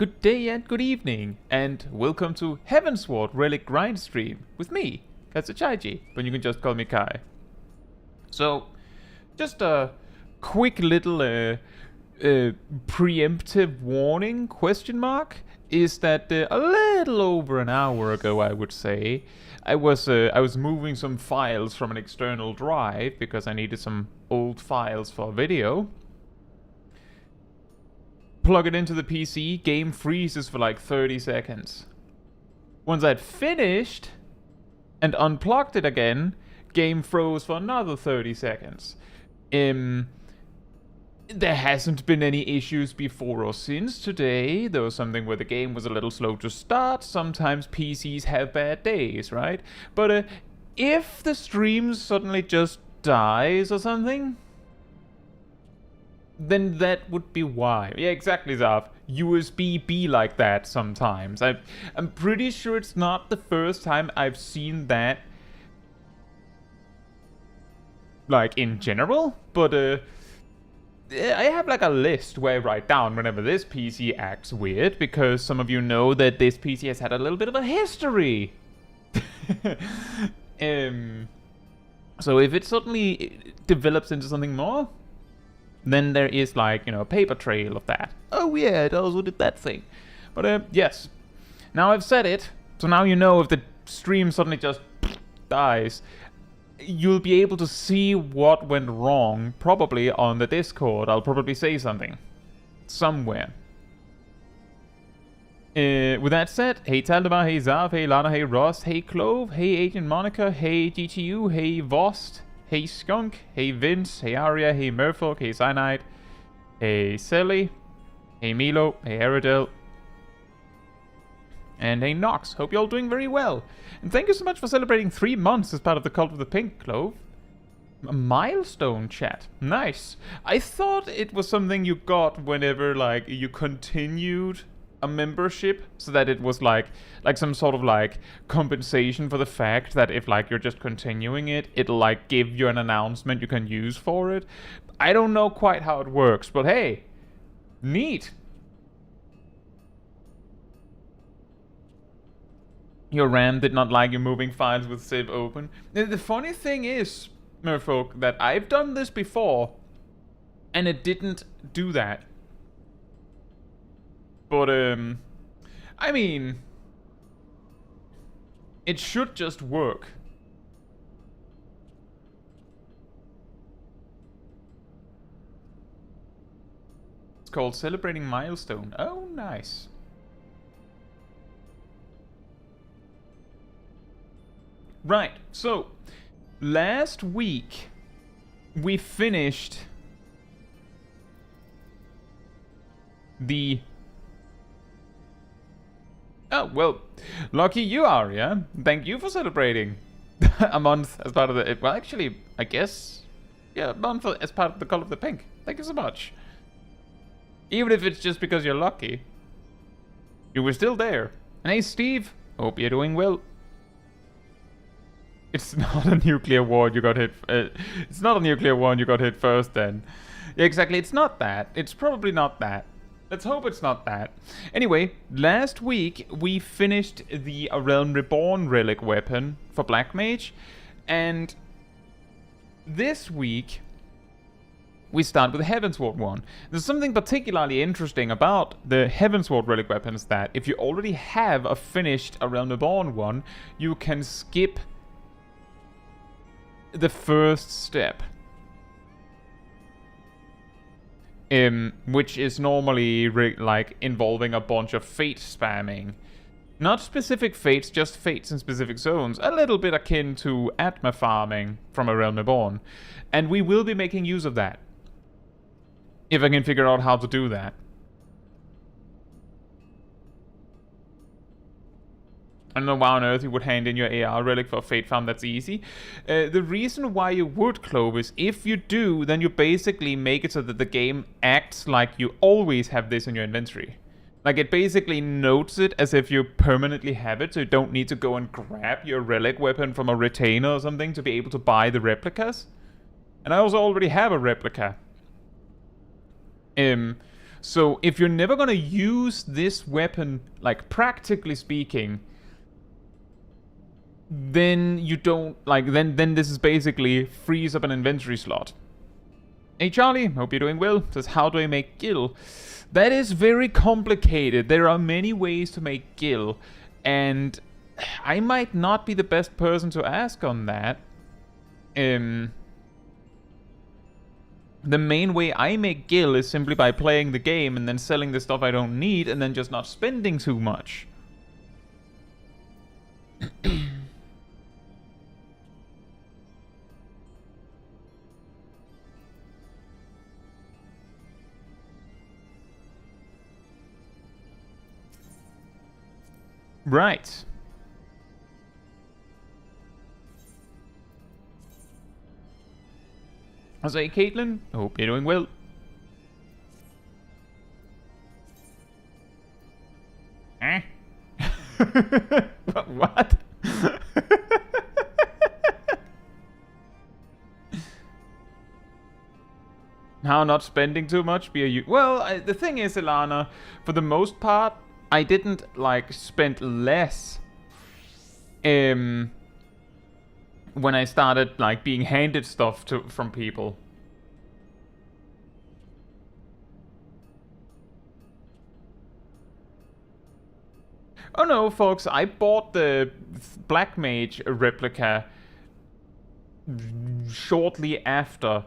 Good day and good evening, and welcome to Heavensward Relic Grind stream with me, Chaiji, but you can just call me Kai. So, just a quick little preemptive warning, question mark, is that a little over an hour ago, I would say, I was moving some files from an external drive because I needed some old files for a video. Plug it into the PC, game freezes for like 30 seconds. Once I'd finished and unplugged it again, game froze for another 30 seconds. There hasn't been any issues before or since today. There was something where the game was a little slow to start. Sometimes PCs have bad days, right? But if the stream suddenly just dies or something, then that would be why. Yeah, exactly, Zav. USB be like that sometimes. I'm pretty sure it's not the first time I've seen that, like, in general, but I have like a list where I write down whenever this PC acts weird, because some of you know that this PC has had a little bit of a history. So if it suddenly develops into something more, then there is, like, you know, a paper trail of that. Oh yeah, it also did that thing. But yes, now I've said it, so now you know if the stream suddenly just dies, you'll be able to see what went wrong, probably on the Discord. I'll probably say something somewhere. With that said, hey Taldemar, hey Zav, hey Lana, hey Ross, hey Clove, hey Agent Monica, hey GTU, hey Vost, hey Skunk, hey Vince, hey Aria, hey Murfolk, hey Cyanide, hey Selly, hey Milo, hey Aerodel, and hey Nox. Hope you're all doing very well. And thank you so much for celebrating 3 months as part of the Cult of the Pink, Clove. A milestone, chat. Nice. I thought it was something you got whenever, like, you continued a membership, so that it was like some sort of like compensation for the fact that if, like, you're just continuing it, it'll like give you an announcement you can use for it. I don't know quite how it works, but hey, neat. Your RAM did not like you moving files with Civ open. The funny thing is, merfolk, that I've done this before and it didn't do that. But, I mean, it should just work. It's called Celebrating Milestone. Oh, nice. Right, so, last week, we finished the... Oh, well, lucky you are, yeah? Thank you for celebrating a month as part of the... Well, actually, I guess... Yeah, a month as part of the Cult of the Pink. Thank you so much. Even if it's just because you're lucky. You were still there. And hey, Steve, hope you're doing well. It's not a nuclear war you got hit... it's not a nuclear war and you got hit first, then. Yeah, exactly, it's not that. It's probably not that. Let's hope it's not that. Anyway, last week we finished the Realm Reborn Relic Weapon for Black Mage, and this week we start with the Heavensward one. There's something particularly interesting about the Heavensward Relic Weapons, that if you already have a finished Realm Reborn one, you can skip the first step. Which is normally like involving a bunch of fate spamming. Not specific fates, just fates in specific zones. A little bit akin to Atma farming from A Realm Reborn. And we will be making use of that. If I can figure out how to do that. I don't know why on earth you would hand in your AR relic for a fate farm that's easy. The reason why you would, Clovis, if you do, then you basically make it so that the game acts like you always have this in your inventory. Like, it basically notes it as if you permanently have it, so you don't need to go and grab your relic weapon from a retainer or something to be able to buy the replicas. And I also already have a replica. So if you're never gonna use this weapon, like practically speaking, then you don't, like, then this is basically frees up an inventory slot. Hey Charlie, hope you're doing well. Says, how do I make gil? That is very complicated. There are many ways to make gil, and I might not be the best person to ask on that. The main way I make gil is simply by playing the game and then selling the stuff I don't need and then just not spending too much. Right. I say, Caitlin, hope you're doing well. Eh? What? How not spending too much? Well, the thing is, Ilana, for the most part, I didn't, like, spend less when I started, like, being handed stuff from people. Oh no, folks, I bought the Black Mage replica shortly after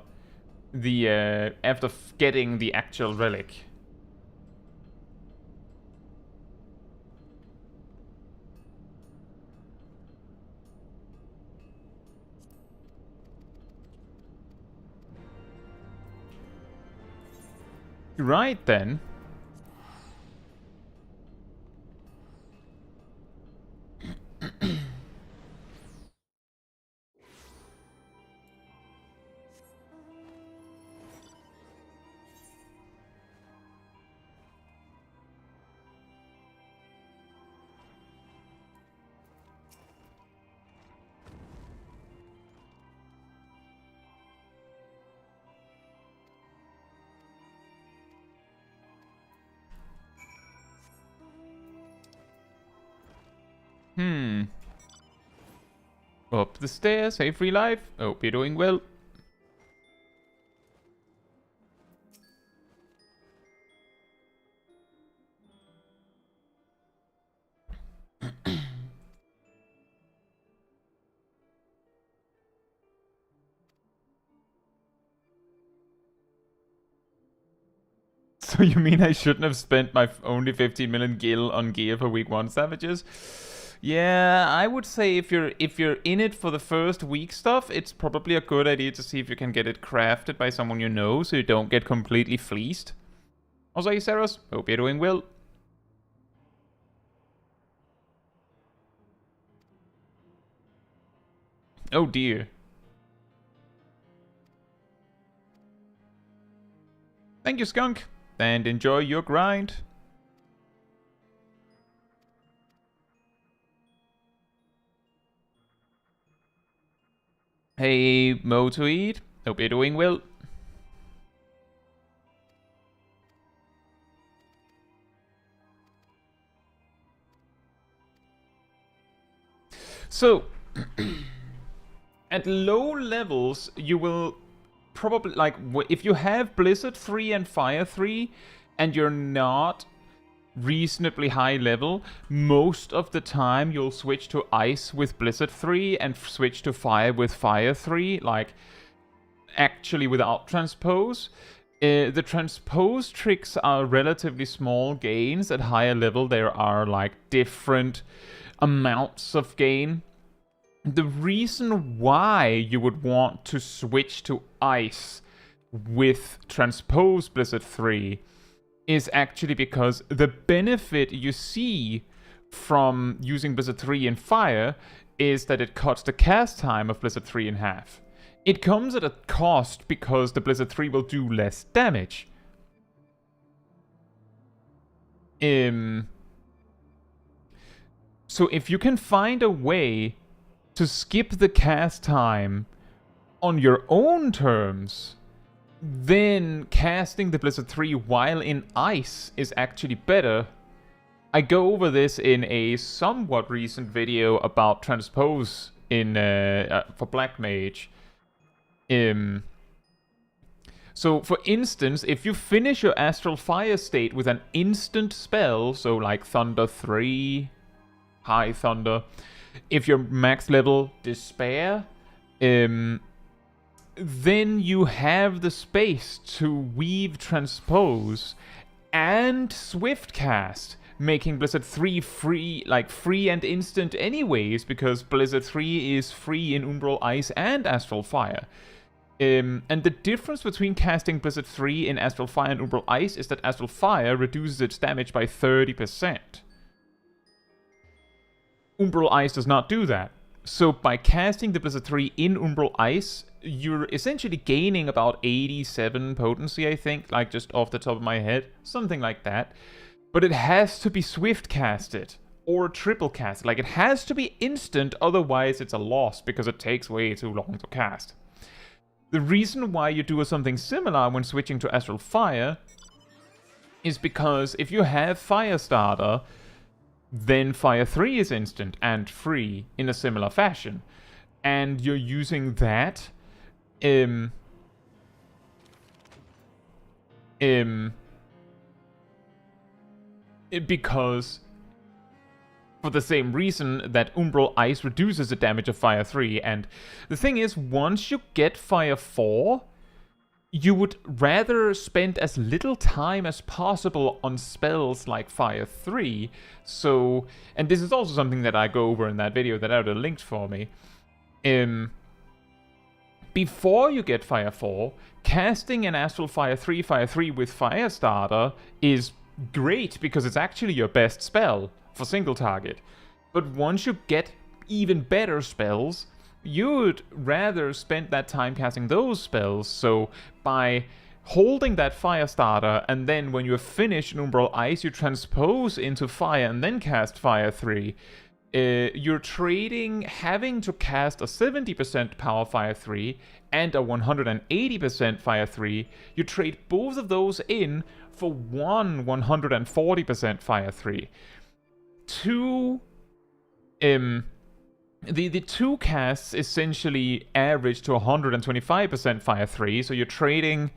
getting the actual relic. Right then. Up the stairs, hey free life. Hope you're doing well. So you mean I shouldn't have spent my only 15 million gil on gear for week 1 savages? Yeah, I would say if you're in it for the first week stuff, it's probably a good idea to see if you can get it crafted by someone you know, so you don't get completely fleeced. Also, hey Saros, hope you're doing well. Oh dear. Thank you, Skunk, and enjoy your grind. Hey, Mo to eat. Hope you're doing well. So, at low levels, you will probably, like, if you have Blizzard 3 and Fire 3, and you're not reasonably high level, most of the time you'll switch to Ice with Blizzard 3 and switch to Fire with Fire 3, like, actually without Transpose. The Transpose tricks are relatively small gains. At higher level, there are, like, different amounts of gain. The reason why you would want to switch to Ice with Transpose Blizzard 3 is actually because the benefit you see from using Blizzard 3 in Fire is that it cuts the cast time of Blizzard 3 in half. It comes at a cost because the Blizzard 3 will do less damage. So if you can find a way to skip the cast time on your own terms, then casting the Blizzard 3 while in ice is actually better. I go over this in a somewhat recent video about transpose in for Black Mage. So, for instance, if you finish your Astral Fire state with an instant spell, so like Thunder 3, High Thunder, if you're max level Despair, then you have the space to weave Transpose and Swift Cast, making Blizzard 3 free and instant anyways, because Blizzard 3 is free in Umbral Ice and Astral Fire. And the difference between casting Blizzard 3 in Astral Fire and Umbral Ice is that Astral Fire reduces its damage by 30%. Umbral Ice does not do that. So by casting the Blizzard 3 in Umbral Ice, you're essentially gaining about 87 potency, I think, like just off the top of my head, something like that. But it has to be swift casted, or triple casted. Like, it has to be instant, otherwise it's a loss, because it takes way too long to cast. The reason why you do something similar when switching to Astral Fire is because if you have Firestarter, then Fire 3 is instant and free in a similar fashion. And you're using that because for the same reason that Umbral Ice reduces the damage of Fire 3. And the thing is, once you get Fire 4, you would rather spend as little time as possible on spells like Fire 3. So, and this is also something that I go over in that video that I already linked for me. Before you get Fire 4, casting an Astral Fire 3 with Firestarter is great because it's actually your best spell for single target. But once you get even better spells, you'd rather spend that time casting those spells. So by holding that Firestarter, and then when you're finished in Umbral Ice, you transpose into Fire and then cast Fire 3, you're trading having to cast a 70% power Fire 3 and a 180% Fire 3. You trade both of those in for one 140% Fire 3. The two casts essentially average to 125% Fire 3, so you're trading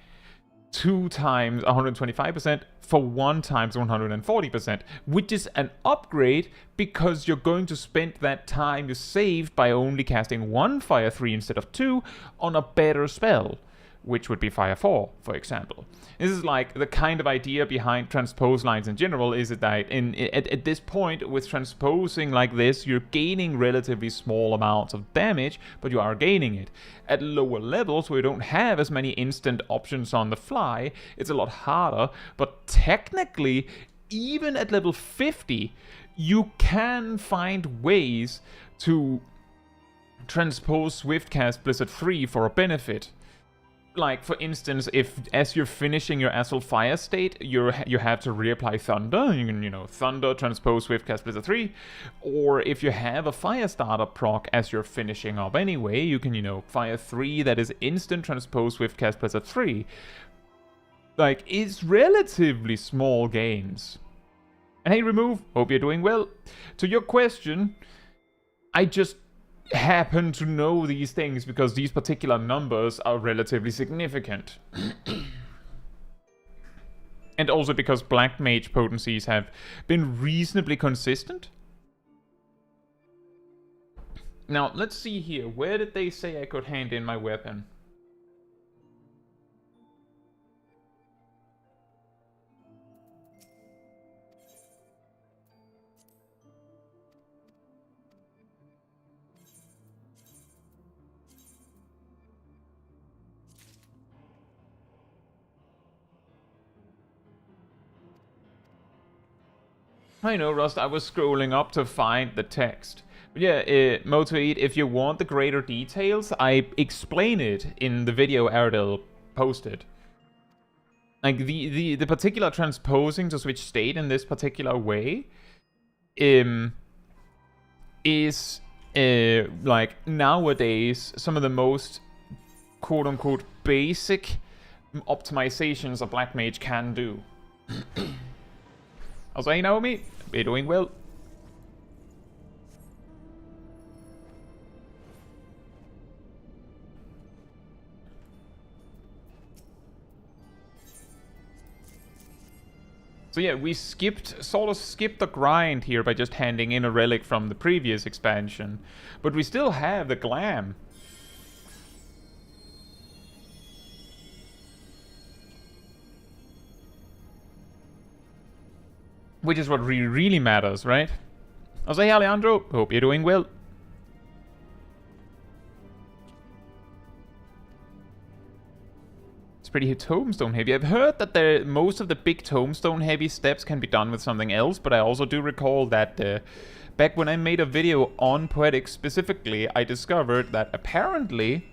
2 times 125% for 1 times 140%, which is an upgrade because you're going to spend that time you saved by only casting 1 Fire 3 instead of 2 on a better spell, which would be Fire 4, for example. This is like the kind of idea behind transpose lines in general, is that at this point, with transposing like this, you're gaining relatively small amounts of damage, but you are gaining it. At lower levels, where you don't have as many instant options on the fly, it's a lot harder, but technically, even at level 50, you can find ways to transpose Swiftcast Blizzard 3 for a benefit. Like, for instance, if as you're finishing your Astral Fire state, you have to reapply Thunder, you can, Thunder, transpose Swiftcast Blizzard 3, or if you have a Firestarter proc as you're finishing up anyway, you can, Fire 3 that is instant transpose Swiftcast Blizzard 3. Like, it's relatively small gains. And hey, Remove, hope you're doing well. To your question, I just happen to know these things because these particular numbers are relatively significant. And also because Black Mage potencies have been reasonably consistent. Now, let's see here. Where did they say I could hand in my weapon? I know, Rust, I was scrolling up to find the text. But yeah, Moto8, if you want the greater details, I explain it in the video Ardell posted. Like, the particular transposing to switch state in this particular way is, like, nowadays, some of the most quote-unquote basic optimizations a Black Mage can do. Also, hey Naomi, we're doing well. So yeah, we sort of skipped the grind here by just handing in a relic from the previous expansion. But we still have the glam. Which is what really matters, right? I'll say, hey Alejandro, hope you're doing well. It's pretty tombstone heavy. I've heard that most of the big tombstone heavy steps can be done with something else, but I also do recall that back when I made a video on Poetics specifically, I discovered that apparently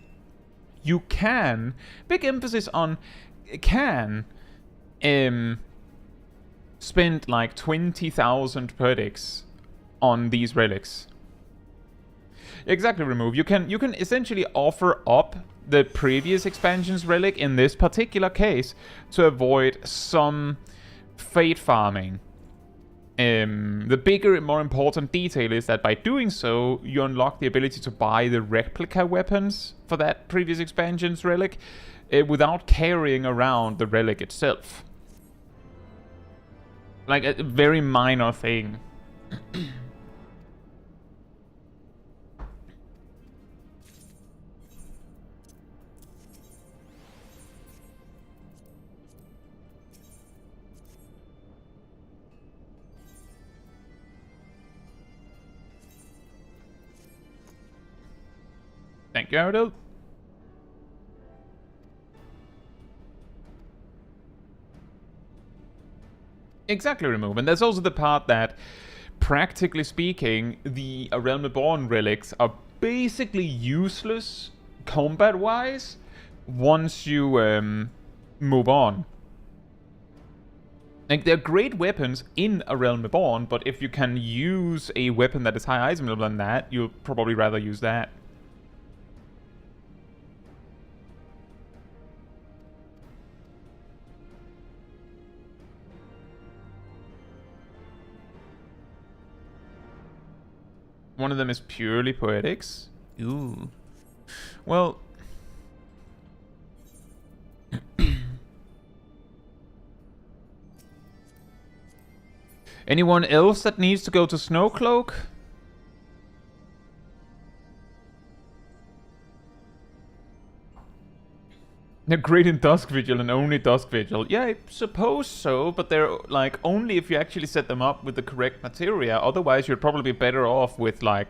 you can, big emphasis on can, spend like 20,000 Poetics on these relics. Exactly, Remove. You can essentially offer up the previous expansion's relic in this particular case to avoid some fate farming. The bigger and more important detail is that by doing so, you unlock the ability to buy the replica weapons for that previous expansion's relic without carrying around the relic itself. Like a very minor thing. Thank you, Aradil. Exactly, Remove. And there's also the part that, practically speaking, the A Realm Reborn relics are basically useless combat-wise once you move on. Like, they're great weapons in A Realm Reborn, but if you can use a weapon that is high item level than that, you'll probably rather use that. One of them is purely Poetics. Ooh. Well... Anyone else that needs to go to Snowcloak? They're great in Dusk Vigil and only Dusk Vigil. Yeah, I suppose so, but they're like only if you actually set them up with the correct materia. Otherwise, you're probably better off with like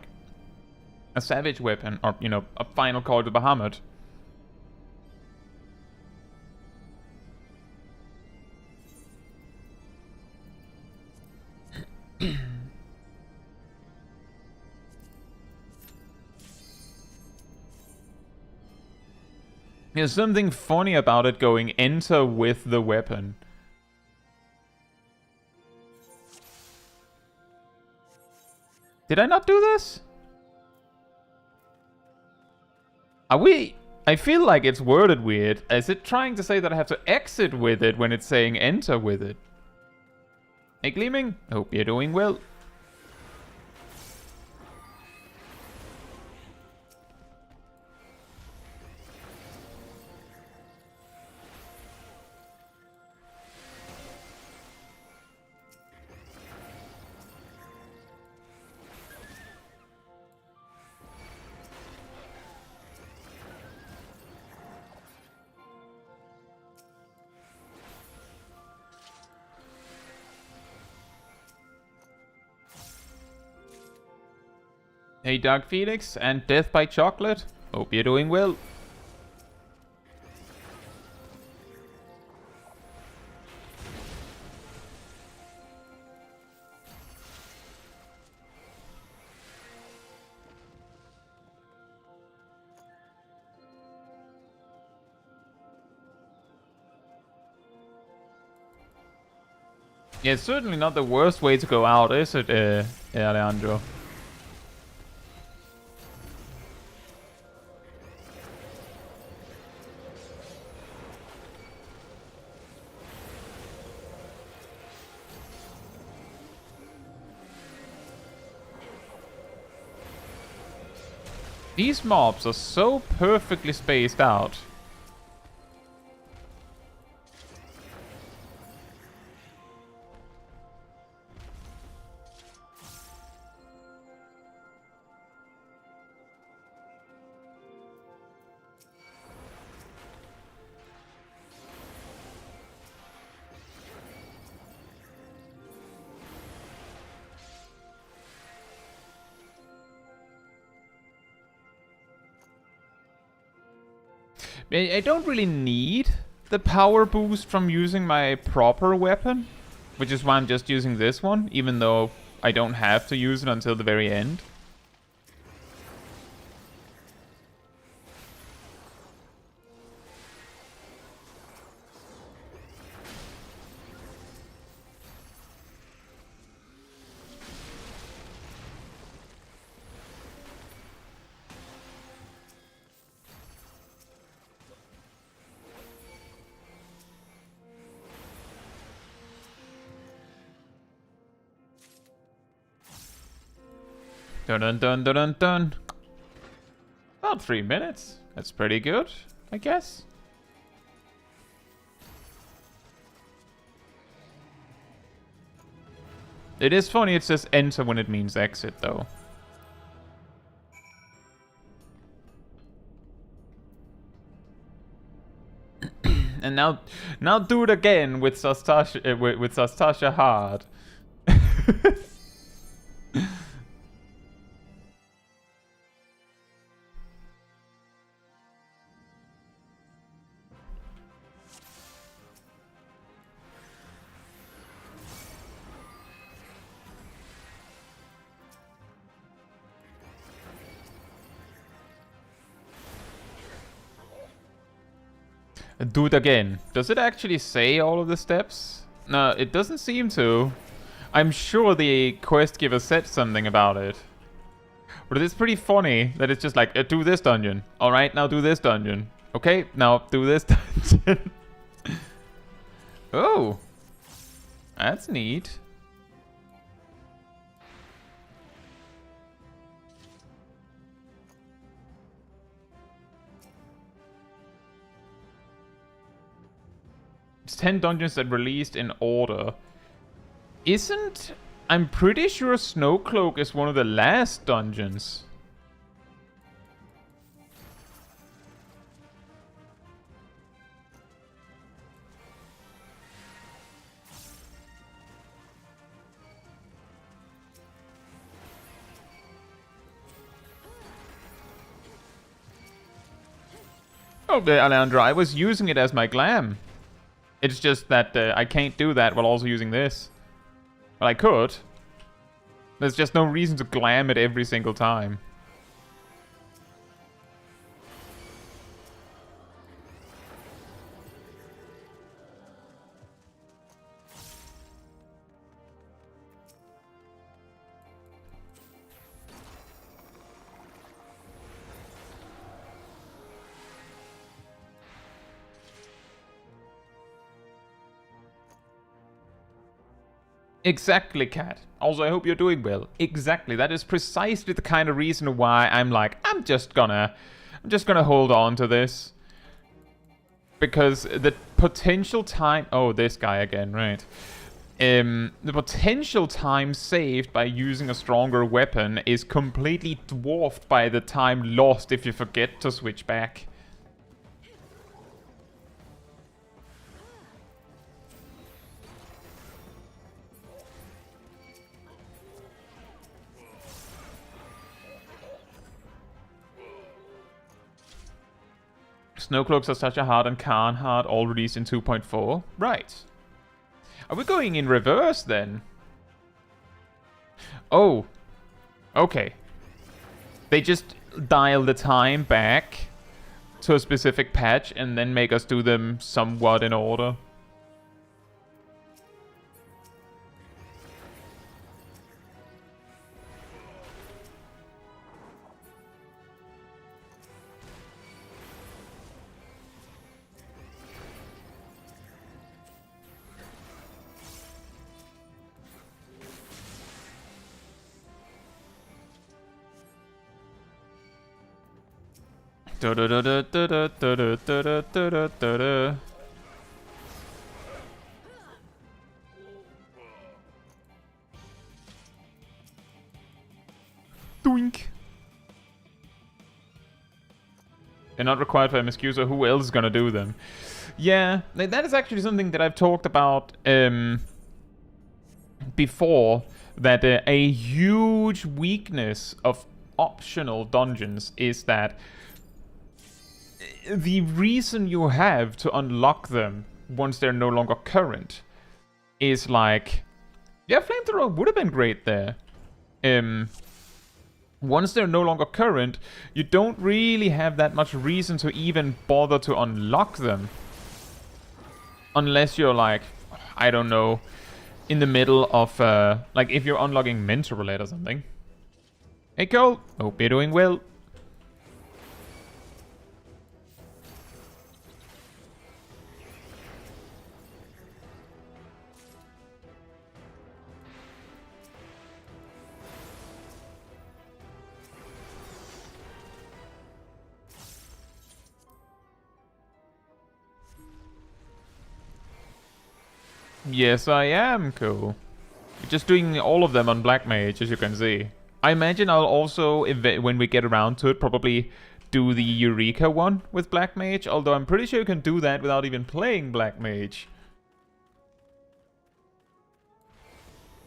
a Savage weapon or, you know, a Final Call to Bahamut. There's something funny about it going enter with the weapon. Did I not do this? Are we... I feel like it's worded weird. Is it trying to say that I have to exit with it when it's saying enter with it? Hey Gleaming, hope you're doing well. Hey Dark Phoenix and Death by Chocolate, hope you're doing well. Yeah, it's certainly not the worst way to go out, is it, Alejandro? These mobs are so perfectly spaced out. I don't really need the power boost from using my proper weapon, which is why I'm just using this one, even though I don't have to use it until the very end. Dun dun dun dun dun dun. About 3 minutes. That's pretty good, I guess. It is funny, it says enter when it means exit, though. And now do it again with Sastasha, with Sastasha hard. Do it again. Does it actually say all of the steps? No, it doesn't seem to. I'm sure the quest giver said something about it. But it's pretty funny that it's just like, do this dungeon. Alright, now do this dungeon. Okay, now do this dungeon. Oh. That's neat. It's 10 dungeons that released in order. Isn't... I'm pretty sure Snowcloak is one of the last dungeons. Oh, Alejandro, I was using it as my glam. It's just that I can't do that while also using this. Well, I could. There's just no reason to glam it every single time. Exactly, Cat. Also, I hope you're doing well. Exactly. That is precisely the kind of reason why I'm like, I'm just gonna hold on to this. Because the potential time... Oh, this guy again, right. The potential time saved by using a stronger weapon is completely dwarfed by the time lost if you forget to switch back. Snowcloaks are such a hard and Khan hard, all released in 2.4. Right. Are we going in reverse then? Oh. Okay. They just dial the time back to a specific patch and then make us do them somewhat in order. Doink. They're not required for MSQ, so who else is gonna do them? Yeah, that is actually something that I've talked about before, that a huge weakness of optional dungeons is that the reason you have to unlock them once they're no longer current is like, yeah, flamethrower would have been great there. Once they're no longer current, you don't really have that much reason to even bother to unlock them. Unless you're like, I don't know, in the middle of, like if you're unlocking Mentor Roulette or something. Hey Cole, hope you're doing well. Yes, I am, cool. Just doing all of them on Black Mage, as you can see. I imagine I'll also, when we get around to it, probably do the Eureka one with Black Mage, although I'm pretty sure you can do that without even playing Black Mage.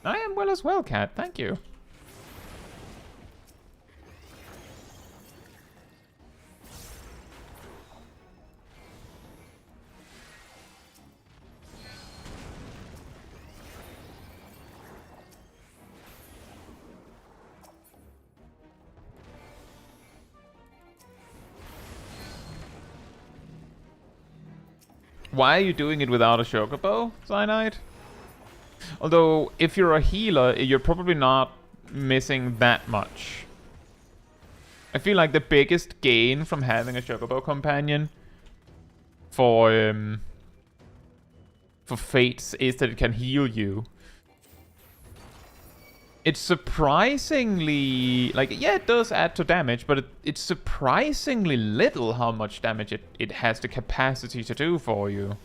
I am well as well, Cat, thank you. Why are you doing it without a Chocobo, Cyanide? Although, if you're a healer, you're probably not missing that much. I feel like the biggest gain from having a Chocobo companion for Fates is that it can heal you. It's surprisingly, like, yeah, it does add to damage, but it's surprisingly little how much damage it has the capacity to do for you.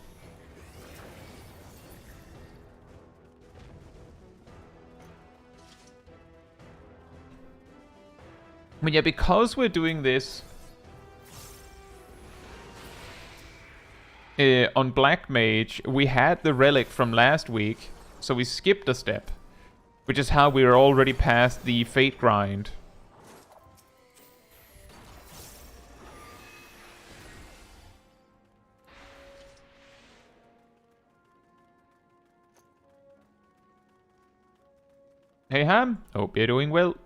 But yeah, because we're doing this on Black Mage, we had the relic from last week, so we skipped a step. Which is how we are already past the Fate grind. Hey Ham, hope you're doing well.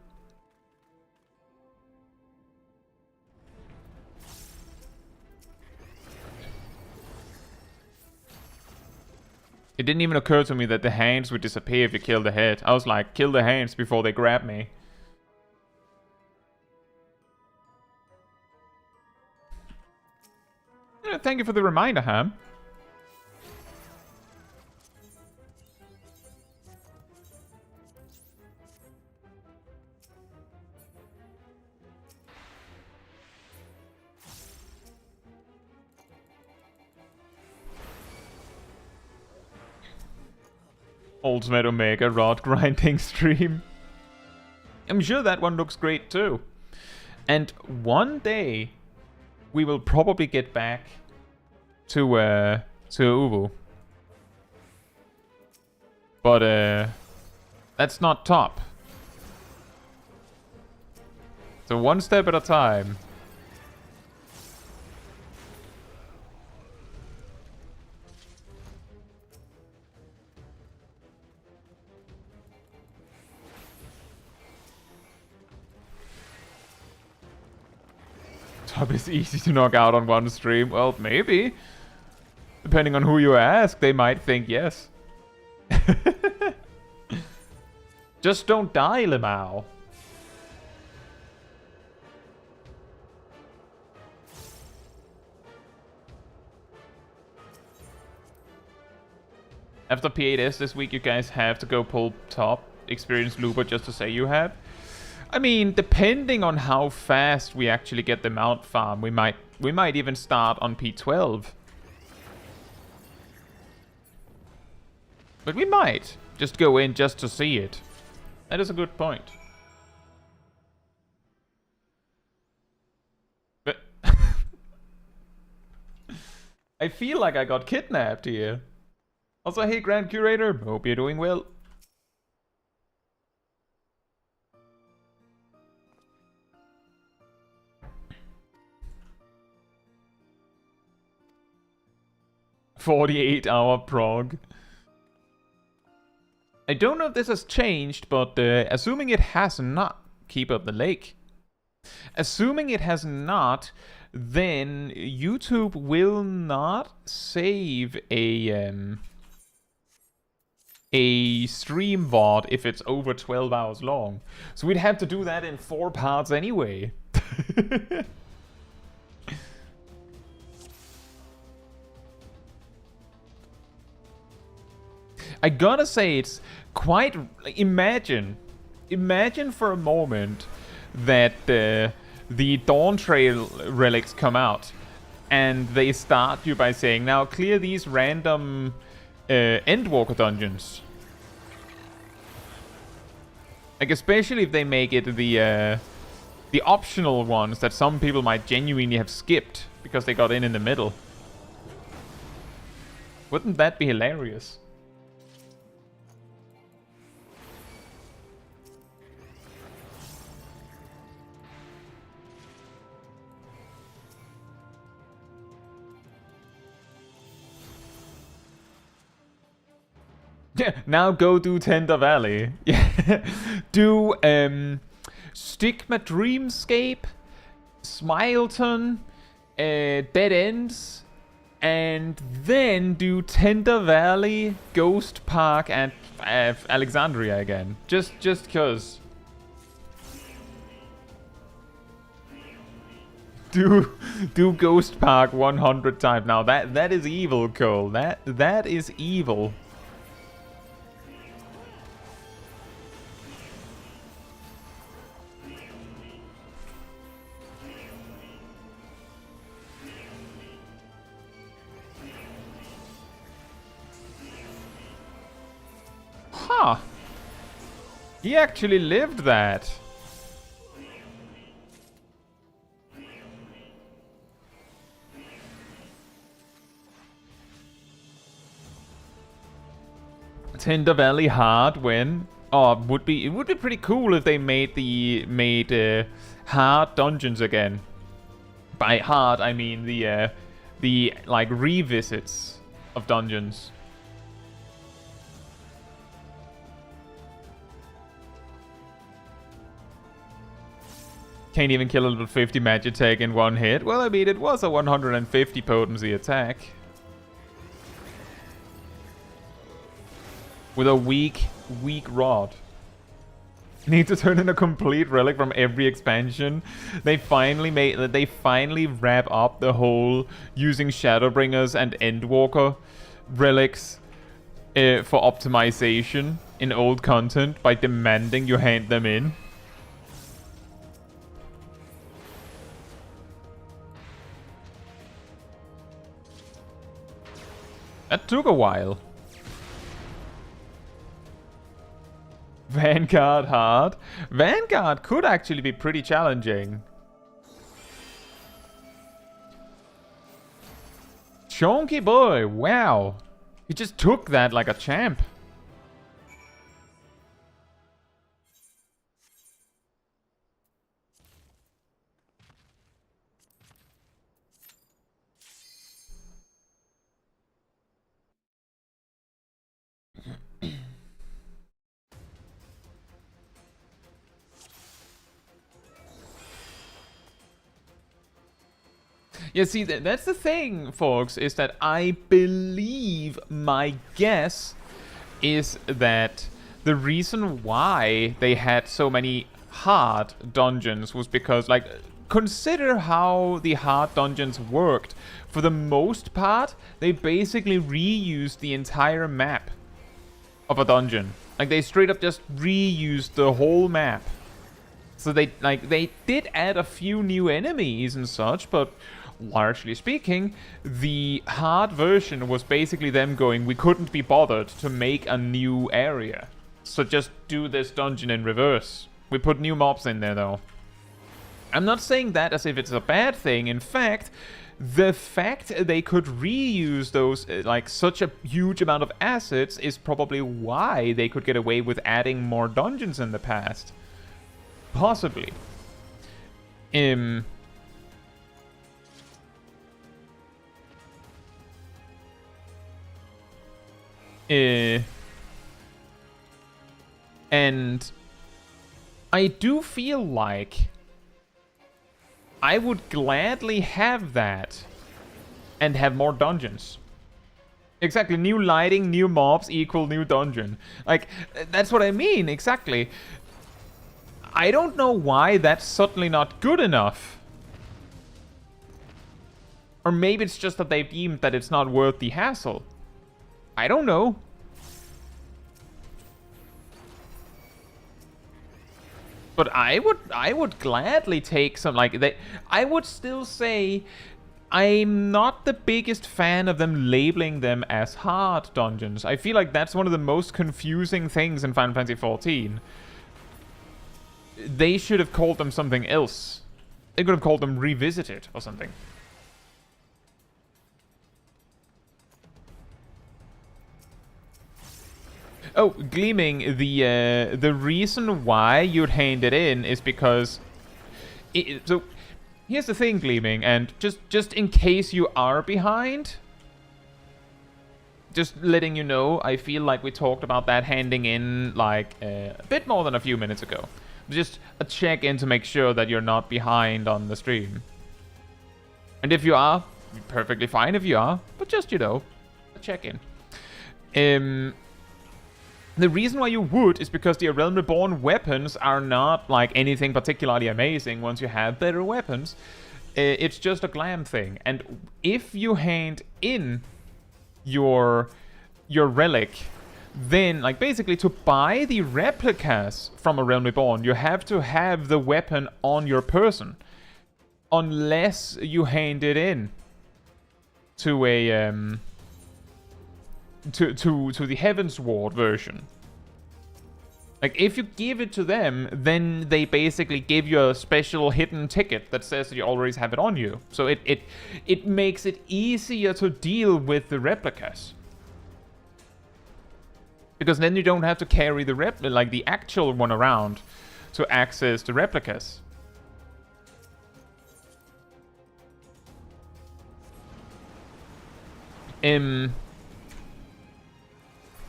It didn't even occur to me that the hands would disappear if you kill the head. I was like, kill the hands before they grab me. Thank you for the reminder, Ham. Ultimate Omega rod grinding stream. I'm sure that one looks great too. And one day we will probably get back to Uwu. But that's not top. So one step at a time. Top is easy to knock out on one stream. Well, maybe. Depending on who you ask, they might think yes. Just don't die, Limao. After P8S this week, you guys have to go pull top. Experienced Looper just to say you have. I mean, depending on how fast we actually get the mount farm, we might even start on P12. But we might just go in just to see it. That is a good point. But I feel like I got kidnapped here. Also, hey Grand Curator, hope you're doing well. "48-hour prog." I don't know if this has changed, but assuming it has not, keep up the lake. Assuming it has not, then YouTube will not save a stream VOD if it's over 12 hours long. So we'd have to do that in 4 parts anyway. I gotta say, it's quite... Imagine for a moment that the Dawntrail relics come out and they start you by saying, now clear these random Endwalker dungeons. Like, especially if they make it the optional ones that some people might genuinely have skipped because they got in the middle. Wouldn't that be hilarious? Yeah, now go do Tender Valley. Yeah. Do Stigma Dreamscape, Smileton, Dead Ends, and then do Tender Valley, Ghost Park, and Alexandria again. Just cause. Do Ghost Park 100 times. Now that is evil, Cole. That is evil. Huh. He actually lived that. Tender Valley hard win. Oh, it would be pretty cool if they made hard dungeons again. By hard, I mean the like revisits of dungeons. Can't even kill a level 50 magic attack in one hit. Well, I mean, it was a 150 potency attack. With a weak rod. Need to turn in a complete relic from every expansion. They finally wrap up the whole using Shadowbringers and Endwalker relics for optimization in old content by demanding you hand them in. That took a while. Vanguard hard. Vanguard could actually be pretty challenging. Chonky boy, wow. He just took that like a champ. Yeah, see, that's the thing, folks, is that I believe, my guess is that the reason why they had so many hard dungeons was because, like, consider how the hard dungeons worked. For the most part, they basically reused the entire map of a dungeon. Like, they straight up just reused the whole map. So they did add a few new enemies and such, but largely speaking, the hard version was basically them going, we couldn't be bothered to make a new area, so just do this dungeon in reverse. We put new mobs in there though. I'm not saying that as if it's a bad thing. In fact, the fact they could reuse those, like, such a huge amount of assets is probably why they could get away with adding more dungeons in the past. Possibly. And I do feel like I would gladly have that and have more dungeons. Exactly, new lighting, new mobs equal new dungeon. Like, that's what I mean, exactly. I don't know why that's suddenly not good enough. Or maybe it's just that they've deemed that it's not worth the hassle. I don't know. But I would gladly take some, like, I would still say I'm not the biggest fan of them labeling them as hard dungeons. I feel like that's one of the most confusing things in Final Fantasy XIV. They should have called them something else. They could have called them Revisited or something. Oh, Gleaming, the reason why you'd hand it in is because... so, here's the thing, Gleaming, and just in case you are behind... Just letting you know, I feel like we talked about that handing in, like, a bit more than a few minutes ago. Just a check-in to make sure that you're not behind on the stream. And if you are, perfectly fine if you are, but just, you know, a check-in. The reason why you would is because the Realm Reborn weapons are not, like, anything particularly amazing once you have better weapons. It's just a glam thing. And if you hand in your relic, then, like, basically to buy the replicas from a Realm Reborn, you have to have the weapon on your person. Unless you hand it in to a, to the Heavensward version. Like, if you give it to them, then they basically give you a special hidden ticket that says that you always have it on you. So it makes it easier to deal with the replicas. Because then you don't have to carry the the actual one around to access the replicas.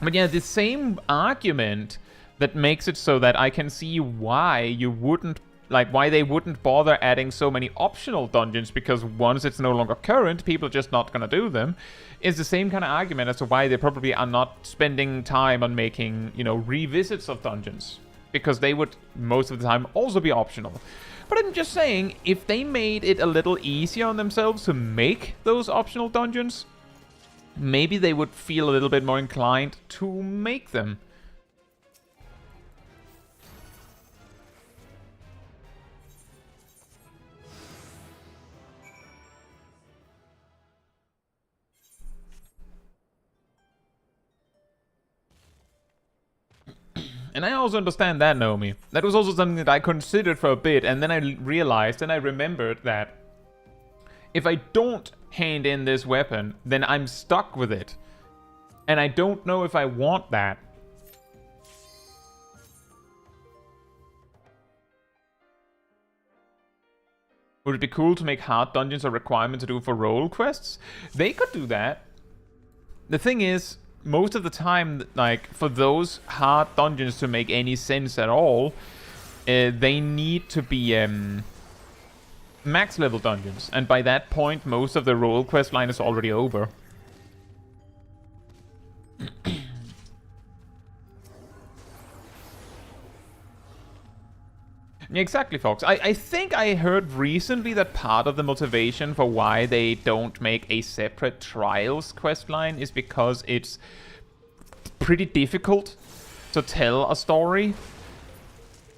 But yeah, the same argument that makes it so that I can see why you wouldn't, like, why they wouldn't bother adding so many optional dungeons, because once it's no longer current, people are just not gonna do them, is the same kind of argument as to why they probably are not spending time on making, you know, revisits of dungeons. Because they would, most of the time, also be optional. But I'm just saying, if they made it a little easier on themselves to make those optional dungeons, maybe they would feel a little bit more inclined to make them. And I also understand that, Naomi. That was also something that I considered for a bit, and then I realized and I remembered that if I don't hand in this weapon, then I'm stuck with it. And I don't know if I want that. Would it be cool to make hard dungeons a requirement to do for role quests? They could do that. The thing is, most of the time, like, for those hard dungeons to make any sense at all, they need to be max level dungeons, and by that point most of the role quest line is already over. Yeah, exactly, folks. I think I heard recently that part of the motivation for why they don't make a separate Trials questline is because it's pretty difficult to tell a story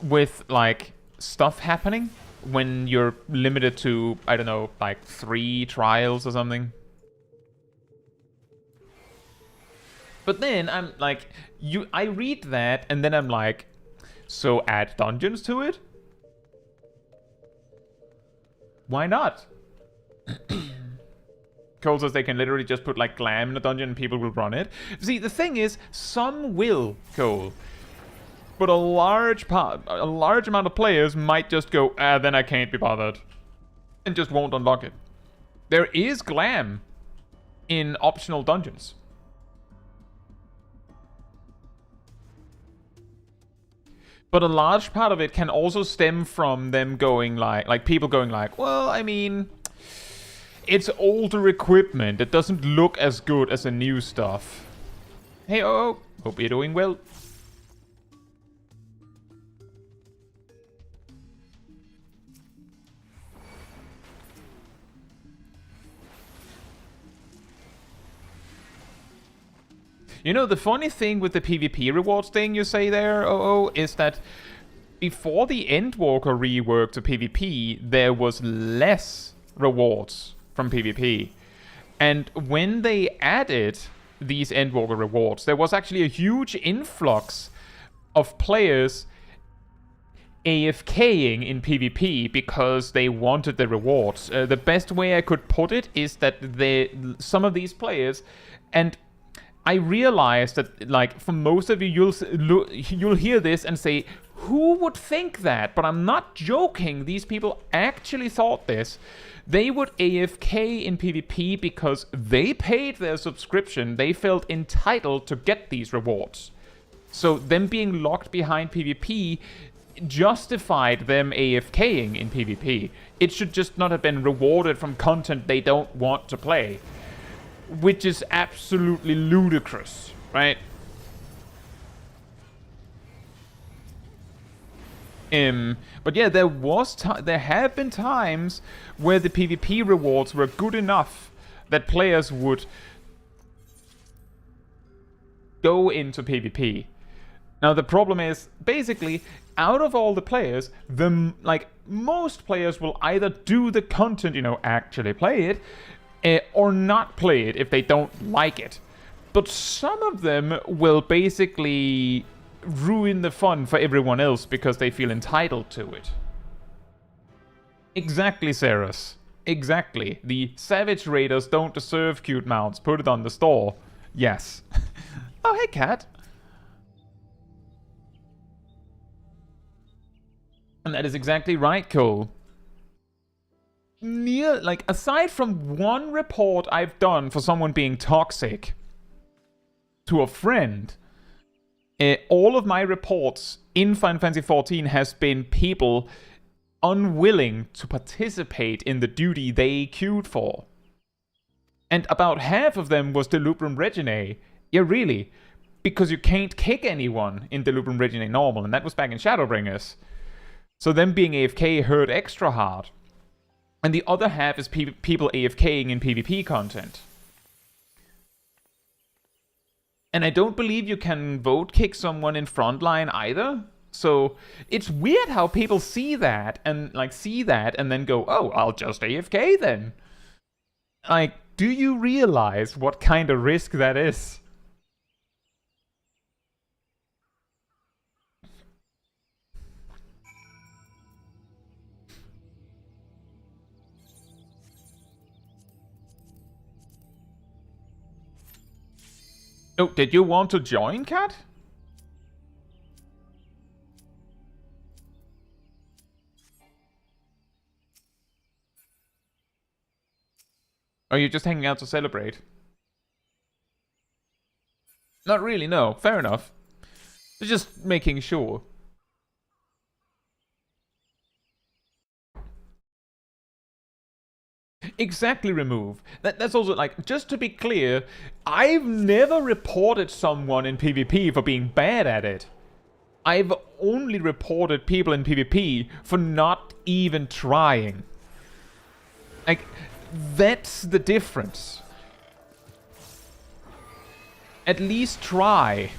with, like, stuff happening when you're limited to, I don't know, like 3 trials or something. But then I'm like, I read that and then I'm like, so add dungeons to it? Why not? Cole says they can literally just put like glam in a dungeon and people will run it. See, the thing is, some will, Cole. But a large amount of players might just go, then I can't be bothered. And just won't unlock it. There is glam in optional dungeons. But a large part of it can also stem from them going like people going like, well, I mean, it's older equipment. It doesn't look as good as the new stuff. Hey, hope you're doing well. You know, the funny thing with the PvP rewards thing you say there, is that before the Endwalker rework to PvP, there was less rewards from PvP. And when they added these Endwalker rewards, there was actually a huge influx of players AFKing in PvP because they wanted the rewards. The best way I could put it is that some of these players, and I realize that, like, for most of you, you'll hear this and say, who would think that? But I'm not joking. These people actually thought this. They would AFK in PvP because they paid their subscription. They felt entitled to get these rewards. So them being locked behind PvP justified them AFKing in PvP. It should just not have been rewarded from content they don't want to play. Which is absolutely ludicrous, right? But yeah, there have been times where the PvP rewards were good enough that players would go into PvP. Now the problem is, basically, out of all the players, most players will either do the content, actually play it, or not play it if they don't like it. But some of them will basically ruin the fun for everyone else because they feel entitled to it. Exactly, Ceres. Exactly. The Savage Raiders don't deserve cute mounts. Put it on the store. Yes. Oh, hey, cat. And that is exactly right, Cole. Aside from one report I've done for someone being toxic to a friend, all of my reports in Final Fantasy XIV has been people unwilling to participate in the duty they queued for. And about half of them was Delubrum Reginae. Yeah, really. Because you can't kick anyone in Delubrum Reginae normal, and that was back in Shadowbringers. So them being AFK hurt extra hard. And the other half is people AFKing in PvP content. And I don't believe you can vote kick someone in frontline either. So it's weird how people see that and then go, oh, I'll just AFK then. Like, do you realize what kind of risk that is? Oh, did you want to join, Cat? Or are you just hanging out to celebrate? Not really, no. Fair enough. Just making sure. Exactly, remove. That's also, like, just to be clear, I've never reported someone in PvP for being bad at it. I've only reported people in PvP for not even trying. Like, that's the difference. At least try.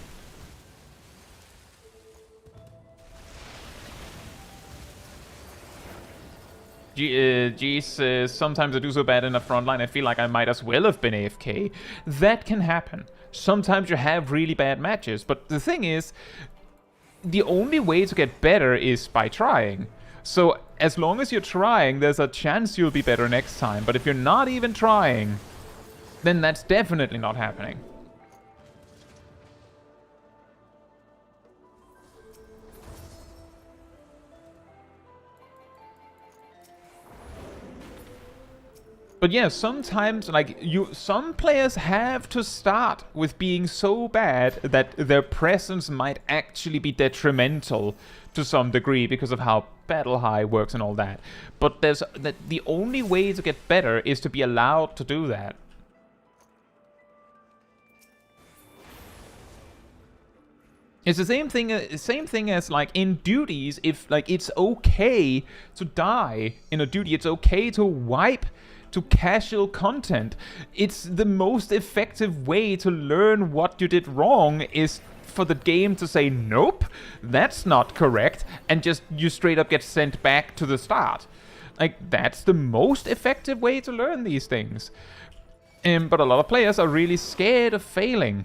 G says, sometimes I do so bad in the front line, I feel like I might as well have been AFK. That can happen. Sometimes you have really bad matches, but the thing is, the only way to get better is by trying. So as long as you're trying, there's a chance you'll be better next time. But if you're not even trying, then that's definitely not happening. But yeah, sometimes, like, some players have to start with being so bad that their presence might actually be detrimental to some degree because of how Battle High works and all that. But the only way to get better is to be allowed to do that. It's the same thing as like in duties. If like it's okay to die in a duty, it's okay to wipe to casual content. It's the most effective way to learn what you did wrong is for the game to say, nope, that's not correct, and just you straight up get sent back to the start. Like, that's the most effective way to learn these things. But a lot of players are really scared of failing.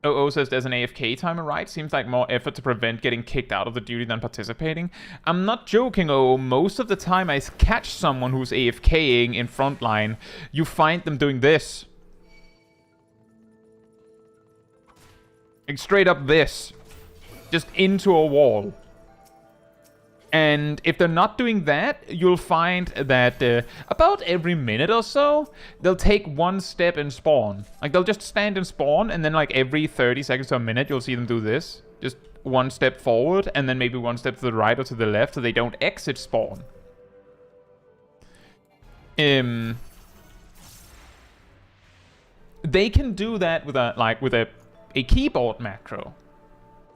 OO says there's an AFK timer, right? Seems like more effort to prevent getting kicked out of the duty than participating. I'm not joking, OO. Most of the time I catch someone who's AFKing in frontline, you find them doing this. Like straight up this. Just into a wall. And if they're not doing that, you'll find that about every minute or so, they'll take one step and spawn. Like, they'll just stand and spawn, and then like every 30 seconds to a minute, you'll see them do this. Just one step forward, and then maybe one step to the right or to the left, so they don't exit spawn. They can do that with a keyboard macro.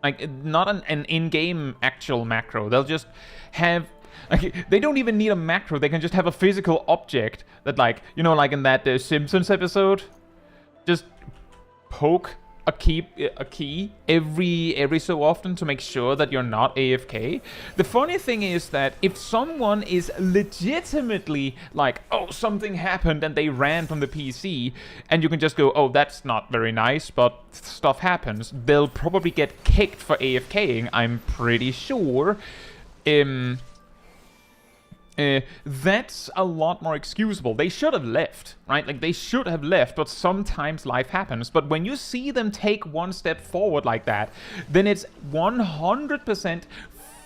Like, not an in-game actual macro. They'll just have... Like, they don't even need a macro. They can just have a physical object that, like, you know, like in that Simpsons episode, just poke a key every so often to make sure that you're not AFK. The funny thing is that if someone is legitimately like, oh, something happened and they ran from the PC, and you can just go, oh, that's not very nice, but stuff happens, they'll probably get kicked for AFKing, I'm pretty sure. That's a lot more excusable. They should have left, right? Like, they should have left, but sometimes life happens. But when you see them take one step forward like that, then it's 100%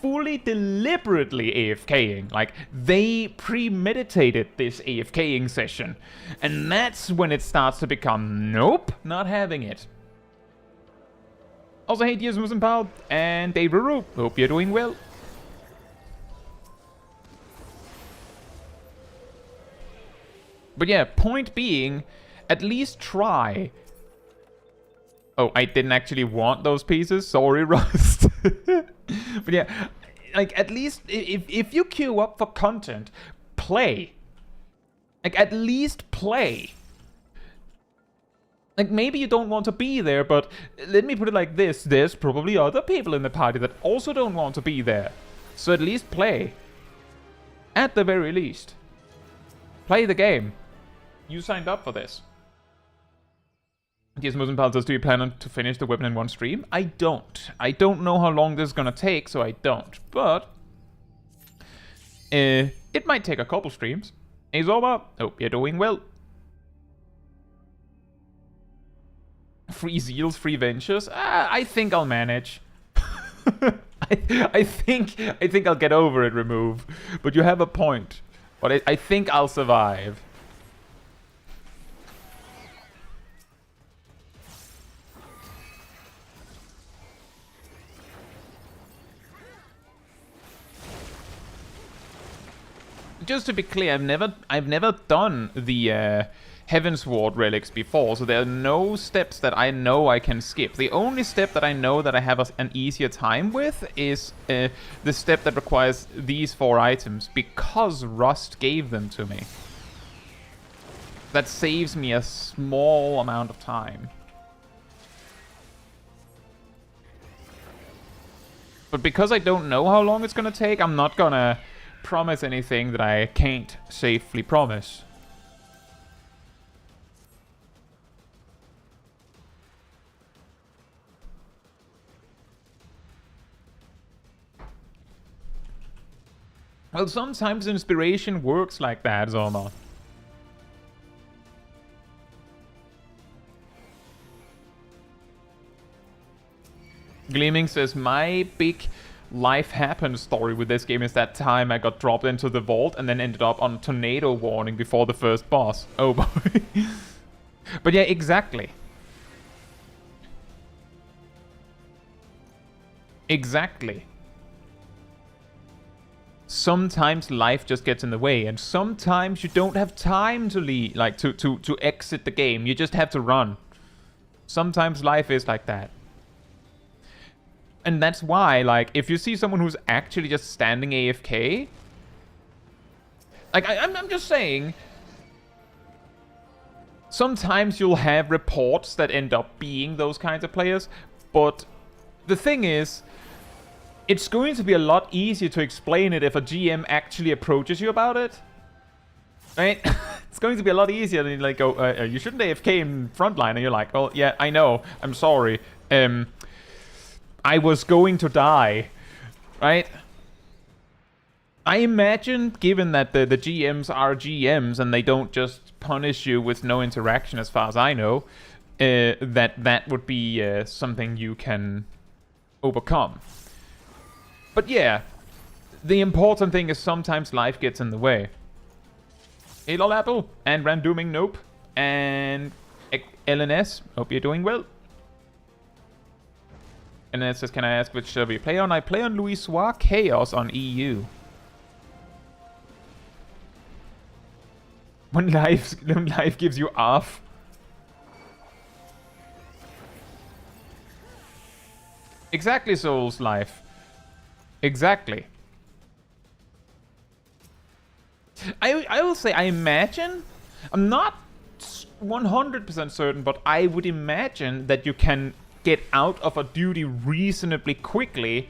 fully deliberately AFKing. Like, they premeditated this AFKing session. And that's when it starts to become, nope, not having it. Also, hey, dear Muslim Pal, and Dave Ruru, hope you're doing well. But yeah, point being, at least try. Oh, I didn't actually want those pieces. Sorry, Rust. But yeah, like, at least if you queue up for content, play. Like, at least play. Like, maybe you don't want to be there, but let me put it like this. There's probably other people in the party that also don't want to be there. So at least play. At the very least. Play the game. You signed up for this. Yes, Muslim Pal says, do you plan on to finish the weapon in one stream? I don't. I don't know how long this is gonna take, so I don't. But it might take a couple streams. Hey Zoba, hope you're doing well. Free zeals, free ventures. I think I'll manage. I think I'll get over it, Remove. But you have a point. But I think I'll survive. Just to be clear, I've never done the Heavensward Relics before, so there are no steps that I know I can skip. The only step that I know that I have an easier time with is the step that requires these 4 items, because Rust gave them to me. That saves me a small amount of time. But because I don't know how long it's gonna take, I'm not gonna promise anything that I can't safely promise. Well, sometimes inspiration works like that, Zoma. Gleaming says, my big life happens story with this game is that time I got dropped into the vault and then ended up on tornado warning before the first boss. Oh boy. But yeah, exactly. Exactly. Sometimes life just gets in the way, and sometimes you don't have time to leave, like to exit the game. You just have to run. Sometimes life is like that. And that's why, like, if you see someone who's actually just standing AFK, like, I'm just saying, sometimes you'll have reports that end up being those kinds of players, but the thing is, it's going to be a lot easier to explain it if a GM actually approaches you about it, right? It's going to be a lot easier than, like, go, you shouldn't AFK in frontline, and you're like, well, yeah, I know, I'm sorry, I was going to die, right? I imagine, given that the GMs are GMs and they don't just punish you with no interaction as far as I know, that would be something you can overcome. But yeah, the important thing is sometimes life gets in the way. Hey lol Apple, and Randoming Nope, and LNS, hope you're doing well. And then it says, can I ask which server you play on? I play on Louisoix Chaos on EU. When life gives you off. Exactly, Souls Life. Exactly. I will say, I imagine, I'm not 100% certain, but I would imagine that you can get out of a duty reasonably quickly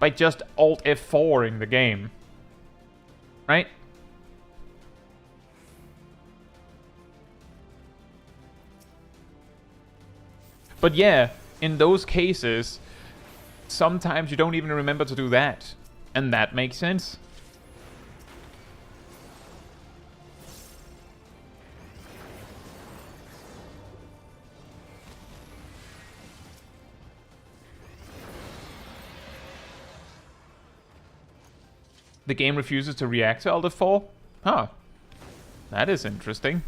by just Alt F4ing the game. Right? But yeah, in those cases, sometimes you don't even remember to do that. And that makes sense. The game refuses to react to Alt F4? Huh. That is interesting.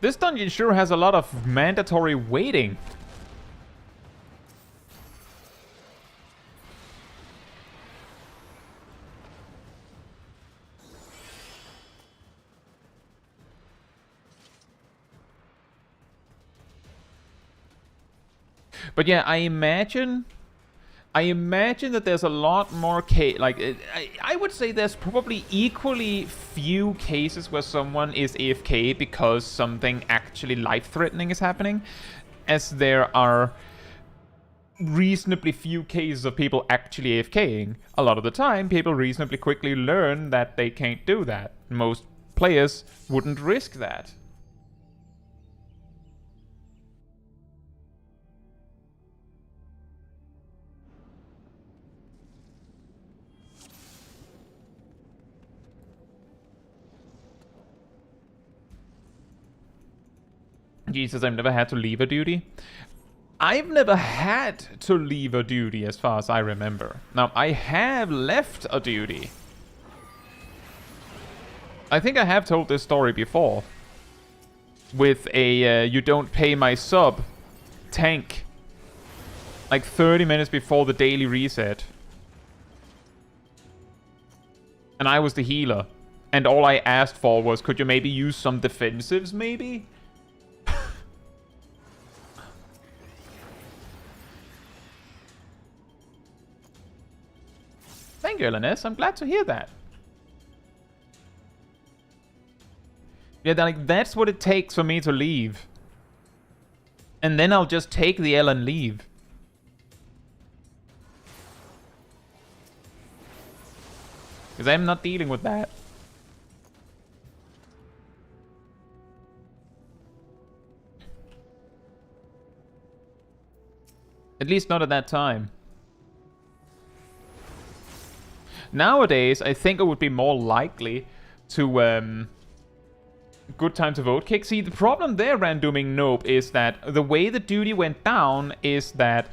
This dungeon sure has a lot of mandatory waiting. But yeah, I imagine that there's a lot more I would say there's probably equally few cases where someone is AFK because something actually life-threatening is happening, as there are reasonably few cases of people actually AFKing. A lot of the time, people reasonably quickly learn that they can't do that. Most players wouldn't risk that. Jesus, I've never had to leave a duty. I've never had to leave a duty as far as I remember. Now, I have left a duty. I think I have told this story before. With a you don't pay my sub tank. Like 30 minutes before the daily reset. And I was the healer. And all I asked for was, could you maybe use some defensives, maybe? Thank you, LNS. I'm glad to hear that. Yeah, like, that's what it takes for me to leave. And then I'll just take the L and leave. Because I'm not dealing with that. At least not at that time. Nowadays, I think it would be more likely to, good time to vote kick. See, the problem there, randoming Nope, is that the way the duty went down is that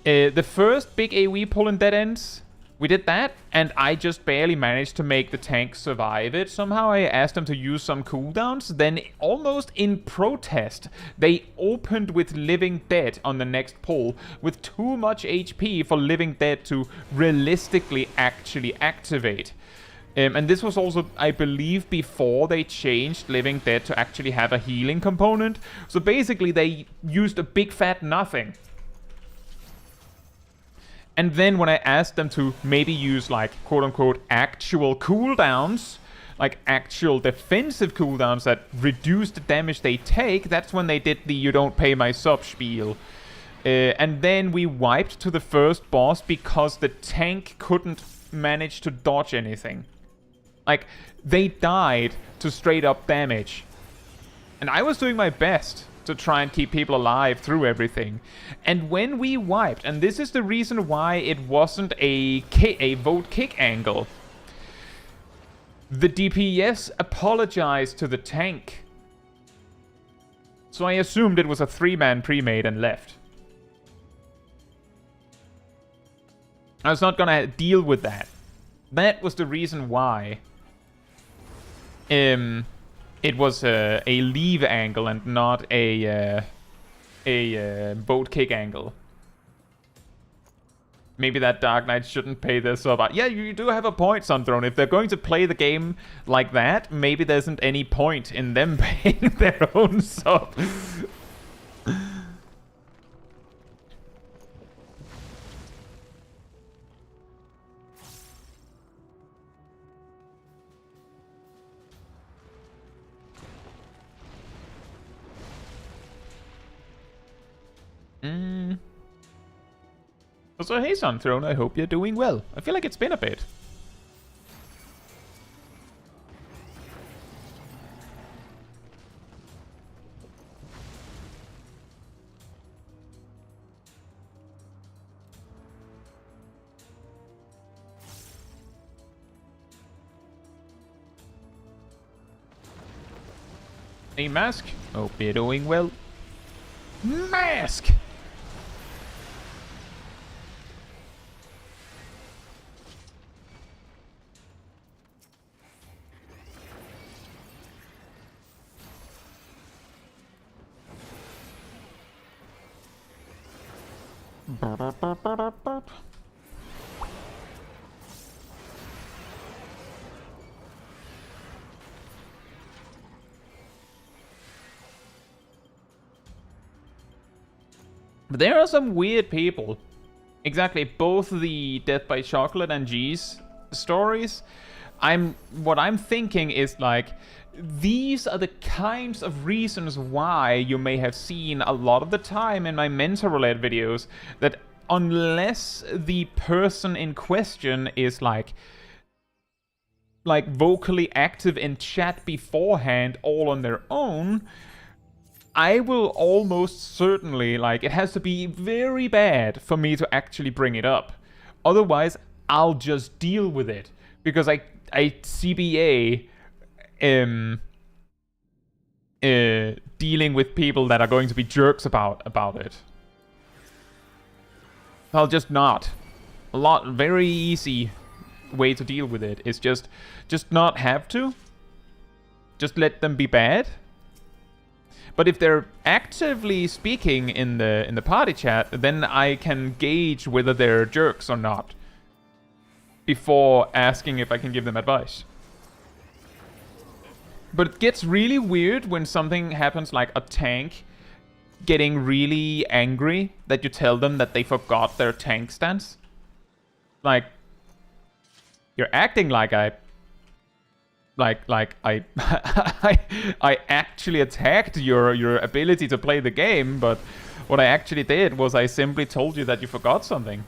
the first big AoE pull in dead ends, we did that, and I just barely managed to make the tank survive it. Somehow I asked them to use some cooldowns, then almost in protest, they opened with Living Dead on the next pull, with too much HP for Living Dead to realistically actually activate. And this was also, I believe, before they changed Living Dead to actually have a healing component. So basically they used a big fat nothing. And then when I asked them to maybe use, like, quote-unquote actual cooldowns, like actual defensive cooldowns that reduce the damage they take, that's when they did the you don't pay my sub spiel. And then we wiped to the first boss because the tank couldn't manage to dodge anything. Like, they died to straight up damage. And I was doing my best to try and keep people alive through everything. And when we wiped, and this is the reason why it wasn't a vote kick angle, the DPS apologized to the tank. So I assumed it was a 3-man pre-made and left. I was not gonna deal with that. That was the reason why it was a leave angle and not a boat kick angle. Maybe that Dark Knight shouldn't pay their sub. Yeah, you do have a point, Sundrone. If they're going to play the game like that, maybe there isn't any point in them paying their own sub. So hey Sunthrone, I hope you're doing well. I feel like it's been a bit. Hey Mask, hope you're doing well. Mask! But there are some weird people. Exactly, both the Death by Chocolate and G's stories. What I'm thinking is, like, these are the kinds of reasons why you may have seen a lot of the time in my mentor-related videos that unless the person in question is like vocally active in chat beforehand all on their own, I will almost certainly, like, it has to be very bad for me to actually bring it up. Otherwise, I'll just deal with it. Because I CBA dealing with people that are going to be jerks about it. I'll just not. Very easy way to deal with it is just not have to. Just let them be bad. But if they're actively speaking in the party chat, then I can gauge whether they're jerks or not before asking if I can give them advice. But it gets really weird when something happens like a tank getting really angry that you tell them that they forgot their tank stance. Like, you're acting like I I actually attacked your ability to play the game, but what I actually did was I simply told you that you forgot something.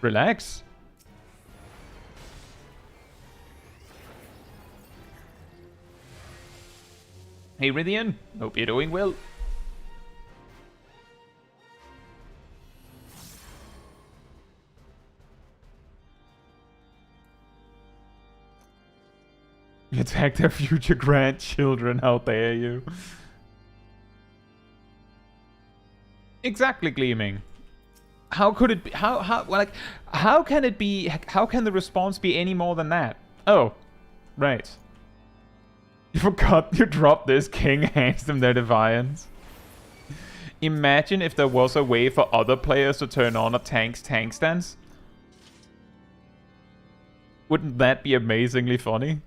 Relax. Hey Rythian, hope you're doing well. You attack their future grandchildren, how dare you? Exactly, Gleaming. How could it be? How can it be? How can the response be any more than that? Oh, right. You forgot you dropped this. King hands them their Defiance. Imagine if there was a way for other players to turn on a tank's tank stance. Wouldn't that be amazingly funny?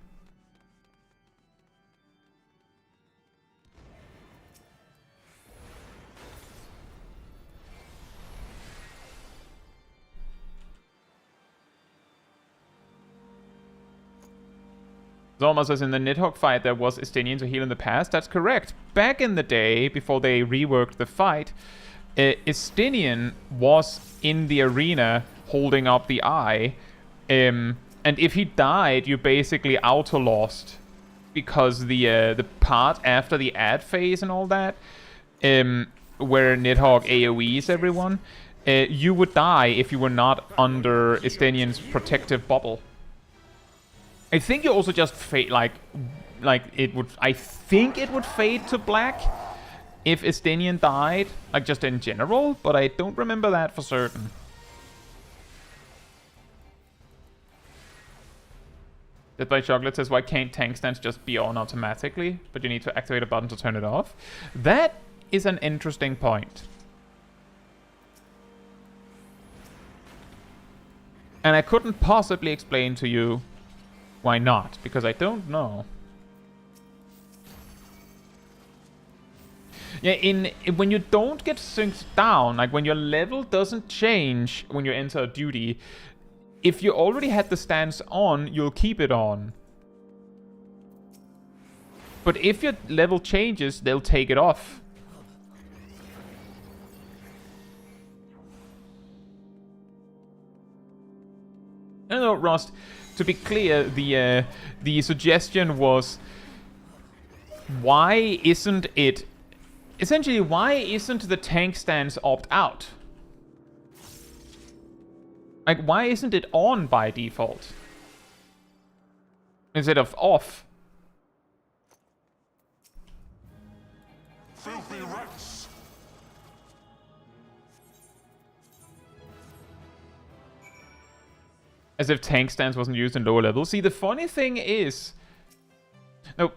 Zolma says in the Nidhogg fight there was Estinian to heal in the past. That's correct. Back in the day, before they reworked the fight, Estinian was in the arena holding up the eye. And if he died, you basically auto-lost. Because the part after the ad phase and all that, where Nidhogg AoEs everyone, you would die if you were not under Estinian's protective bubble. I think you also just fade, like it would. I think it would fade to black if Estinian died, like just in general, but I don't remember that for certain. Dead by Chocolate says, why can't tank stance just be on automatically, but you need to activate a button to turn it off? That is an interesting point. And I couldn't possibly explain to you why not, because I don't know. Yeah, when you don't get synced down, like when your level doesn't change when you enter a duty, if you already had the stance on, you'll keep it on. But if your level changes, they'll take it off. I don't know, Rust. To be clear, the suggestion was, why isn't it... Essentially, why isn't the tank stance opt-out? Like, why isn't it on by default? Instead of off? Filthy rats. As if tank stance wasn't used in lower levels. See, the funny thing is... No.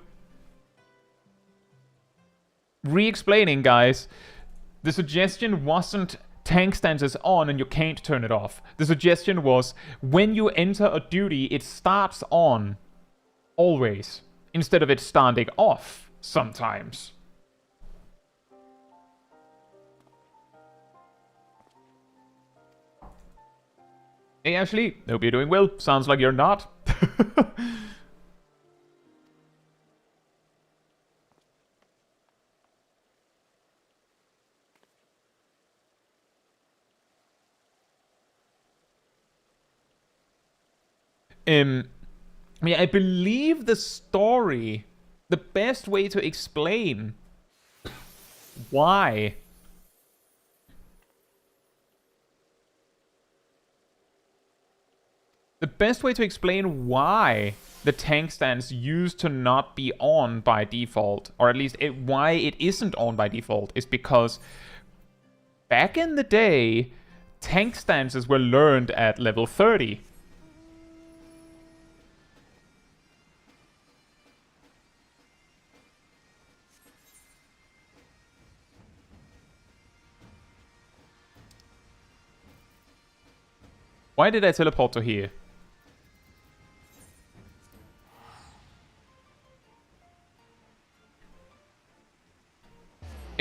Re-explaining, guys. The suggestion wasn't tank stance is on and you can't turn it off. The suggestion was, when you enter a duty, it starts on. Always. Instead of it starting off. Sometimes. Hey Ashley, hope you're doing well. Sounds like you're not. Yeah, I believe the story, the best way to explain why the tank stance used to not be on by default, or at least why it isn't on by default, is because back in the day, tank stances were learned at level 30. Why did I teleport to here?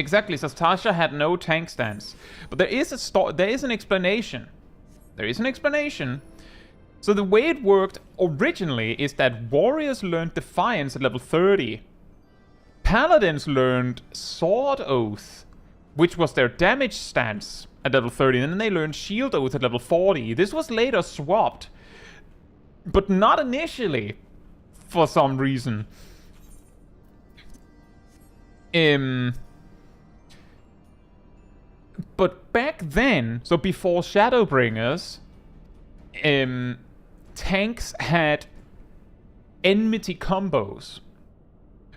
Exactly, Sastasha had no tank stance. But there is an explanation. There is an explanation. So the way it worked originally is that warriors learned Defiance at level 30. Paladins learned Sword Oath, which was their damage stance at level 30, and then they learned Shield Oath at level 40. This was later swapped, but not initially, for some reason. But back then, so before Shadowbringers, tanks had enmity combos.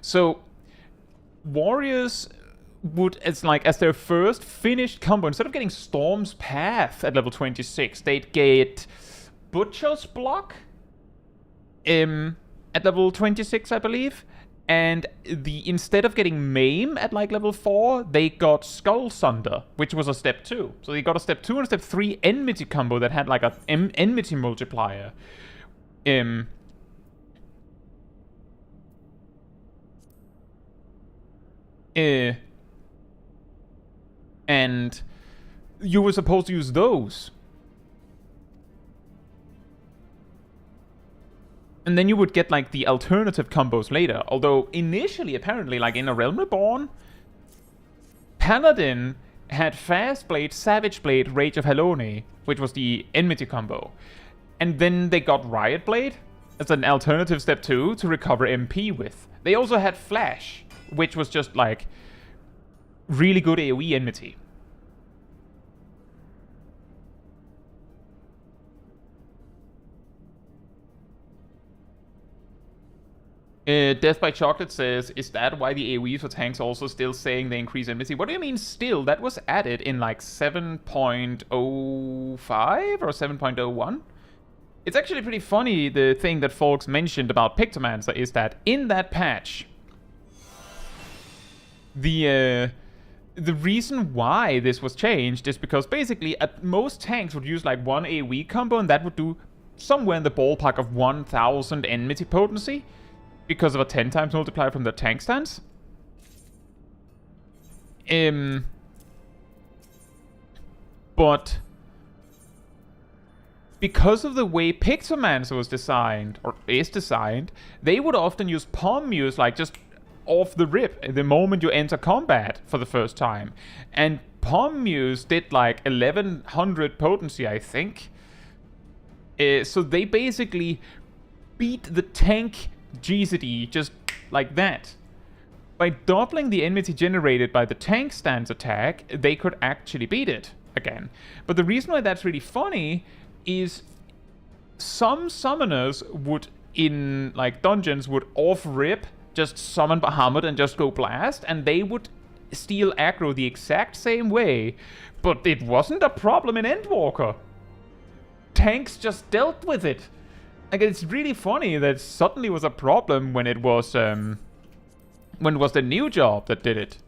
So warriors would, as their first finished combo, instead of getting Storm's Path at level 26, they'd get Butcher's Block at level 26, I believe. And instead of getting Maim at level 4, they got Skull Sunder, which was a step 2. So they got a step 2 and a step 3 enmity combo that had a enmity multiplier. And you were supposed to use those. And then you would get the alternative combos later. Although initially, apparently, in A Realm Reborn, Paladin had Fast Blade, Savage Blade, Rage of Halone, which was the enmity combo. And then they got Riot Blade as an alternative step 2 to recover MP with. They also had Flash, which was just really good AoE enmity. Death by Chocolate says, is that why the AoE for tanks also still saying they increase enmity? What do you mean still? That was added in 7.05 or 7.01? It's actually pretty funny, the thing that folks mentioned about Pictomancer is that in that patch, the reason why this was changed is because basically most tanks would use one AoE combo, and that would do somewhere in the ballpark of 1000 enmity potency because of a 10 times multiplier from the tank stance. But because of the way Pictomancer was designed, or is designed, they would often use Palm Muse just off the rip the moment you enter combat for the first time. And Palm Muse did 1100 potency, I think. So they basically beat the tank GCD just like that. By doubling the enmity generated by the tank stance attack, they could actually beat it again. But the reason why that's really funny is some summoners would, in dungeons, would off-rip just summon Bahamut and just go blast, and they would steal aggro the exact same way, but it wasn't a problem in Endwalker. Tanks just dealt with it. It's really funny that suddenly was a problem when it was the new job that did it.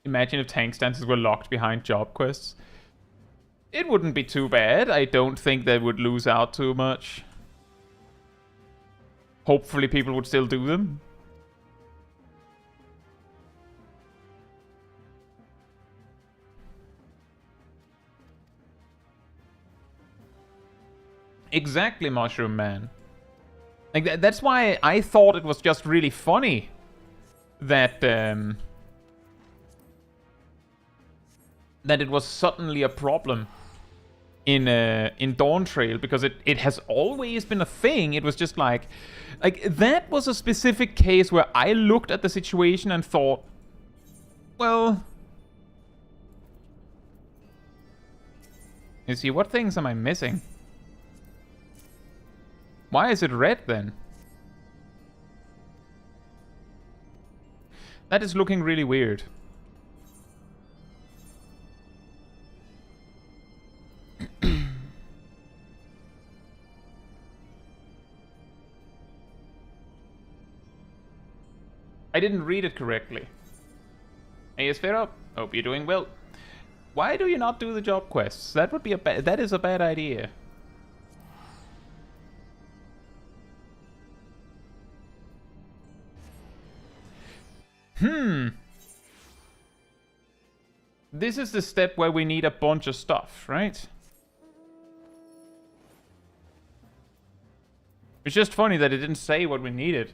Imagine if tank stances were locked behind job quests. It wouldn't be too bad. I don't think they would lose out too much. Hopefully people would still do them. Exactly, Mushroom Man. That's why I thought it was just really funny that that it was suddenly a problem in Dawntrail, because it has always been a thing. It was just like that was a specific case where I looked at the situation and thought, well, you see, what things am I missing? Why is it red then? That is looking really weird. I didn't read it correctly. Hey, Sphero. Hope you're doing well. Why do you not do the job quests? That would be that is a bad idea. This is the step where we need a bunch of stuff, right? It's just funny that it didn't say what we needed.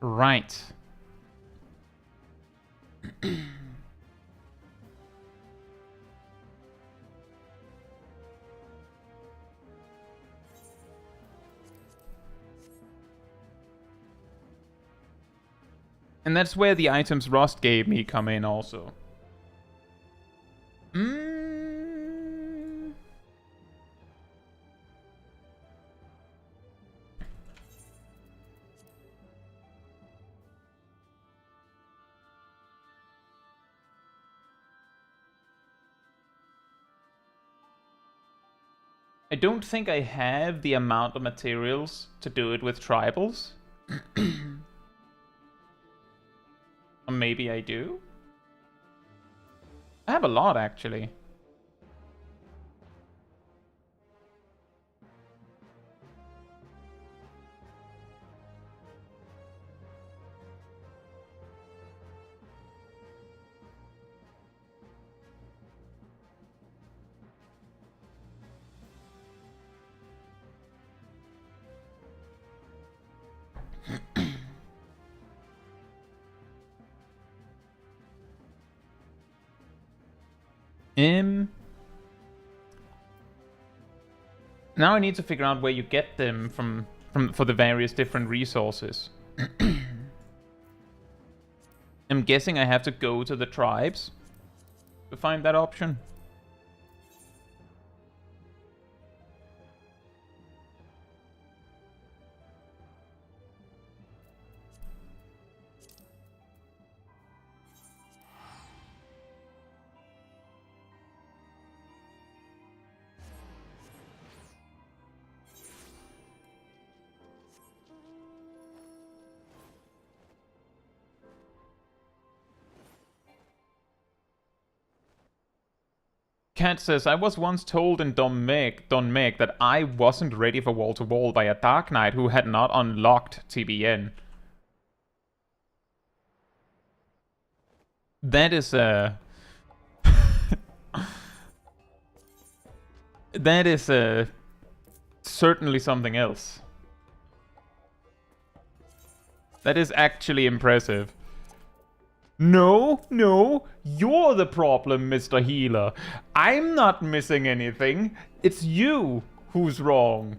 Right. And that's where the items Rust gave me come in also. I don't think I have the amount of materials to do it with tribals. Or maybe I do? I have a lot, actually. Now I need to figure out where you get them from for the various different resources. I'm guessing I have to go to the tribes to find that option. Cat says, I was once told in Don Meg that I wasn't ready for wall-to-wall by a Dark Knight who had not unlocked TBN. That is that is certainly something else. That is actually impressive. No, you're the problem, Mr. Healer. I'm not missing anything. It's you who's wrong.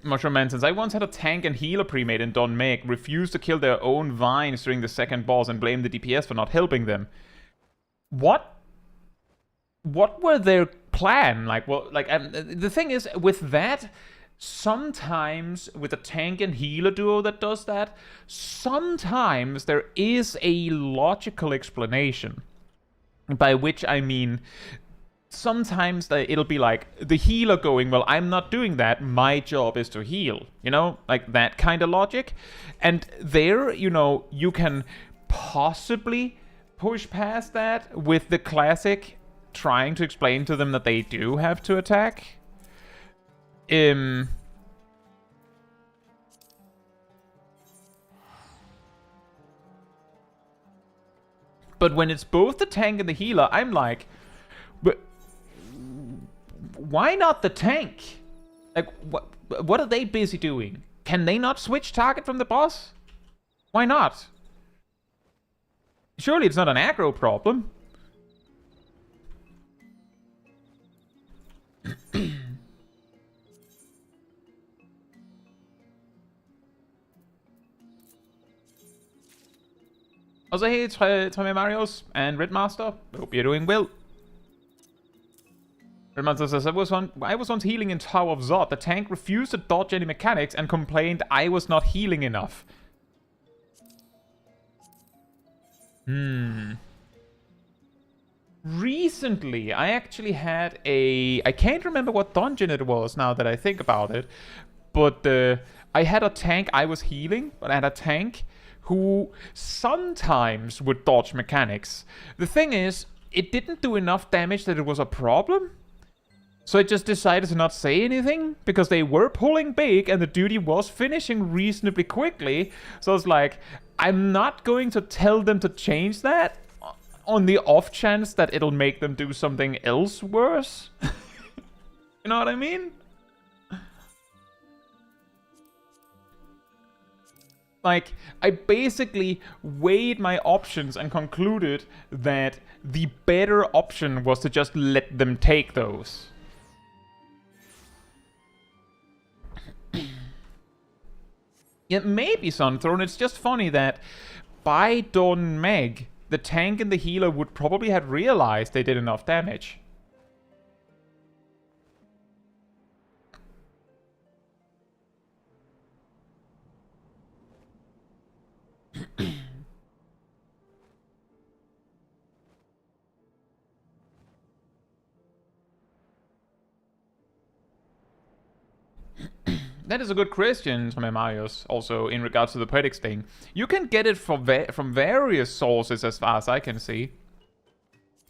Mushroom Man says, I once had a tank and healer pre-made in Don Meg refuse to kill their own vines during the second boss and blame the DPS for not helping them. What were their plan? Like, well, like, the thing is, with that, sometimes with a tank and healer duo that does that, sometimes there is a logical explanation. By which I mean, sometimes it'll be like the healer going, well, I'm not doing that, my job is to heal, you know, like that kind of logic. And there, you know, you can possibly push past that with the classic trying to explain to them that they do have to attack. But when it's both the tank and the healer, I'm like, but why not the tank? Like, what are they busy doing? Can they not switch target from the boss? Why not? Surely it's not an aggro problem. Also, hey, it's Tommy Marios and Redmaster. Hope you're doing well. Redmaster says, I was once healing in Tower of Zod. The tank refused to dodge any mechanics and complained I was not healing enough. Recently, I actually had I can't remember what dungeon it was now that I think about it. But I had a tank I was healing, but I had a tank who sometimes would dodge mechanics. The thing is, it didn't do enough damage that it was a problem. So I just decided to not say anything, because they were pulling big and the duty was finishing reasonably quickly. So I was like, I'm not going to tell them to change that on the off chance that it'll make them do something else worse. You know what I mean? Like, I basically weighed my options and concluded that the better option was to just let them take those. Yeah, maybe, Sunthrone. It's just funny that by Dawn Meg, the tank and the healer would probably have realized they did enough damage. That is a good question, Tommy Marius, also in regards to the Poetics thing. You can get it from various sources as far as I can see.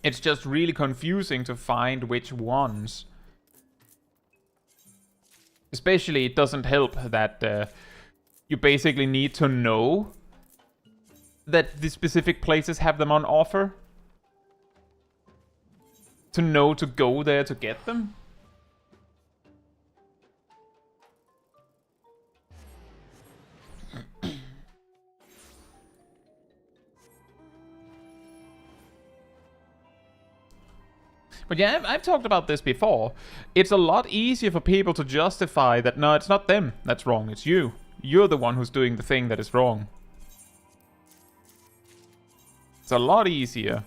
It's just really confusing to find which ones. Especially, it doesn't help that you basically need to know that the specific places have them on offer. To know to go there to get them. But yeah, I've talked about this before. It's a lot easier for people to justify that, no, it's not them that's wrong, it's you. You're the one who's doing the thing that is wrong. It's a lot easier.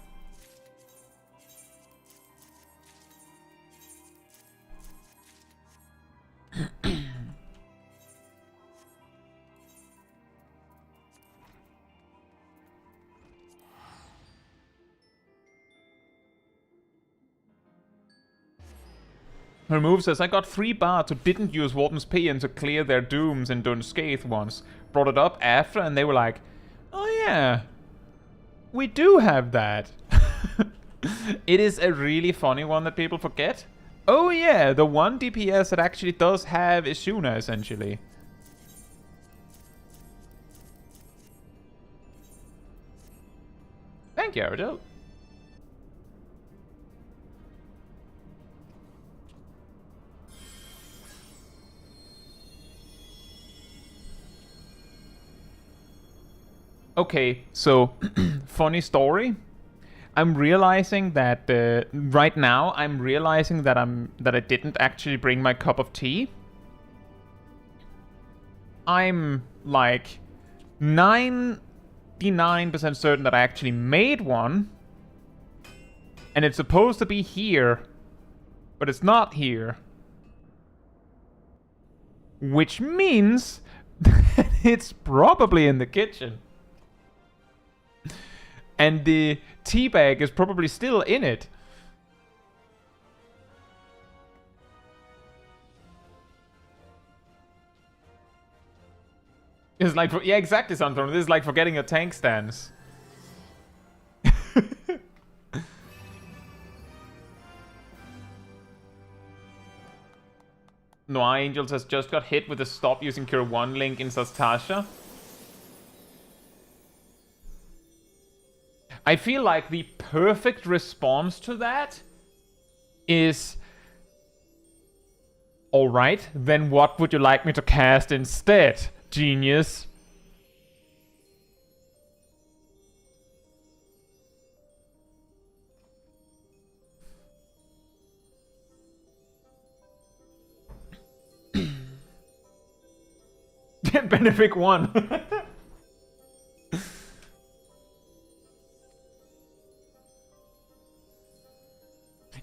Her move says, I got 3 bards who didn't use Warden's Paean to clear their dooms in Dunscaith once. Brought it up after and they were like, oh yeah, we do have that. It is a really funny one that people forget. Oh yeah, the one DPS that actually does have Isuna, essentially. Thank you, Aradil. Okay, so funny story. I'm realizing that right now I'm realizing that I didn't actually bring my cup of tea. I'm like 99% certain that I actually made one, and it's supposed to be here, but it's not here, which means that it's probably in the kitchen. And the tea bag is probably still in it. It's like, yeah, exactly, Sunthorn. This is like forgetting your tank stance. Noir Angels has just got hit with the stop using Cure 1 link in Sastasha. I feel like the perfect response to that is, alright, then what would you like me to cast instead, genius? Benefic 1.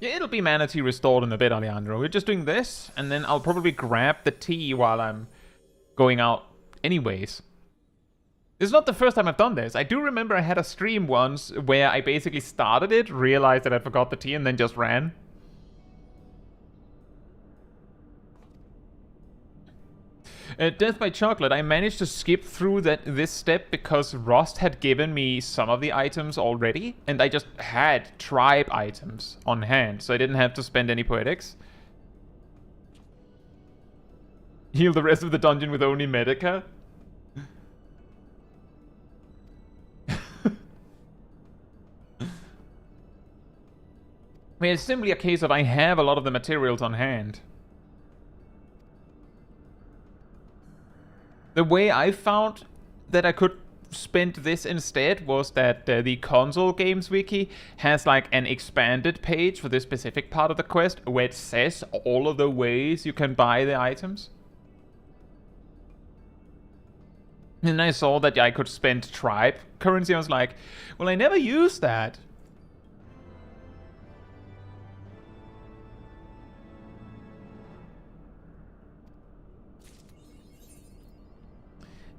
Yeah, it'll be mana tea restored in a bit, Alejandro. We're just doing this, and then I'll probably grab the tea while I'm going out anyways. This is not the first time I've done this. I do remember I had a stream once where I basically started it, realized that I forgot the tea, and then just ran. Death by Chocolate. I managed to skip through this step because Rust had given me some of the items already, and I just had tribe items on hand, so I didn't have to spend any Poetics. Heal the rest of the dungeon with only Medica? I mean, it's simply a case of I have a lot of the materials on hand. The way I found that I could spend this instead was that the console games wiki has like an expanded page for this specific part of the quest where it says all of the ways you can buy the items. And I saw that I could spend tribe currency. I was like, well, I never used that.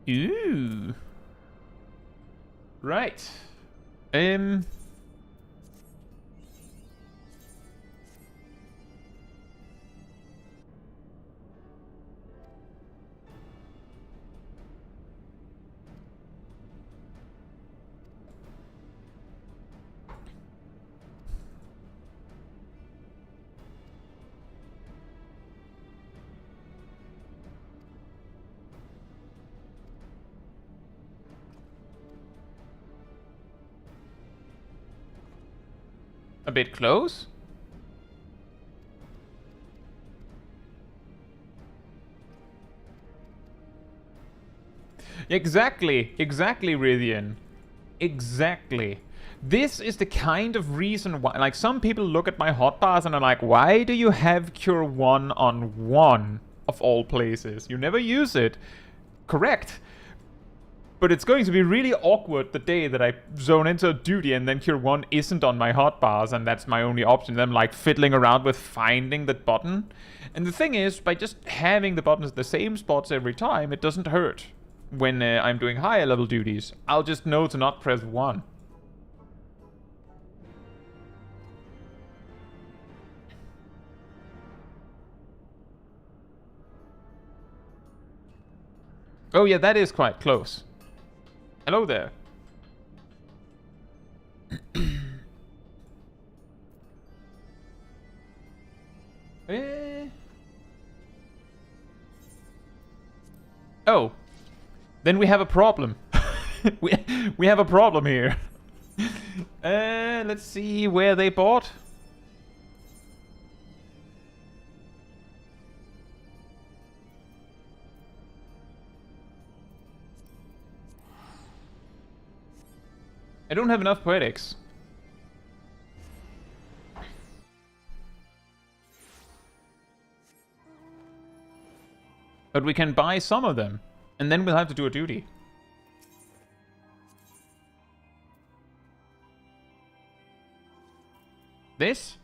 Ooh. Right. A bit close? Exactly, Rythian. Exactly. This is the kind of reason why, like, some people look at my hotbars and are like, why do you have Cure 1 on 1 of all places? You never use it. Correct. But it's going to be really awkward the day that I zone into a duty and then Cure 1 isn't on my hotbars and that's my only option. Then I'm like fiddling around with finding that button. And the thing is, by just having the buttons at the same spots every time, it doesn't hurt. When I'm doing higher level duties, I'll just know to not press 1. Oh yeah, that is quite close. Hello there. Oh. Then we have a problem. we have a problem here. Let's see where they bought. I don't have enough Poetics. But we can buy some of them. And then we'll have to do a duty. This?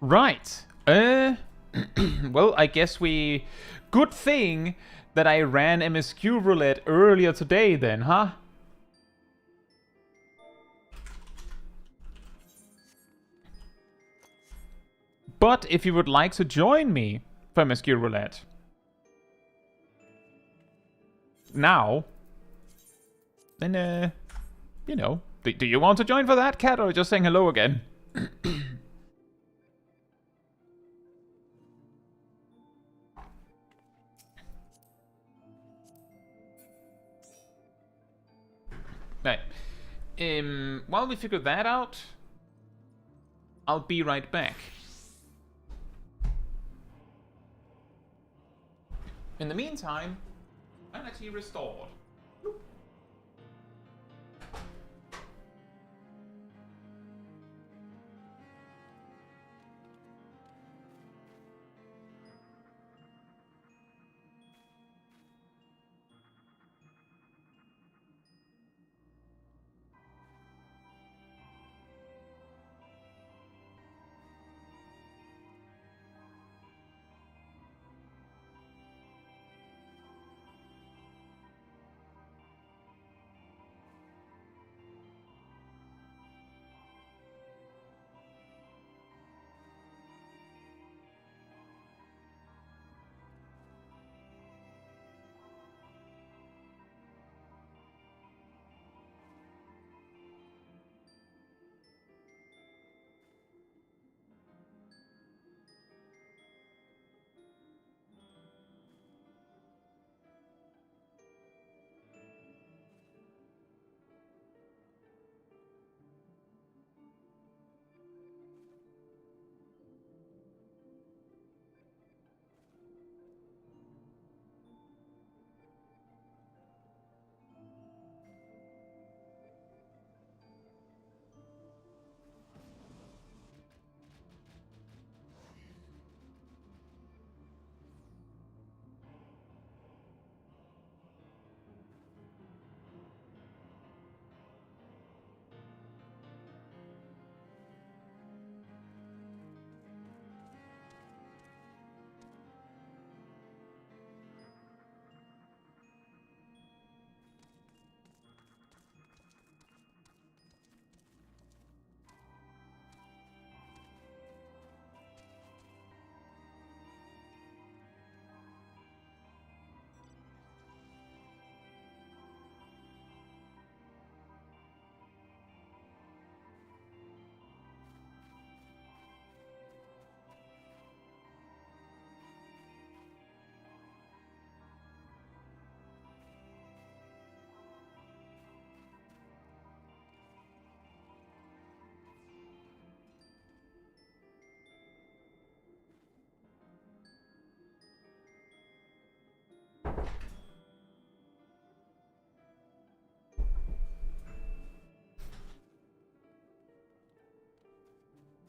Right. Well, I guess we... Good thing that I ran MSQ Roulette earlier today then, huh? But if you would like to join me for MSQ Roulette now, then, you know, do you want to join for that, Cat, or just saying hello again? Right. While we figure that out, I'll be right back. In the meantime, sanity restored.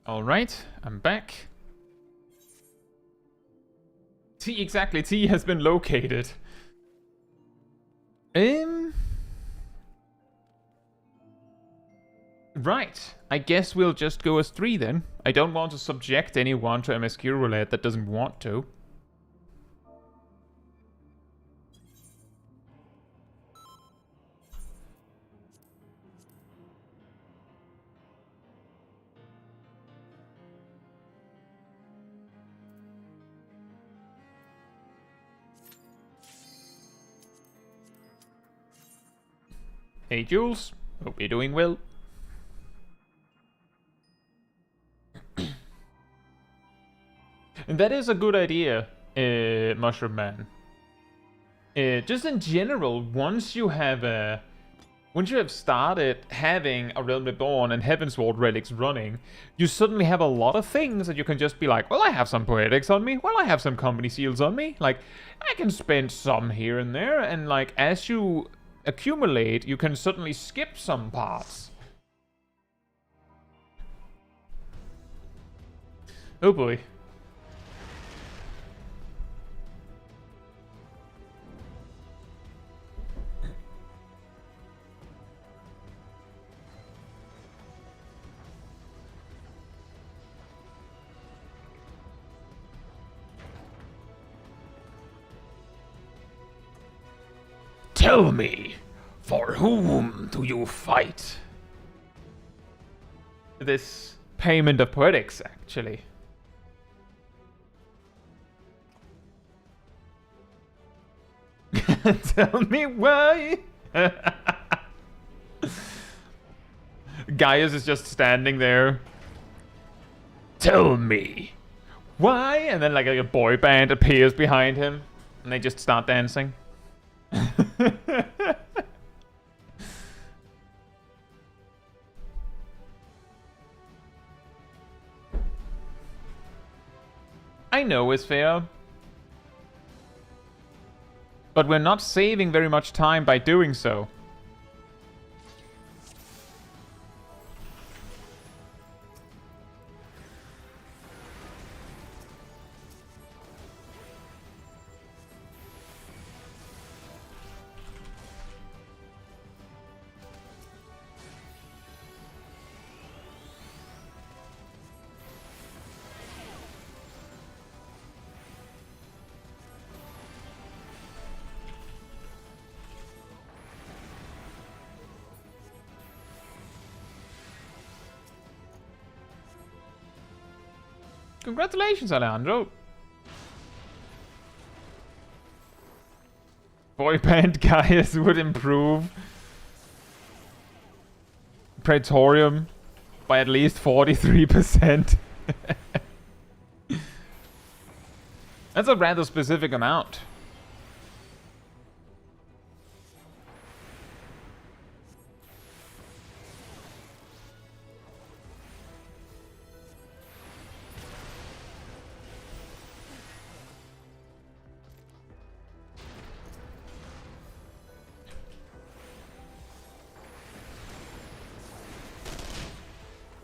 Alright, I'm back. T, exactly, T has been located. Right, I guess we'll just go as 3 then. I don't want to subject anyone to MSQ roulette that doesn't want to. Hey Jules, hope you're doing well. And that is a good idea, Mushroom Man. Just in general, once you have started having a Realm Reborn and Heavensward Relics running, you suddenly have a lot of things that you can just be like, well, I have some Poetics on me, well, I have some Company Seals on me, like, I can spend some here and there, and like, as you accumulate, you can suddenly skip some parts. Oh boy. Tell me, for whom do you fight? This payment of Poetics, actually. Tell me why. Gaius is just standing there. Tell me why? And then like a boy band appears behind him, and they just start dancing. I know it's fair. But we're not saving very much time by doing so. Congratulations, Alejandro. Boy band Gaius would improve Praetorium by at least 43%. That's a rather specific amount.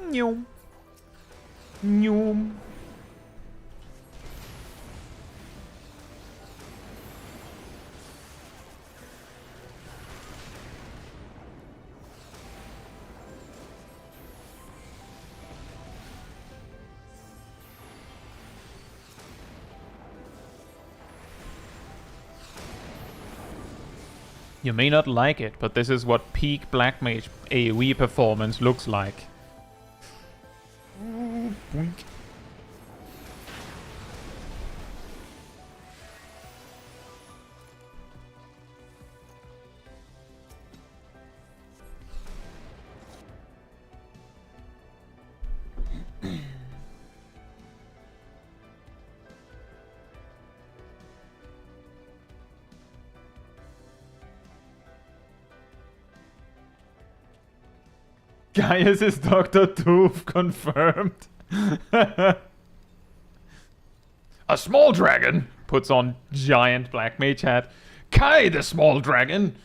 Nhum. Nhum. You may not like it, but this is what peak Black Mage AoE performance looks like. Boink. Gaius is Dr. Doof confirmed. A small dragon puts on giant black mage hat. Kai the small dragon.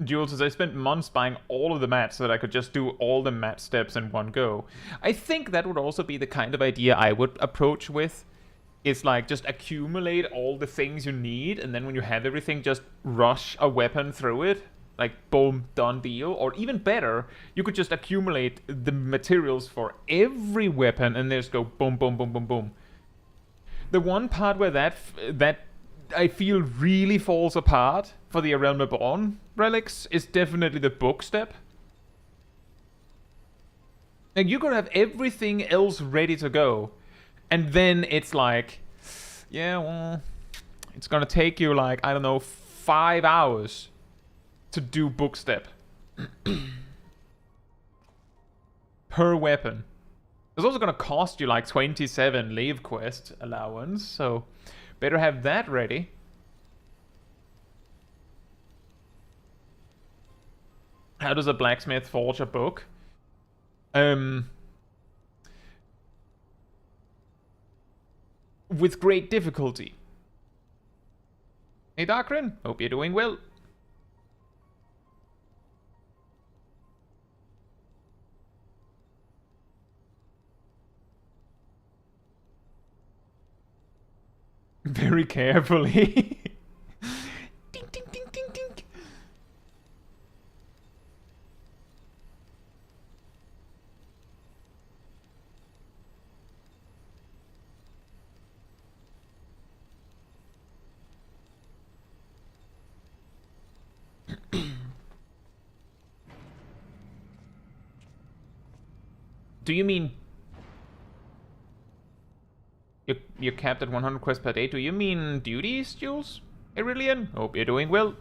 Jules says, I spent months buying all of the mats so that I could just do all the mat steps in one go. I think that would also be the kind of idea I would approach with. It's like, just accumulate all the things you need, and then when you have everything, just rush a weapon through it. Like, boom, done deal. Or even better, you could just accumulate the materials for every weapon and just go boom, boom, boom, boom, boom. The one part where that I feel really falls apart for the A Realm Reborn relics is definitely the book step. Like, you could have everything else ready to go, and then it's like, yeah, well, it's gonna take you like, I don't know, 5 hours to do book step per weapon. It's also gonna cost you like 27 Lave Quest allowance, so better have that ready. How does a blacksmith forge a book? With great difficulty. Hey Darkrin, hope you're doing well. Very carefully. Ding, ding, ding, ding, ding. Do you mean you're capped at 100 quests per day? Do you mean duties, Jules? Aurelian? Hope you're doing well.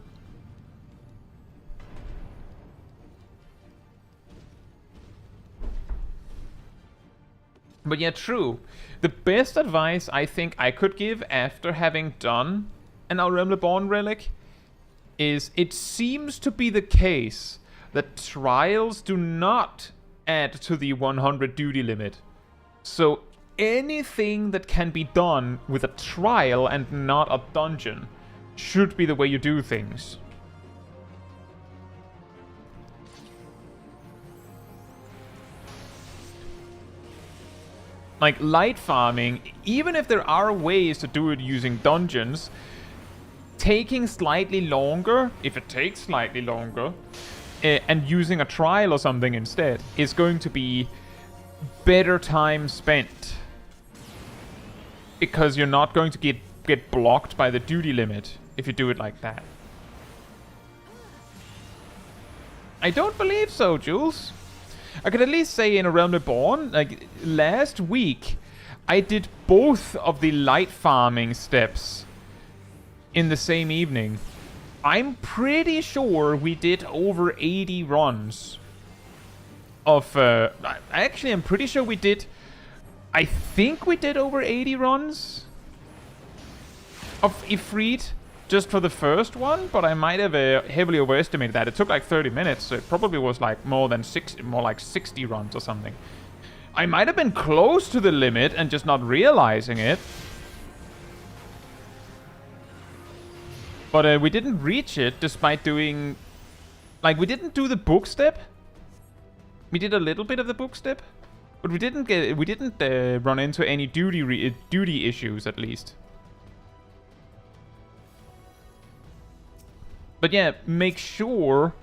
But yeah, true. The best advice I think I could give after having done an A Realm Reborn relic is it seems to be the case that trials do not add to the 100 duty limit. So anything that can be done with a trial and not a dungeon should be the way you do things. Like light farming, even if there are ways to do it using dungeons, taking slightly longer, if it takes slightly longer, and using a trial or something instead is going to be better time spent. Because you're not going to get blocked by the duty limit if you do it like that. I don't believe so, Jules. I could at least say in A Realm Reborn, like last week, I did both of the light farming steps in the same evening. I'm pretty sure we did over 80 runs of... actually, I'm pretty sure we did... I think we did over 80 runs of Ifrit just for the first one, but I might have heavily overestimated that. It took like 30 minutes, so it probably was like more like 60 runs or something. I might have been close to the limit and just not realizing it. But we didn't reach it despite doing... Like, we didn't do the book step. We did a little bit of the book step. But we didn't run into any duty issues, at least. But yeah, make sure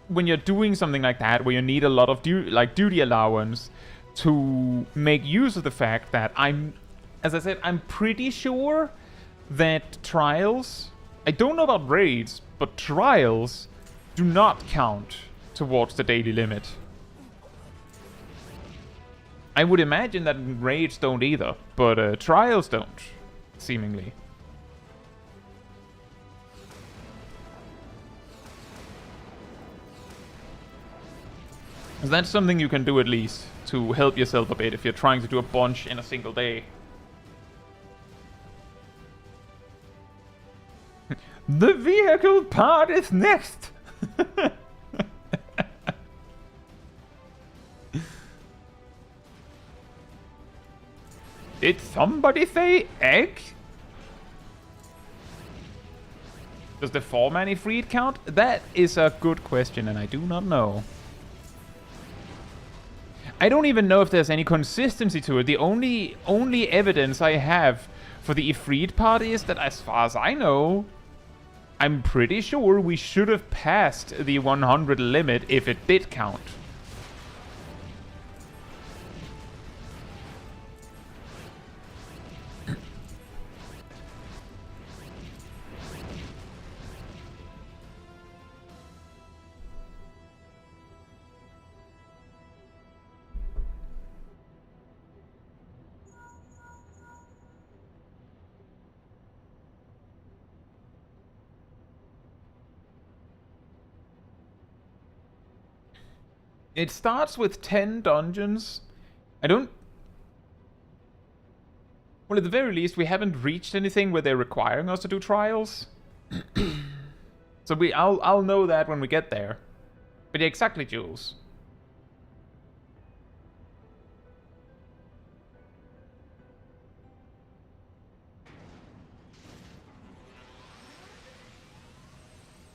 when you're doing something like that, where you need a lot of duty allowance, to make use of the fact that as I said, I'm pretty sure that trials, I don't know about raids, but trials do not count towards the daily limit. I would imagine that raids don't either, but trials don't, seemingly. So that's something you can do at least to help yourself a bit if you're trying to do a bunch in a single day. The vehicle part is next! Did somebody say egg? Does the 4-man Ifrit count? That is a good question, and I do not know. I don't even know if there's any consistency to it. The only evidence I have for the Ifrit part is that, as far as I know, I'm pretty sure we should have passed the 100 limit if it did count. It starts with 10 dungeons. I don't... Well, at the very least, we haven't reached anything where they're requiring us to do trials. So I'll know that when we get there. But yeah, exactly, Jules.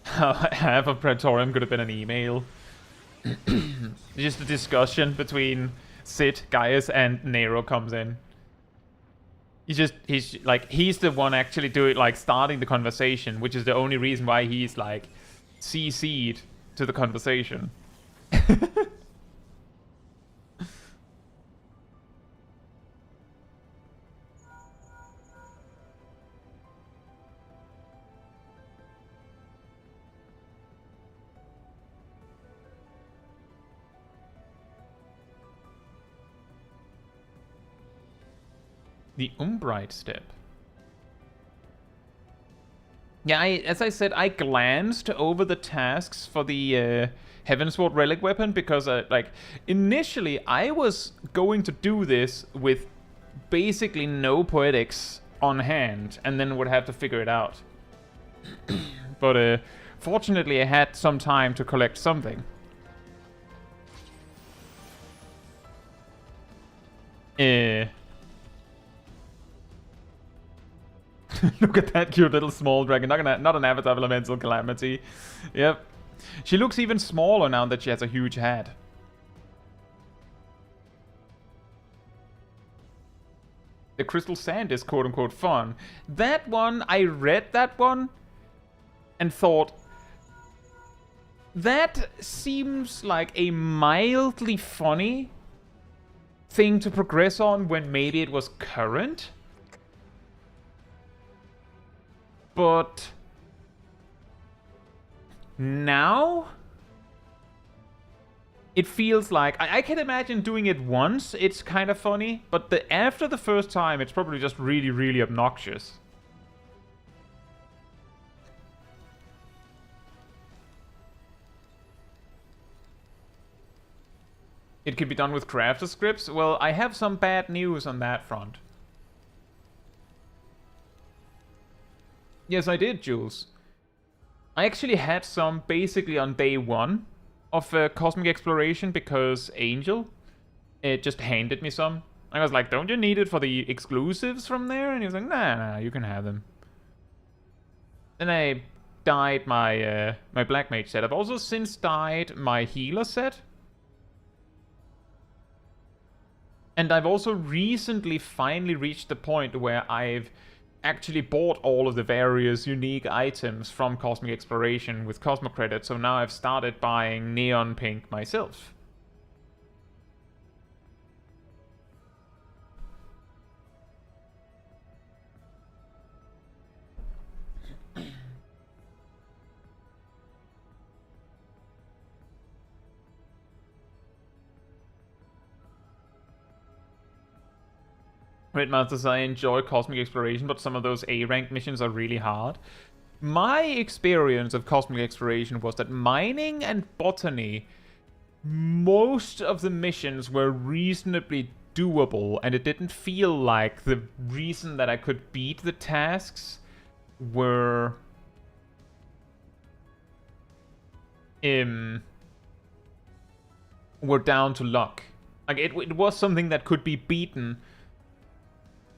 Half of Praetorium could have been an email. Just a discussion between Sid, Gaius, and Nero comes in. He's like, he's the one actually doing, like, starting the conversation, which is the only reason why he's, like, CC'd to the conversation. The Umbrite step. Yeah, as I said, I glanced over the tasks for the Heavensward Relic Weapon because, like, initially I was going to do this with basically no Poetics on hand, and then would have to figure it out. But fortunately, I had some time to collect something. Look at that cute little small dragon. Not an avatar of elemental calamity. Yep. She looks even smaller now that she has a huge head. The crystal sand is quote-unquote fun. That one, I read that one and thought, that seems like a mildly funny thing to progress on when maybe it was current. But now it feels like I can imagine doing it once, it's kind of funny, but after the first time it's probably just really, really obnoxious. It could be done with crafter scripts. Well, I have some bad news on that front. Yes, I did, Jules. I actually had some basically on day 1 of Cosmic Exploration because Angel just handed me some. I was like, don't you need it for the exclusives from there? And he was like, nah, you can have them. Then I dyed my my Black Mage set. I've also since dyed my healer set. And I've also recently finally reached the point where I've actually bought all of the various unique items from Cosmic Exploration with Cosmo Credit, so now I've started buying Neon Pink myself. Masters, I enjoy Cosmic Exploration, but some of those A-rank missions are really hard. My experience of Cosmic Exploration was that mining and botany, most of the missions were reasonably doable, and it didn't feel like the reason that I could beat the tasks were down to luck. Like, it was something that could be beaten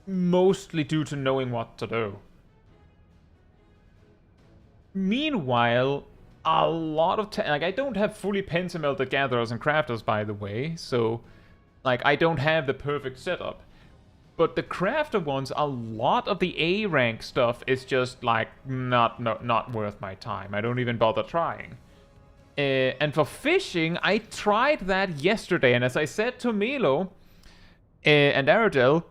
mostly due to knowing what to do. Meanwhile, a lot of like I don't have fully pentamelted gatherers and crafters, by the way, so like I don't have the perfect setup. But the crafter ones, a lot of the A rank stuff is just like not worth my time. I don't even bother trying. And for fishing, I tried that yesterday, and as I said to Milo and Aradel,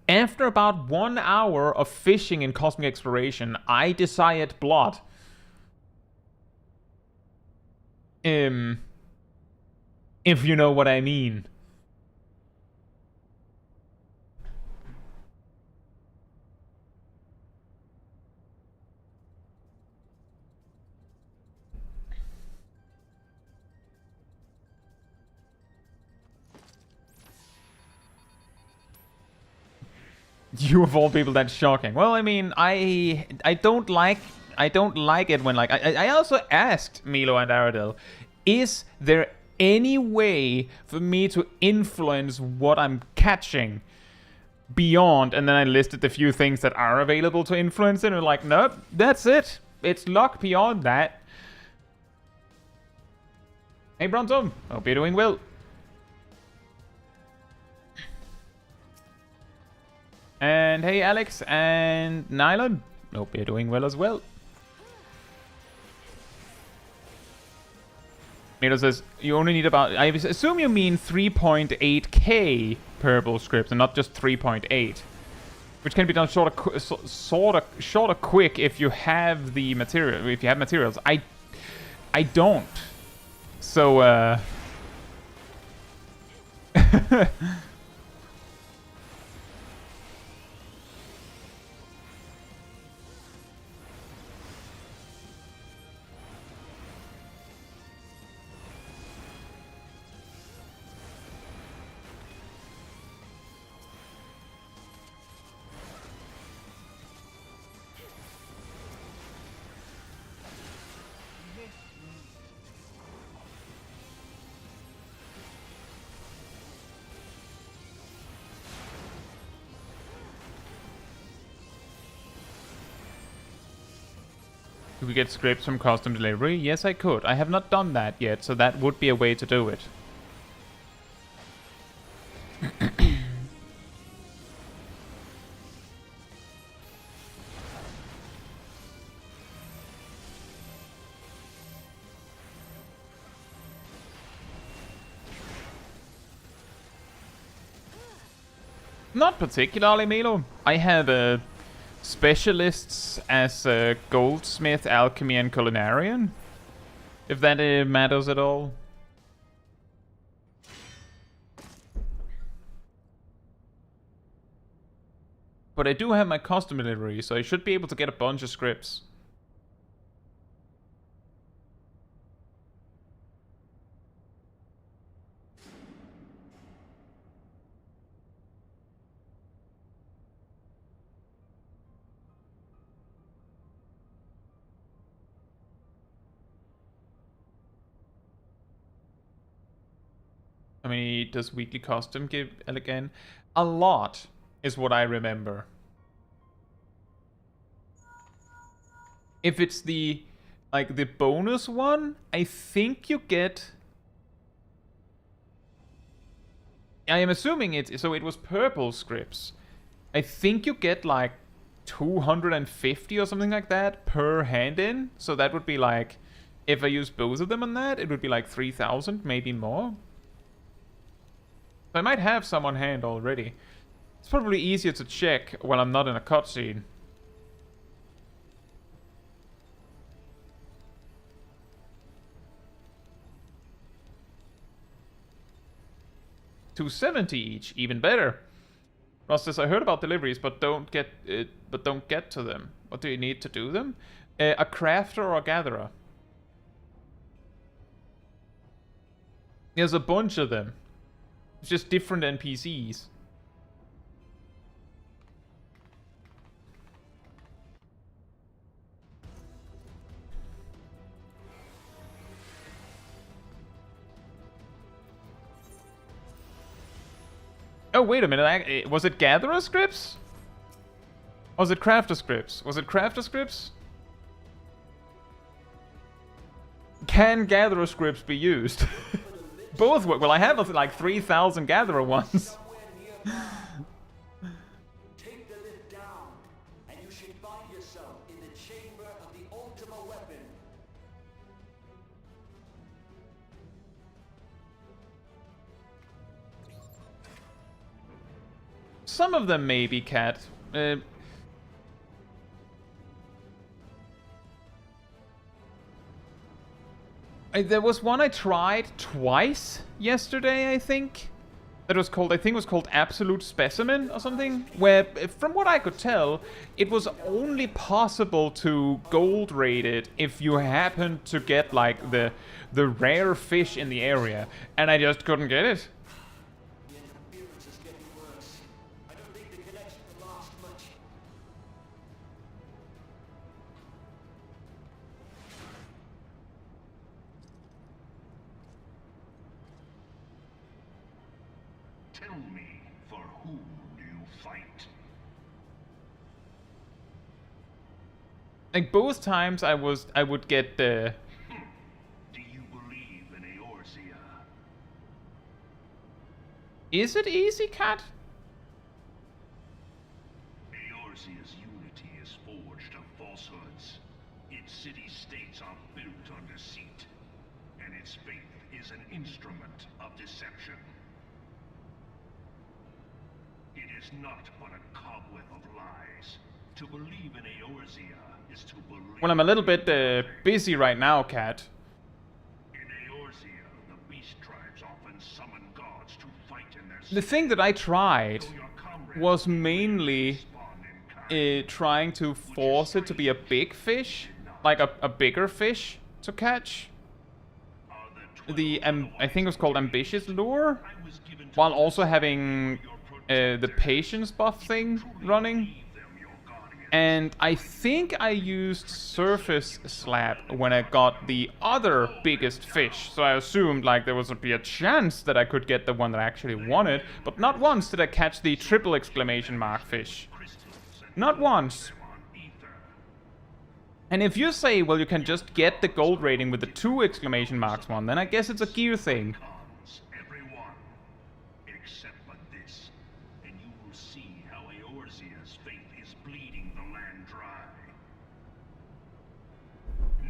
after about 1 hour of fishing in Cosmic Exploration, I desired blood. If you know what I mean. You of all people, that's shocking. Well, I mean, I don't like it when like I also asked Milo and Aradel, is there any way for me to influence what I'm catching beyond? And then I listed the few things that are available to influence it, and they're like, nope, that's it. It's luck beyond that. Hey Bronzom, hope you're doing well. And hey Alex and Nylon, hope you're doing well as well. Milo says, you only need about, I assume you mean 3.8k purple scripts and not just 3.8. Which can be done sort of quick if you have the material, if you have materials. I don't. So, could we get scripts from custom delivery? Yes, I could. I have not done that yet, so that would be a way to do it. Not particularly, Milo. I have specialists as goldsmith, alchemy, and culinarian, if that matters at all. But I do have my custom delivery, so I should be able to get a bunch of scripts. How many does weekly custom give again? A lot is what I remember. If it's the the bonus one, I think you get. I am assuming it. So it was purple scripts. I think you get like 250 or something like that per hand in. So that would be like, if I use both of them on that, it would be like 3,000, maybe more. I might have some on hand already. It's probably easier to check when I'm not in a cutscene. $270 each, even better. Ross says, I heard about deliveries, but don't get to them. What do you need to do them? A crafter or a gatherer. There's a bunch of them. It's just different NPCs. Oh, wait a minute. Was it Gatherer scripts? Or was it Crafter scripts? Was it Crafter scripts? can gatherer scripts be used? Both work. Well, I have like 3,000 gatherer ones. Take the lid down, and you should find yourself in the chamber of the ultimate weapon. Some of them maybe, Cat. There was one I tried twice yesterday, I think. That was called, I think it was called Absolute Specimen or something. Where, from what I could tell, it was only possible to gold rate it if you happened to get like the rare fish in the area. And I just couldn't get it. The interference is getting worse. I don't think the connection will last much. Tell me, for whom do you fight? Like both times I would get the... Do you believe in Eorzea? Is it easy, Cat? Eorzea's unity is forged of falsehoods. Its city-states are built on deceit, and its faith is an instrument of deception. It is not but a cobweb of lies. To believe in Eorzea is to believe... Well, I'm a little bit busy right now, Cat. In Eorzea, the beast tribes often summon gods to fight in their... The thing that I tried So your comrades was mainly spawn in kind. trying to force it to be a big fish, like a bigger fish to catch. Are the 12 I think it was called Ambitious Lure, I was given to while also having the patience buff thing running. leave them your guardian. And I think I used Surface Slap when I got the other biggest fish. So I assumed like there was be a chance that I could get the one that I actually wanted. But not once did I catch the triple exclamation mark fish. Not once. On ether. And if you say, well, you can just get the gold rating with the 2 exclamation marks one, then I guess it's a gear thing. Comes everyone, except but this, and you will see how Eorzea's faith is bleeding the land dry.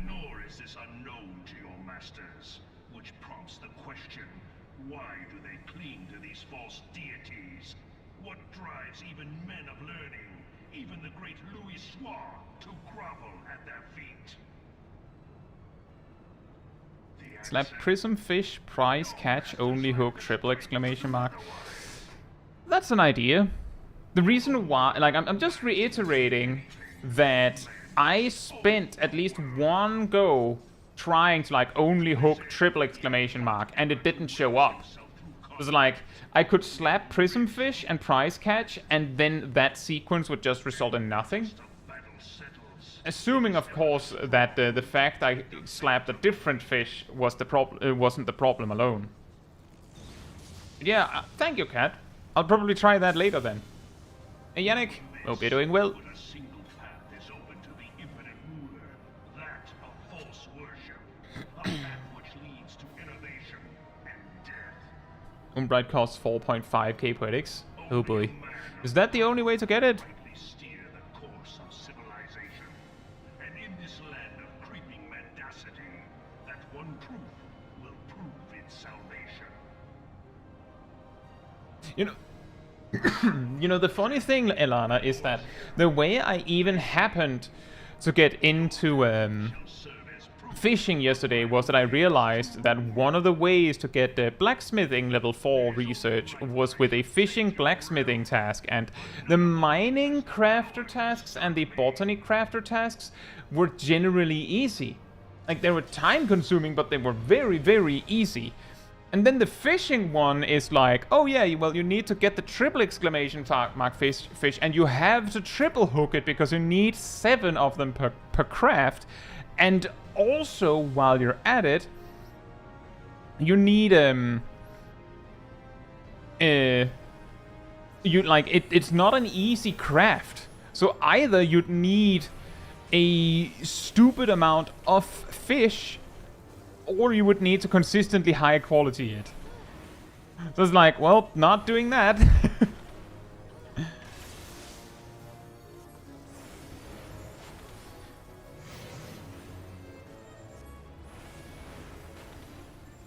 Nor is this unknown to your masters, which prompts the question, why do they cling to these false deities? What drives even men of learning, even the great Louis Soir, to grovel at their feet? The Slap answer prism fish, prize, catch, only hook, triple exclamation mark. That's an idea. The reason why, like, I'm just reiterating that I spent at least one go trying to, like, only hook triple exclamation mark, and it didn't show up. It was like, I could slap prism fish and prize catch, and then that sequence would just result in nothing. battle settles. Assuming, of course, that the fact I slapped a different fish was the wasn't the problem alone. Yeah, thank you, Cat. I'll probably try that later then. Hey, Yannick, hope you're doing well. But a single path is open to the infinite ruler, that of false worship, a path which leads to innovation and death. Umbright costs 4.5k Poetics. Oh boy. Is that the only way to get it? Rightly steer the course of civilization. And in this land of creeping mendacity, that one truth will prove its salvation. You know, you know, the funny thing, Elana, is that the way I even happened to get into Serve as proof. fishing yesterday was that I realized that one of the ways to get the blacksmithing level 4 research was with a fishing blacksmithing task, and the mining crafter tasks and the botany crafter tasks were generally easy. Like, they were time consuming, but they were very, very easy. And then the fishing one is like, oh yeah, well, you need to get the triple exclamation mark fish, and you have to triple hook it because you need 7 of them per craft. And also, while you're at it, you need it's not an easy craft. So either you'd need a stupid amount of fish, or you would need to consistently high quality it. So it's like, well, not doing that.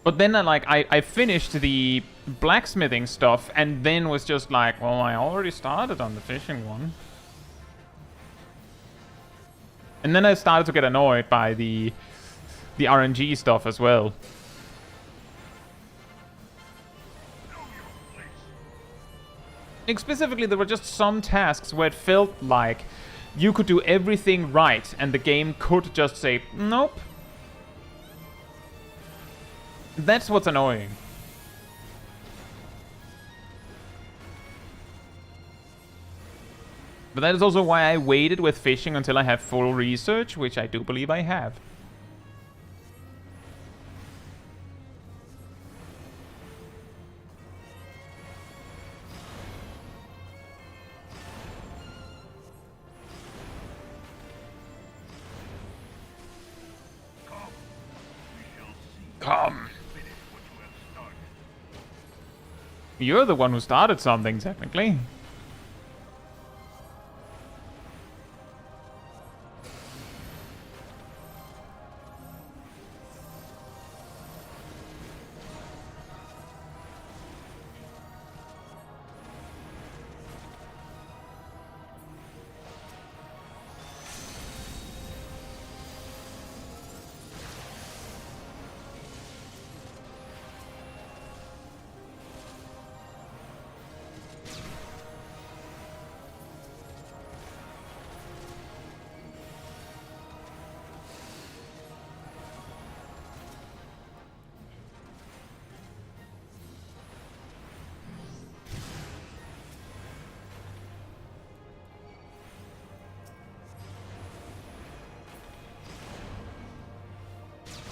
But then I finished the blacksmithing stuff and then was just like, well, I already started on the fishing one. And then I started to get annoyed by the RNG stuff as well. Like, specifically, there were just some tasks where it felt like you could do everything right and the game could just say, nope. That's what's annoying. But that is also why I waited with fishing until I have full research, which I do believe I have. Come. You're the one who started something, technically.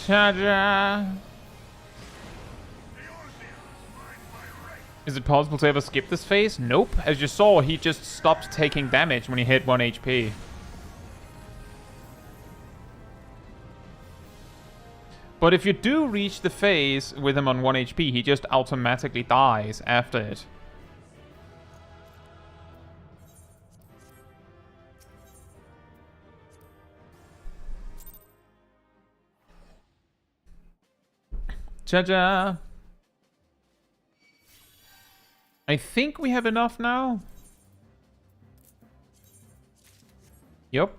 Ta-da! Is it possible to ever skip this phase? Nope. As you saw, he just stopped taking damage when he hit 1 HP. But if you do reach the phase with him on 1 HP, he just automatically dies after it. Cha-cha! I think we have enough now. Yup.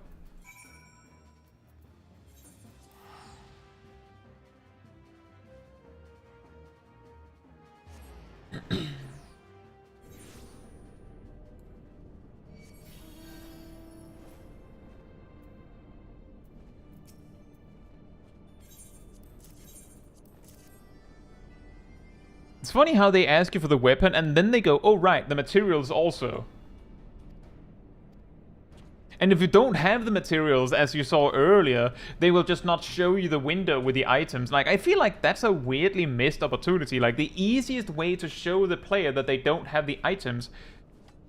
It's funny how they ask you for the weapon and then they go, oh right, the materials also. And if you don't have the materials, as you saw earlier, they will just not show you the window with the items. Like, I feel like that's a weirdly missed opportunity. Like, the easiest way to show the player that they don't have the items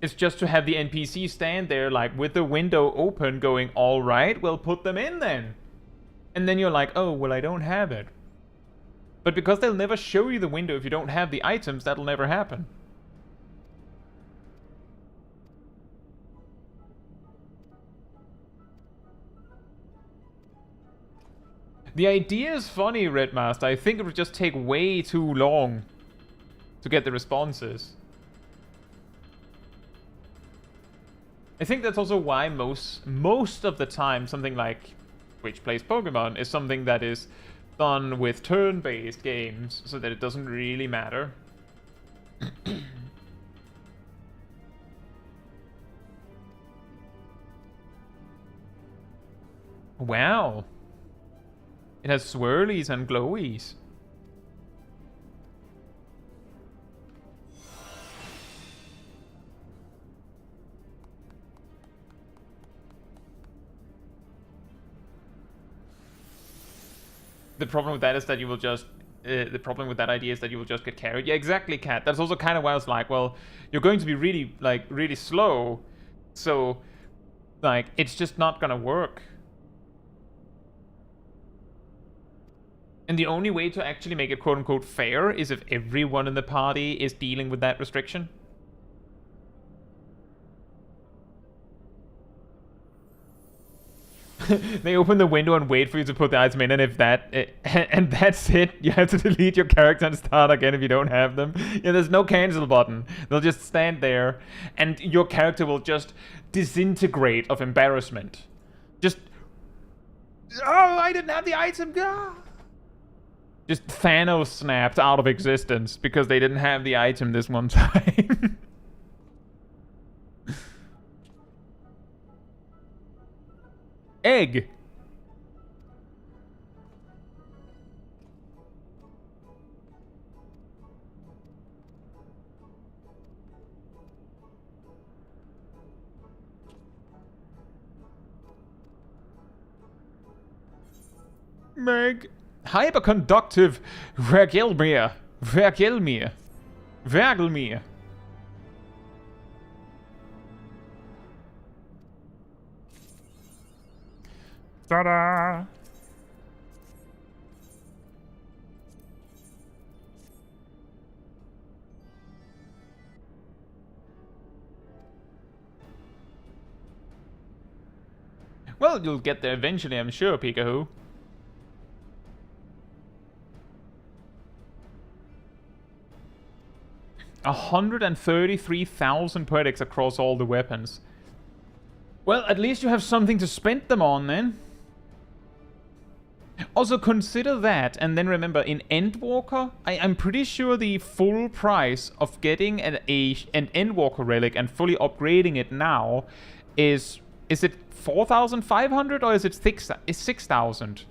is just to have the NPC stand there, like, with the window open going, alright, we'll put them in then. And then you're like, oh, well, I don't have it. But because they'll never show you the window if you don't have the items, that'll never happen. The idea is funny, Redmaster. I think it would just take way too long to get the responses. I think that's also why most of the time something like Twitch Plays Pokemon is something that is done with turn-based games, so that it doesn't really matter. Wow. It has swirlies and glowies. The problem with that is that you will just... the problem with that idea is that you will just get carried. Yeah, exactly, Cat. That's also kind of why I was like, well, you're going to be really slow. So, like, it's just not gonna work. And the only way to actually make it quote-unquote fair is if everyone in the party is dealing with that restriction. They open the window and wait for you to put the item in, and if and that's it, you have to delete your character and start again if you don't have them. Yeah, there's no cancel button. They'll just stand there, and your character will just disintegrate of embarrassment. Just, oh, I didn't have the item. Ah. Just Thanos snapped out of existence because they didn't have the item this one time. Egg. Meg. Hyperconductive Vergelmir. Ta-da! Well, you'll get there eventually, I'm sure, Peekahoo. $133,000 Poetics across all the weapons. Well, at least you have something to spend them on, then. Also, consider that, and then remember, in Endwalker, I'm pretty sure the full price of getting an Endwalker relic and fully upgrading it now is it 4,500 or is it 6,000?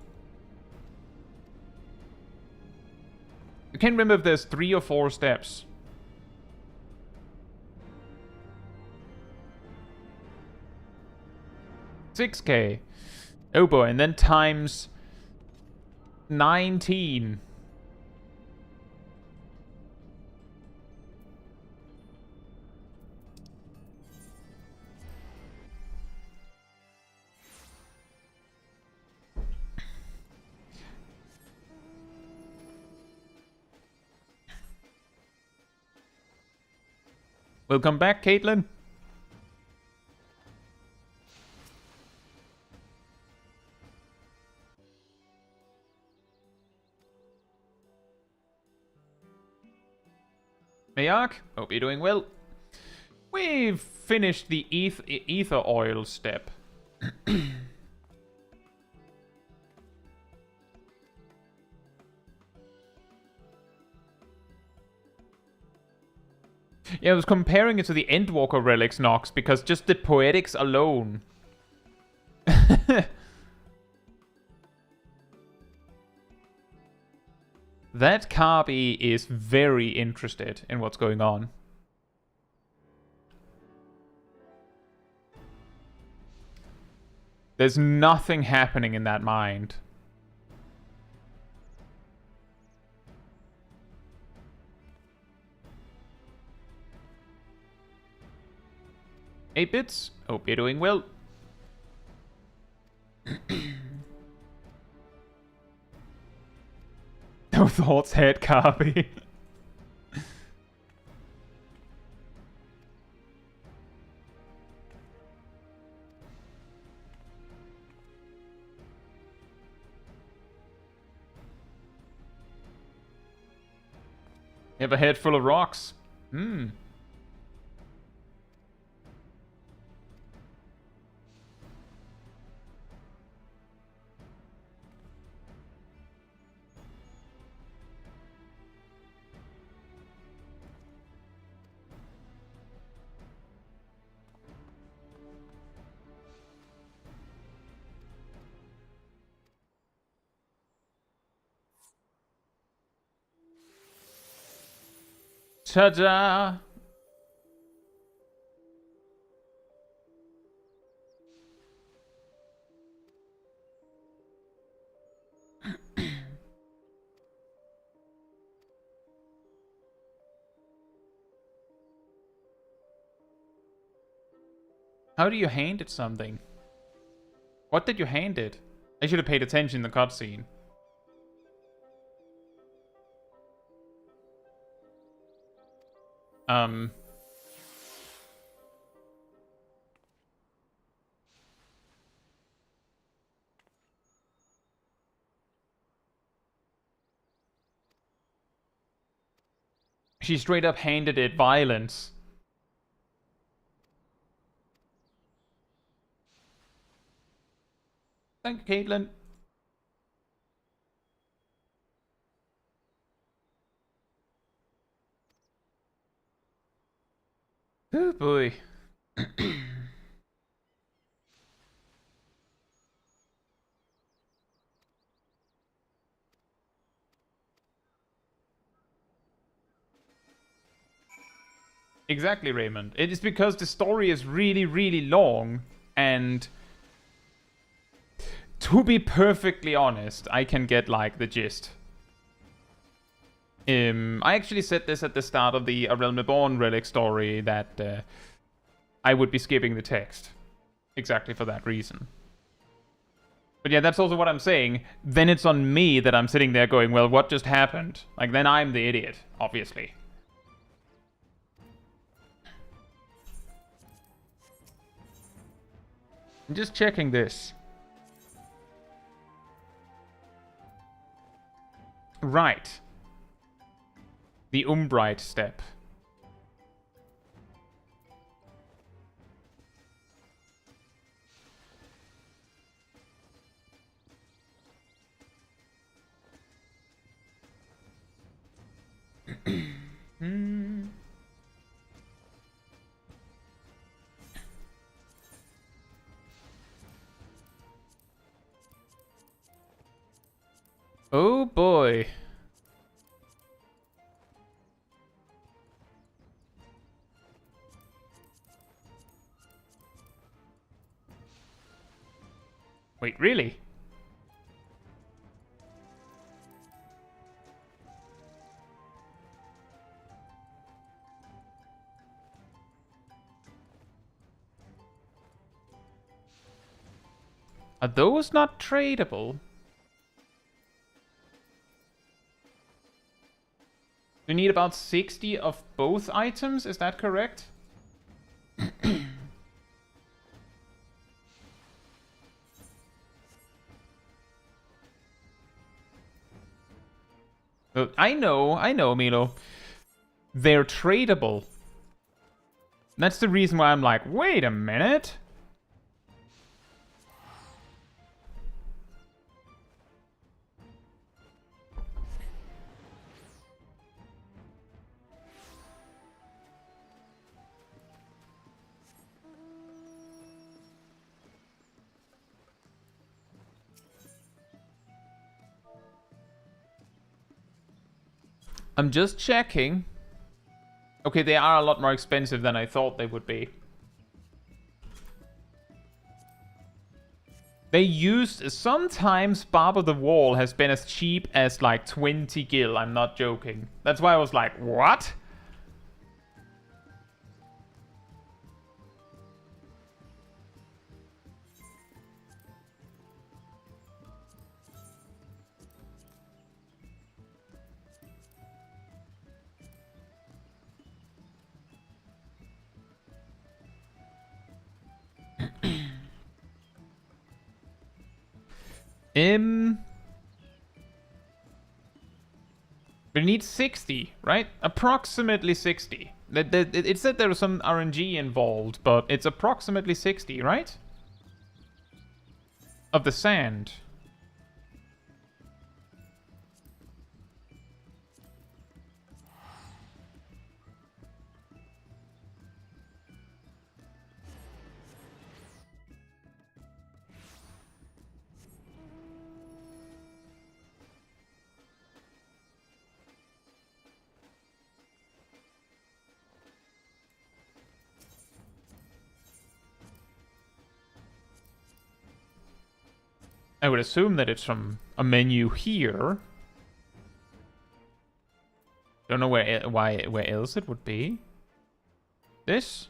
I can't remember if there's 3 or 4 steps. $6K. Oh boy, and then times 19. Welcome back, Caitlin. Mayak, hope you're doing well. We've finished the ether oil step. Yeah, I was comparing it to the Endwalker relics, Nox, because just the Poetics alone. That Kabi is very interested in what's going on. There's nothing happening in that mind. 8-bits, hope you're doing well. No thoughts, head copy. You have a head full of rocks. Hmm. Ta-da! How do you hand it something? What did you hand it? I should have paid attention in the cutscene. Um... She straight up handed it violence. Thank you, Caitlin. Oh boy. Exactly, Raymond. It is because the story is really, really long, and to be perfectly honest, I can get, like, the gist. I actually said this at the start of the A Realm Reborn Relic story, that I would be skipping the text. Exactly for that reason. But yeah, that's also what I'm saying. Then it's on me that I'm sitting there going, well, what just happened? Like, then I'm the idiot, obviously. I'm just checking this. Right. The Umbrite step. Oh boy. Wait, really? Are those not tradable? You need about 60 of both items, is that correct? I know, Milo. They're tradable. That's the reason why I'm like, wait a minute. I'm just checking. Okay, they are a lot more expensive than I thought they would be. They used... Sometimes Barb of the Wall has been as cheap as like 20 gil. I'm not joking. That's why I was like, what? We need 60, right? Approximately 60. It said there was some RNG involved, but it's approximately 60, right? Of the sand. I would assume that it's from a menu here. Don't know where else it would be. This?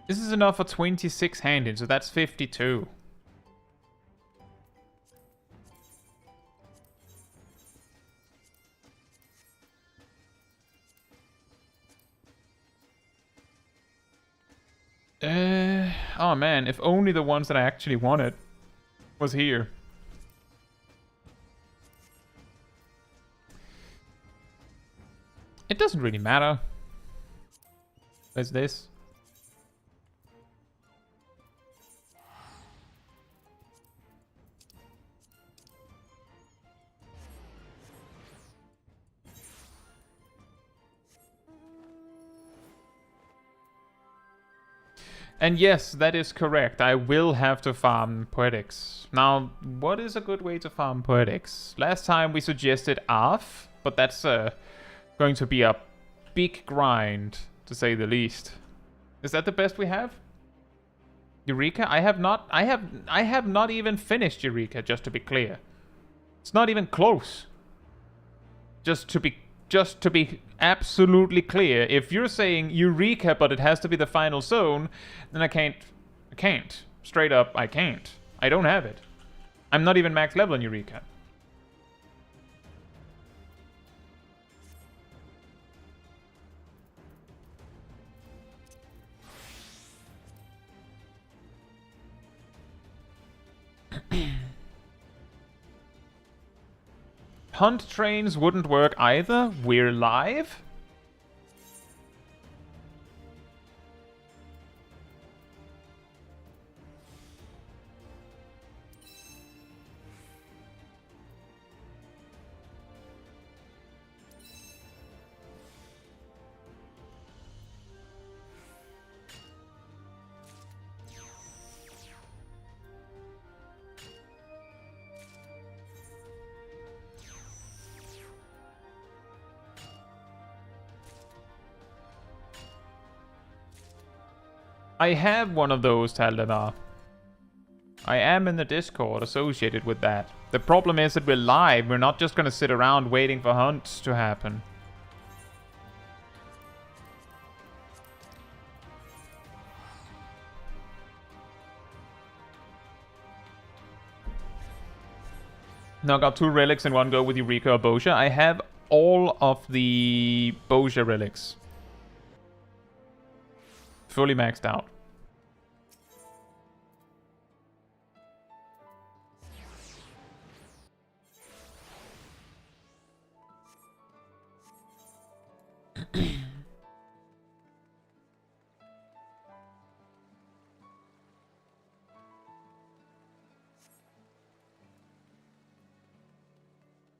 This is enough for 26 hand-in, so that's 52. Oh man, if only the ones that I actually wanted was here. It doesn't really matter. There's this. And yes, that is correct. I will have to farm Poetics. Now, what is a good way to farm Poetics? Last time we suggested ARF, but that's going to be a big grind, to say the least. Is that the best we have? Eureka? I have not even finished Eureka, just to be clear. It's not even close. Just to be absolutely clear, if you're saying Eureka but it has to be the final zone, then I can't. Straight up, I can't. I don't have it. I'm not even max level in Eureka. Hunt trains wouldn't work either. We're live. I have one of those, Taldanar. I am in the Discord associated with that. The problem is that we're live. We're not just going to sit around waiting for hunts to happen. Now I got 2 relics in one go with Eureka or Bosha. I have all of the Bosha relics. Fully maxed out.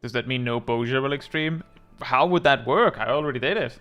Does that mean no Bosha Relic stream? How would that work? I already did it.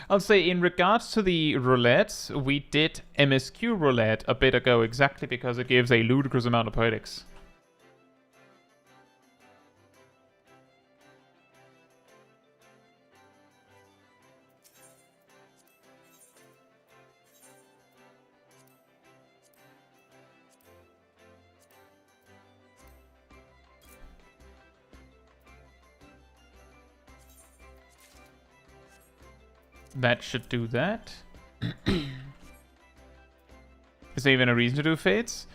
I'll say in regards to the roulette, we did MSQ roulette a bit ago exactly because it gives a ludicrous amount of poetics. That should do that. Is there even a reason to do fates?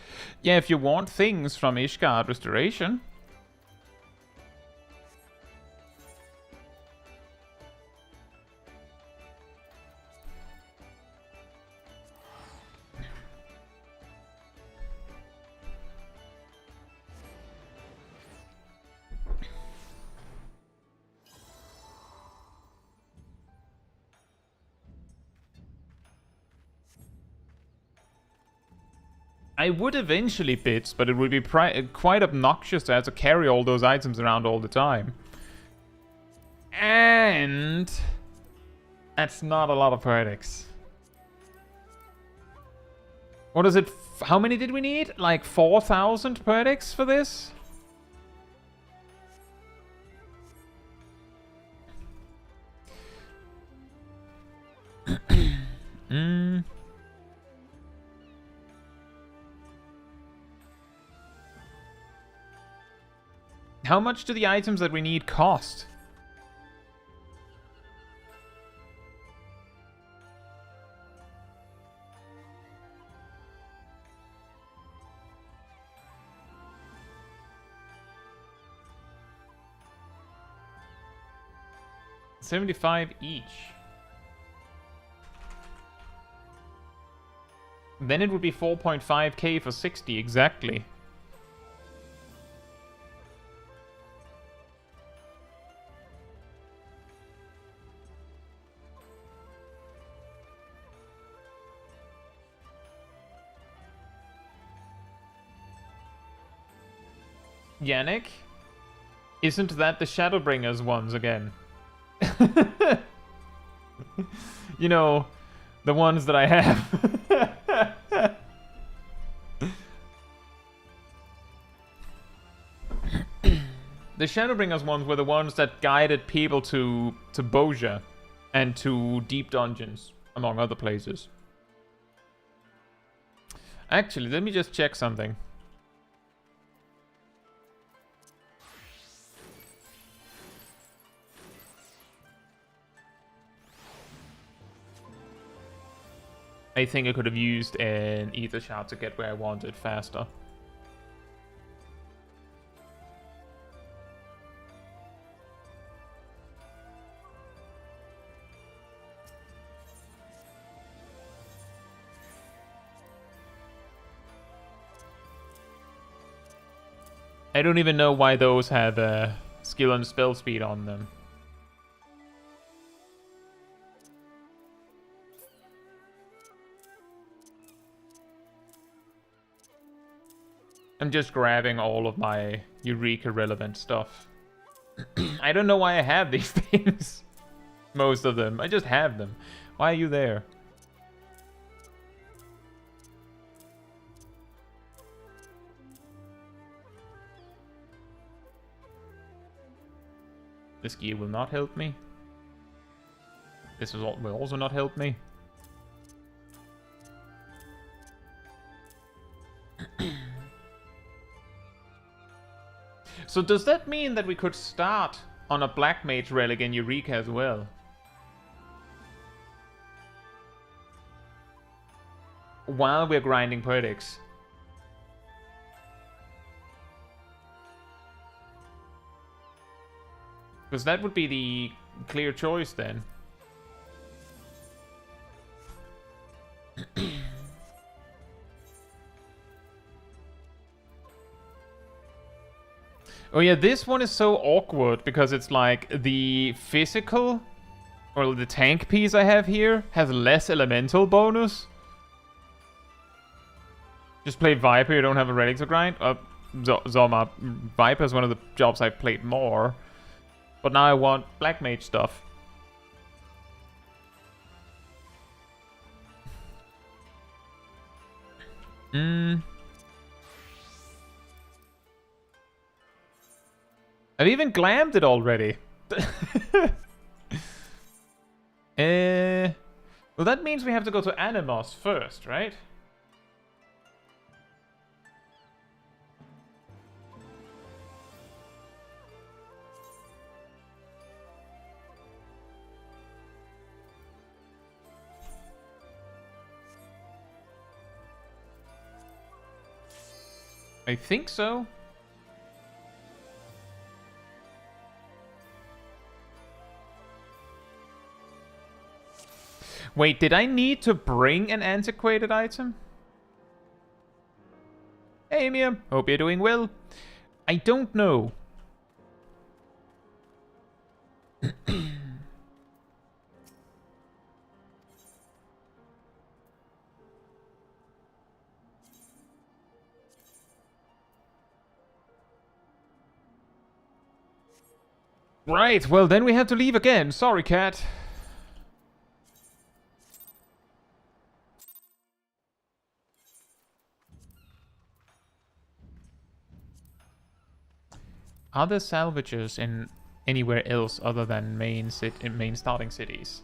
Yeah, if you want things from Ishgard Restoration. I would eventually bid, but it would be quite obnoxious to have to carry all those items around all the time. And that's not a lot of poetics. What is it? How many did we need? Like 4,000 poetics for this? How much do the items that we need cost? $75 each. Then it would be 4.5k for 60 exactly. Yannick? Isn't that the Shadowbringers ones again? You know, the ones that I have. The Shadowbringers ones were the ones that guided people to Boja and to deep dungeons, among other places. Actually, let me just check something. I think I could have used an Ether Shard to get where I wanted faster. I don't even know why those have skill and spell speed on them. I'm just grabbing all of my Eureka relevant stuff. I don't know why I have these things. Most of them. I just have them. Why are you there? This gear will not help me. This will also not help me. So does that mean that we could start on a Black Mage Relic in Eureka as well? While we're grinding Poetics. Because that would be the clear choice then. Oh yeah, this one is so awkward because it's like the physical, or the tank piece I have here, has less elemental bonus. Just play Viper, you don't have a relic to grind? Zoma, Viper is one of the jobs I've played more. But now I want Black Mage stuff. I've even glammed it already. Well, that means we have to go to Animos first, right? I think so. Wait, did I need to bring an antiquated item? Hey, Mia. Hope you're doing well. I don't know. Right, well then we have to leave again. Sorry, cat. Are there salvages in anywhere else other than main starting cities?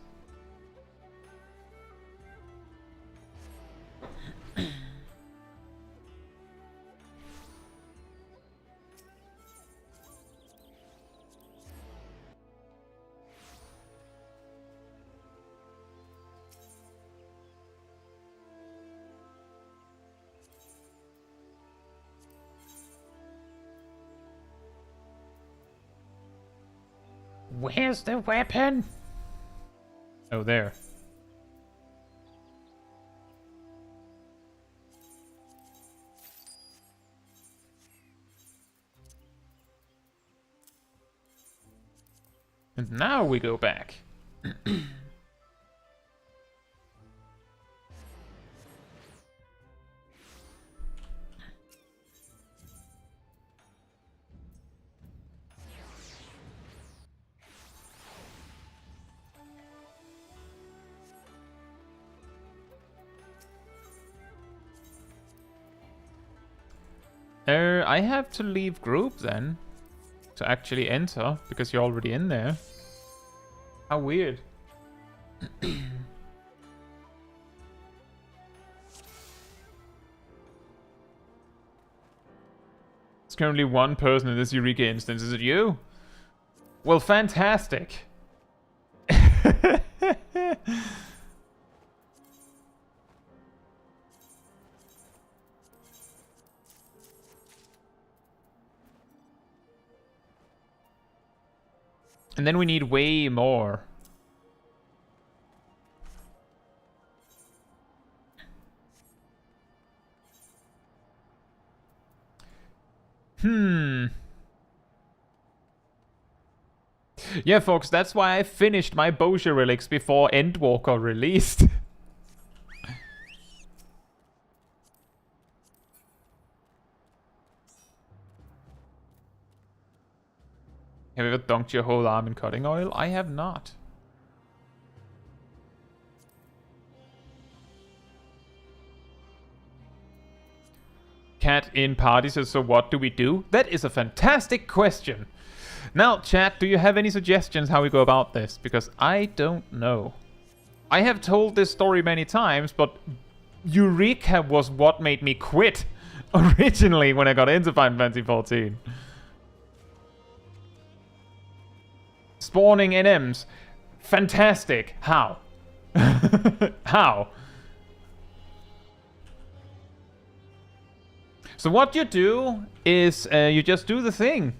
Where's the weapon? Oh, there. And now we go back. I have to leave group then to actually enter because you're already in there. How weird. There's currently one person in this Eureka instance. Is it you? Well, fantastic. And then we need way more. Yeah, folks, that's why I finished my Bosher relics before Endwalker released. Have you ever dunked your whole arm in cutting oil? I have not. Cat in party says, so what do we do? That is a fantastic question. Now, chat, do you have any suggestions how we go about this? Because I don't know. I have told this story many times, but Eureka was what made me quit originally when I got into Final Fantasy XIV. Spawning NMs. Fantastic. How? How? So what you do is you just do the thing.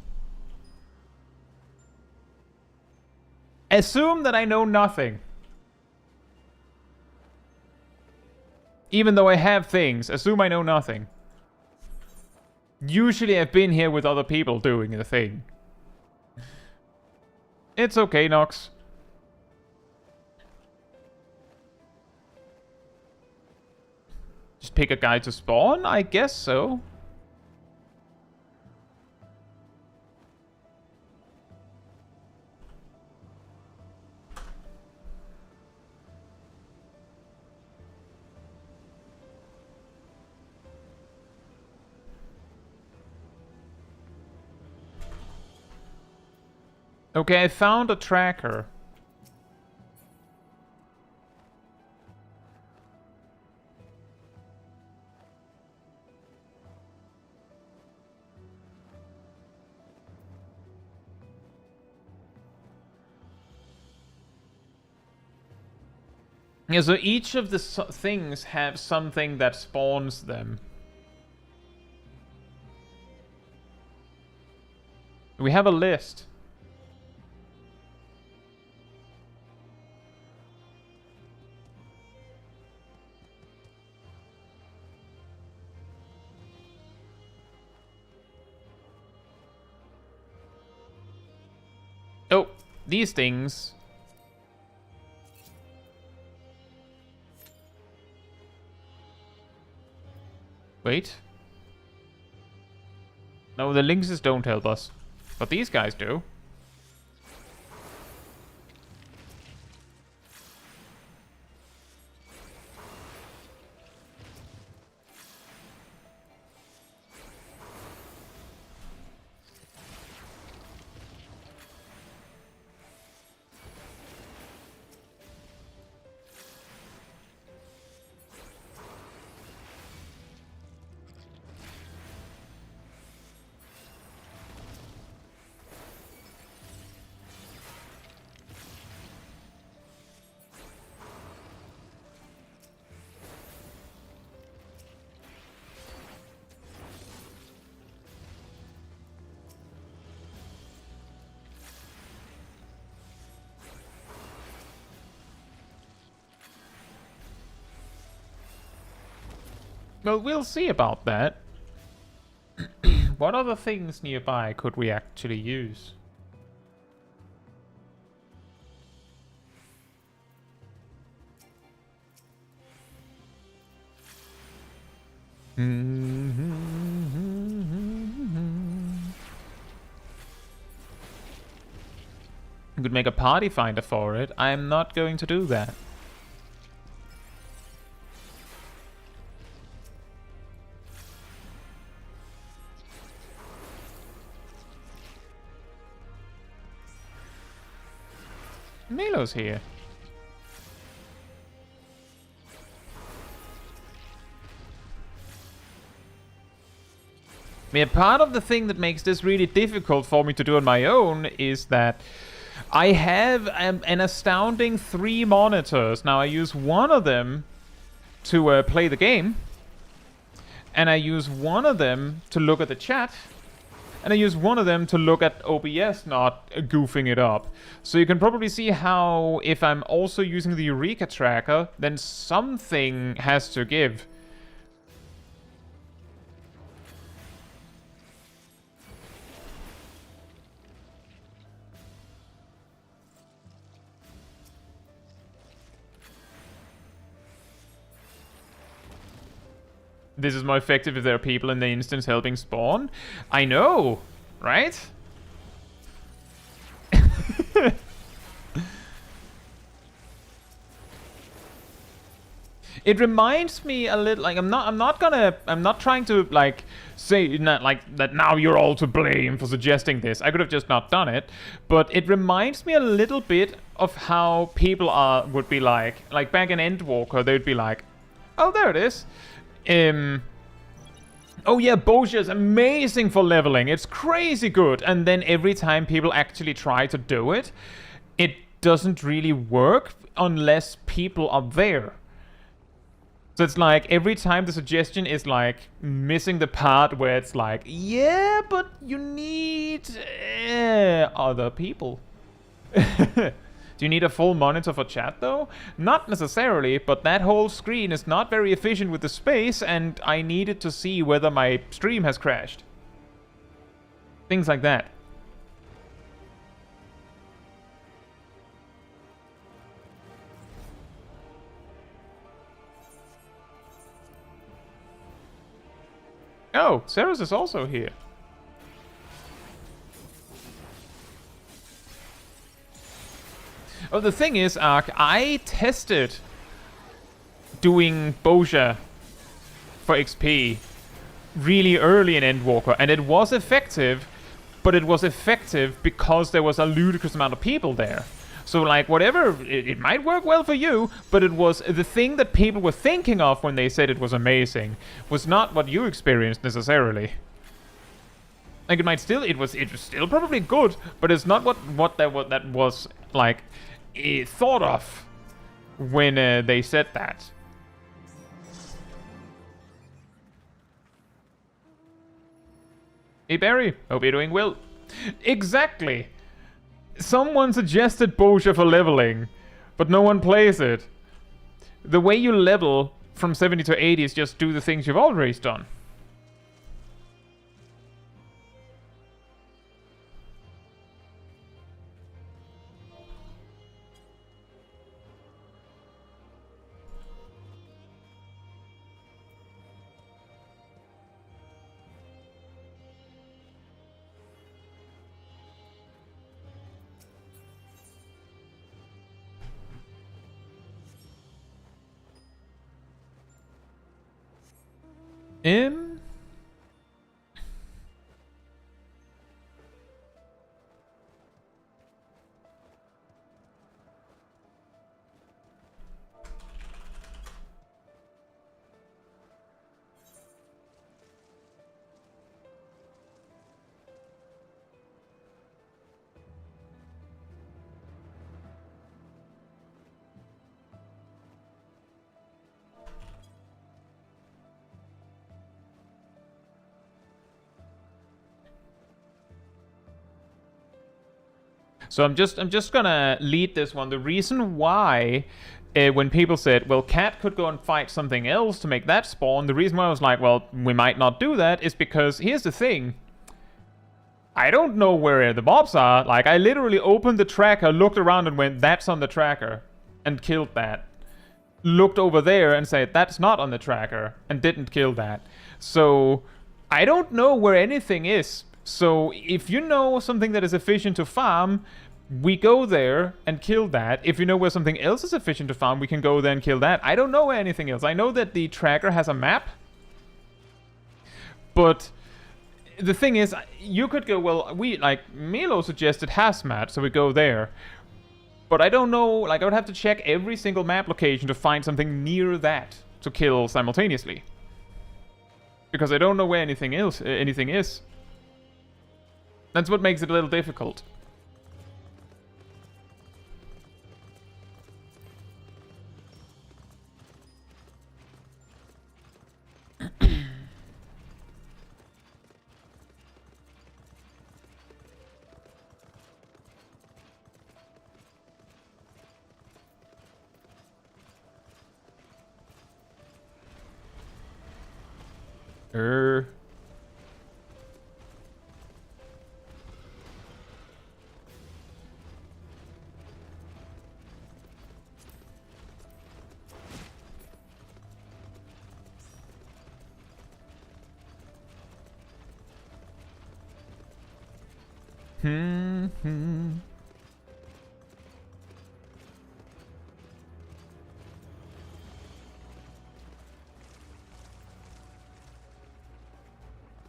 Assume that I know nothing. Even though I have things, assume I know nothing. Usually I've been here with other people doing the thing. It's okay, Nox. Just pick a guy to spawn? I guess so. Okay, I found a tracker. Yeah, so each of the things have something that spawns them. We have a list. Oh, these things. Wait. No, the lynxes don't help us. But these guys do. Well, we'll see about that. What other things nearby could we actually use? You could make a party finder for it. I am not going to do that. Milo's here. I mean, part of the thing that makes this really difficult for me to do on my own is that I have an astounding 3 monitors. Now, I use one of them to play the game, and I use one of them to look at the chat, and I use one of them to look at OBS not goofing it up. So you can probably see how if I'm also using the Eureka tracker, then something has to give. This is more effective if there are people in the instance helping spawn. I know, right? It reminds me a little, like, I'm not trying to, like, say, not, like, that now you're all to blame for suggesting this. I could have just not done it. But it reminds me a little bit of how people would be like back in Endwalker, they would be like, oh, there it is. Oh yeah, Bozia is amazing for leveling. It's crazy good. And then every time people actually try to do it, it doesn't really work unless people are there. So it's like every time the suggestion is like missing the part where it's like, yeah, but you need other people. Do you need a full monitor for chat though? Not necessarily, but that whole screen is not very efficient with the space, and I needed to see whether my stream has crashed. Things like that. Oh, Ceres is also here. Oh, the thing is, Ark, I tested doing Bozia for XP really early in Endwalker, and it was effective, but it was effective because there was a ludicrous amount of people there. So, like, whatever, it might work well for you, but it was the thing that people were thinking of when they said it was amazing was not what you experienced necessarily. Like, it might still, it was still probably good, but it's not what that was like thought of when they said that. Hey Barry, hope you're doing well. Exactly. Someone suggested Bozia for leveling, but no one plays it. The way you level from 70 to 80 is just do the things you've always done. So I'm just gonna lead this one. The reason why when people said, well, Cat could go and fight something else to make that spawn, the reason why I was like, well, we might not do that is because, here's the thing. I don't know where the mobs are. Like, I literally opened the tracker, looked around and went, that's on the tracker, and killed that. Looked over there and said, that's not on the tracker, and didn't kill that. So, I don't know where anything is. So, if you know something that is efficient to farm, we go there and kill that. If you know where something else is efficient to farm, we can go there and kill that. I don't know where anything else. I know that the tracker has a map. But the thing is, you could go, well, Milo suggested hazmat, so we go there. But I don't know, like, I would have to check every single map location to find something near that to kill simultaneously. Because I don't know where anything is. That's what makes it a little difficult.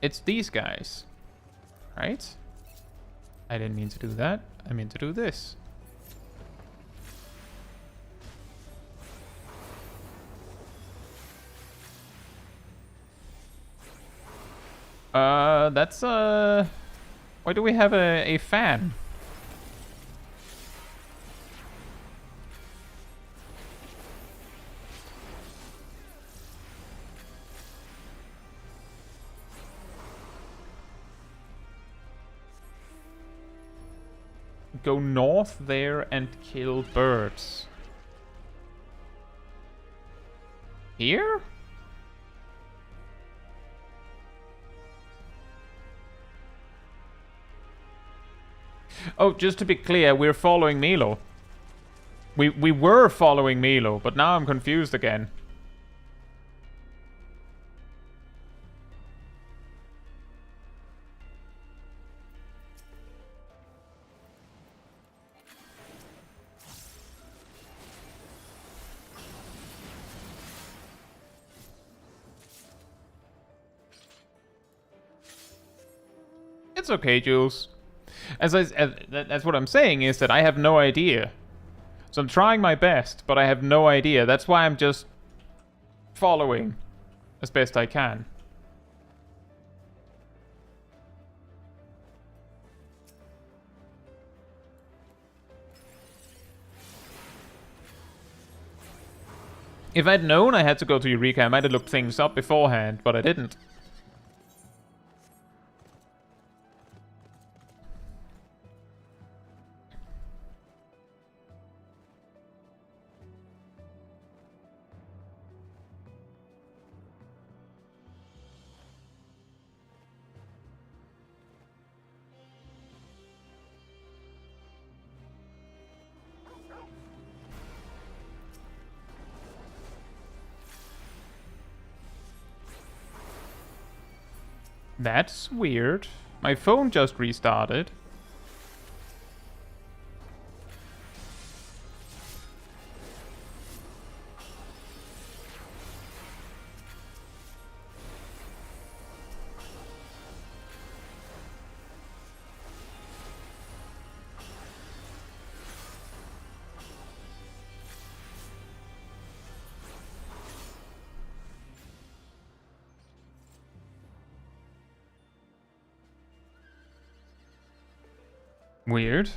It's these guys, right? I didn't mean to do that. I mean to do this. That's why do we have a fan? Go north there and kill birds. Here? Oh, just to be clear, we're following Milo. We were following Milo, but now I'm confused again. It's okay, Jules. That's what I'm saying, is that I have no idea. So I'm trying my best, but I have no idea. That's why I'm just following as best I can. If I'd known I had to go to Eureka, I might have looked things up beforehand, but I didn't. That's weird. My phone just restarted. Weird.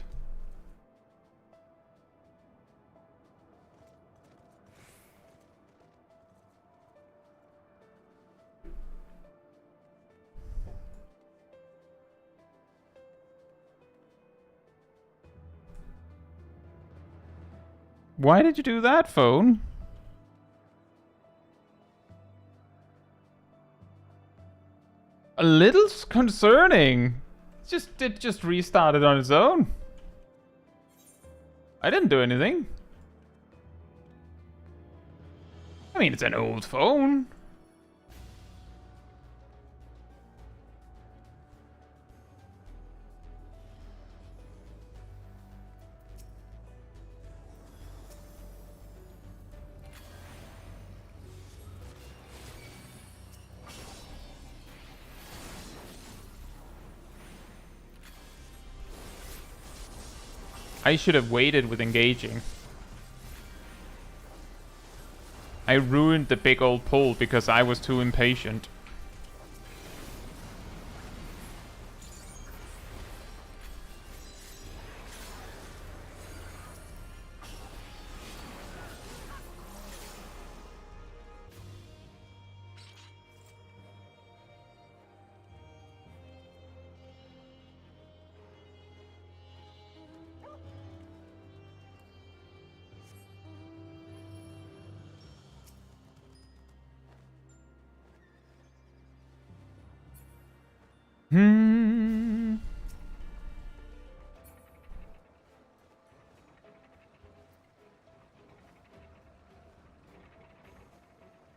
Why did you do that, phone? A little concerning. It just restarted on its own. I didn't do anything. I mean, it's an old phone. I should have waited with engaging. I ruined the big old pull because I was too impatient.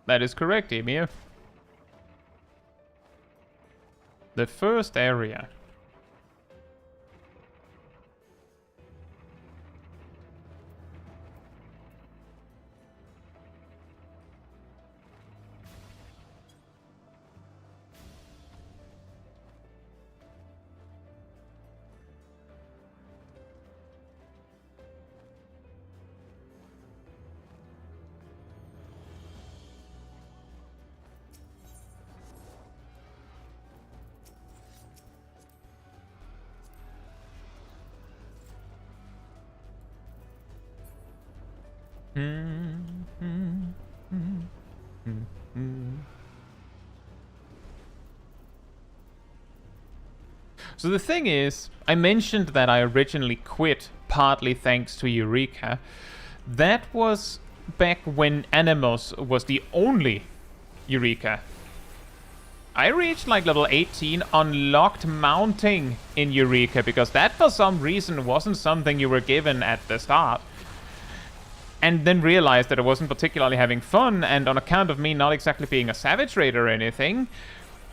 That is correct, Emir. The first area. So the thing is, I mentioned that I originally quit, partly thanks to Eureka. That was back when Animus was the only Eureka. I reached like level 18, unlocked mounting in Eureka, because that for some reason wasn't something you were given at the start. And then realized that I wasn't particularly having fun, and on account of me not exactly being a Savage Raider or anything,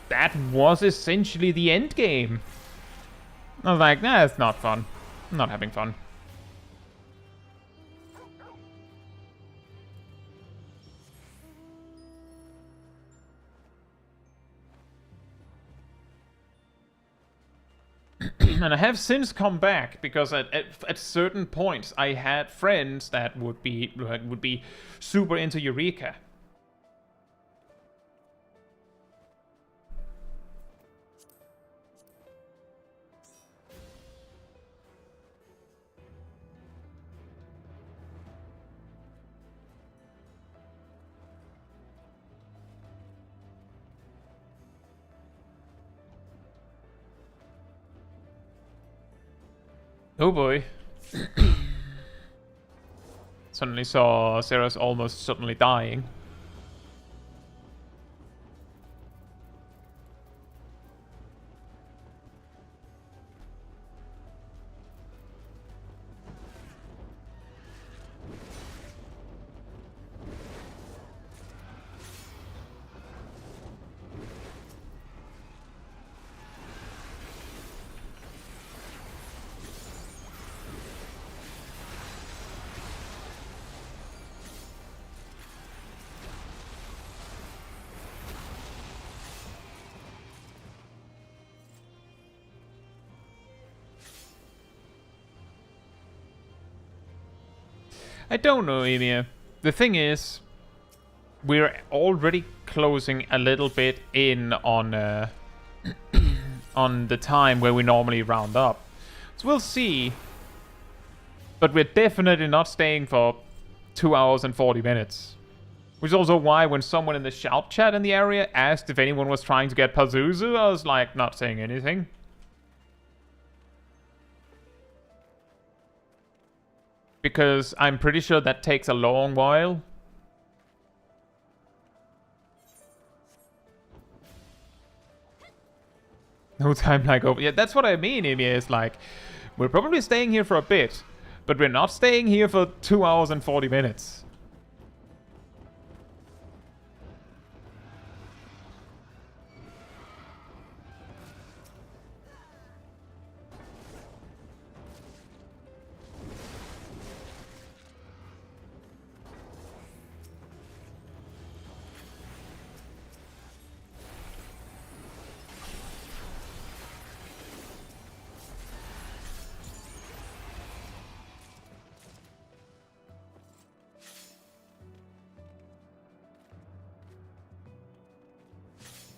that was essentially the end game. I was like, nah, it's not fun. I'm not having fun. And I have since come back because at certain points I had friends that would be super into Eureka. Oh boy. Suddenly saw Sarah's almost suddenly dying. I don't know, Emir. The thing is, we're already closing a little bit in on on the time where we normally round up. So we'll see. But we're definitely not staying for 2 hours and 40 minutes. Which is also why when someone in the shout chat in the area asked if anyone was trying to get Pazuzu, I was like, not saying anything. Because I'm pretty sure that takes a long while. No time like over. Yeah, that's what I mean, Emir. Is like, we're probably staying here for a bit, but we're not staying here for 2 hours and 40 minutes.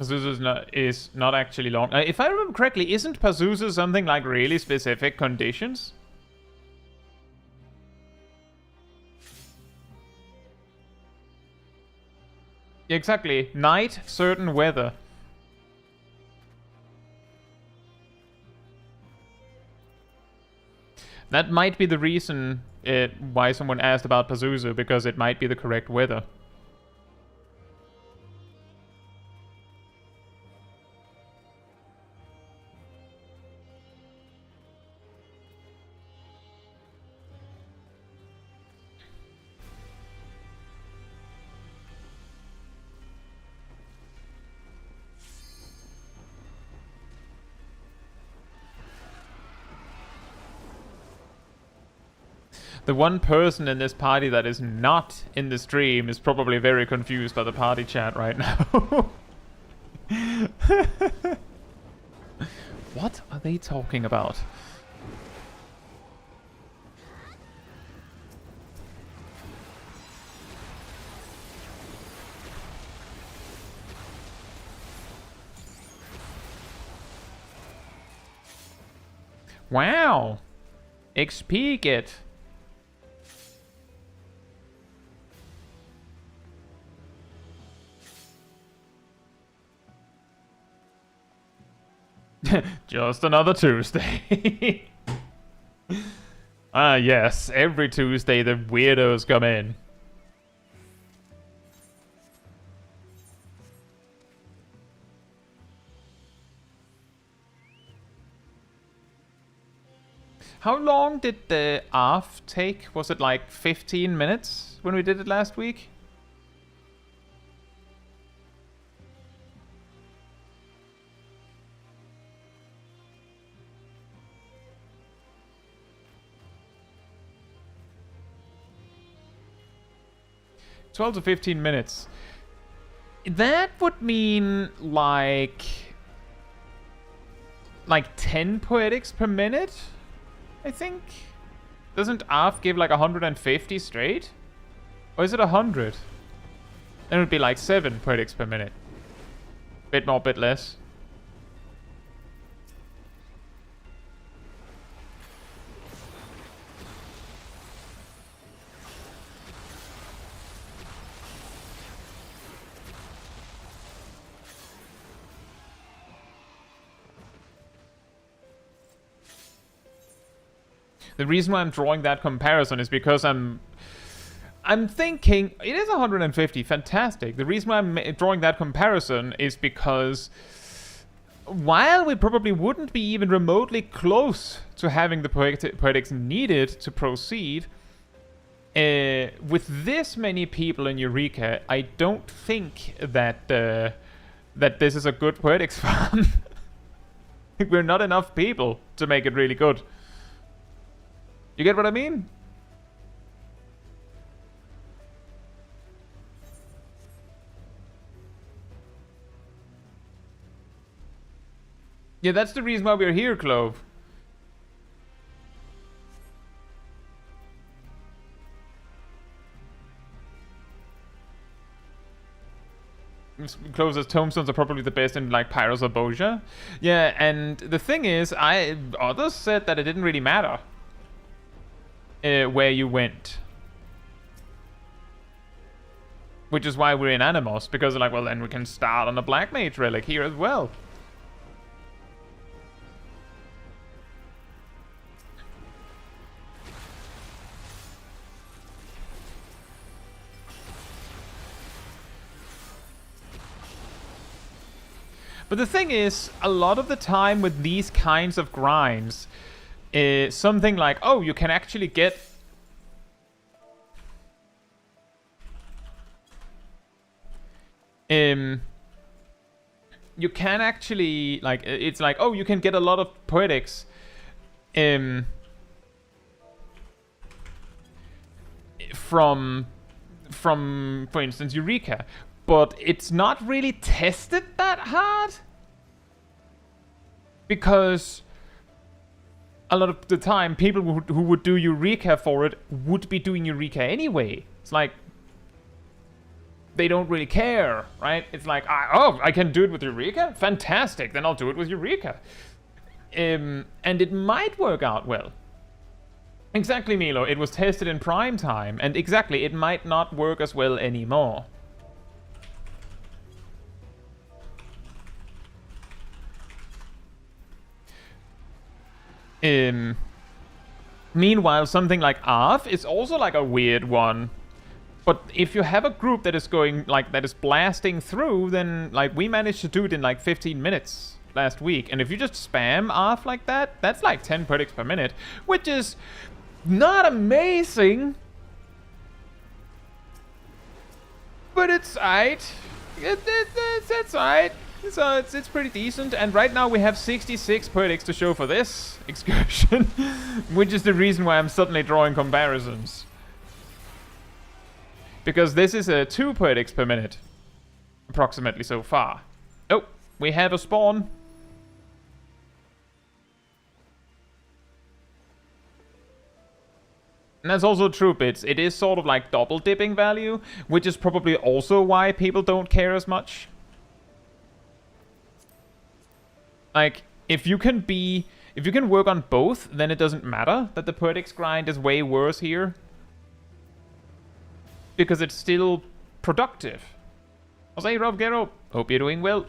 Pazuzu is not actually long. If I remember correctly, isn't Pazuzu something like really specific conditions? Exactly. Night, certain weather. That might be the reason why someone asked about Pazuzu, because it might be the correct weather. The one person in this party that is not in the stream is probably very confused by the party chat right now. What are they talking about? Wow! XP get. Just another Tuesday. Ah, yes. Every Tuesday the weirdos come in. How long did the ARF take? Was it like 15 minutes when we did it last week? $12 to 15 minutes. That would mean like 10 poetics per minute, I think. Doesn't ARF give like 150 straight? Or is it 100? Then it would be like 7 poetics per minute. Bit more, bit less. The reason why I'm drawing that comparison is because I'm thinking it is 150, fantastic. The reason why I'm drawing that comparison is because while we probably wouldn't be even remotely close to having the poetics needed to proceed, with this many people in Eureka, I don't think that that this is a good poetics farm. We're not enough people to make it really good. You get what I mean? Yeah, that's the reason why we're here, Clove. Clove's tombstones are probably the best in like Pyros or Boja. Yeah, and the thing is, others said that it didn't really matter. Where you went, which is why we're in Animos, because they're like, well, then we can start on a Black Mage relic here as well. But the thing is, a lot of the time with these kinds of grinds, something like, oh, you can actually get... you can actually, like, it's like, oh, you can get a lot of Poetics from, for instance, Eureka. But it's not really tested that hard. Because a lot of the time, people who would do Eureka for it would be doing Eureka anyway. It's like, they don't really care, right? It's like, oh, I can do it with Eureka? Fantastic, then I'll do it with Eureka. And it might work out well. Exactly, Milo, it was tested in prime time, and exactly, it might not work as well anymore. Meanwhile, something like ARF is also like a weird one. But if you have a group that is going, like, that is blasting through, then, like, we managed to do it in, like, 15 minutes last week. And if you just spam ARF like that, that's like 10 Poetics per minute, which is not amazing. But it's aight. It's aight. So it's pretty decent. And right now we have 66 Poetics to show for this excursion, which is the reason why I'm suddenly drawing comparisons. Because this is 2 Poetics per minute, approximately so far. Oh, we have a spawn. And that's also true, Bits. It is sort of like double dipping value, which is probably also why people don't care as much. Like, if you can work on both, then it doesn't matter that the Poetics grind is way worse here. Because it's still productive. Jose Rob Gero, hope you're doing well.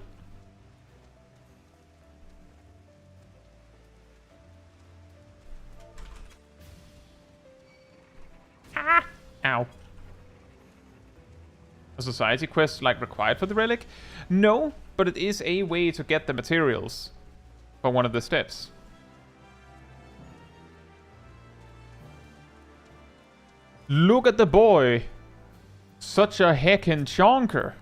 Ah! Ow. A society quest like required for the relic? No, but it is a way to get the materials for one of the steps. Look at the boy! Such a heckin' chonker.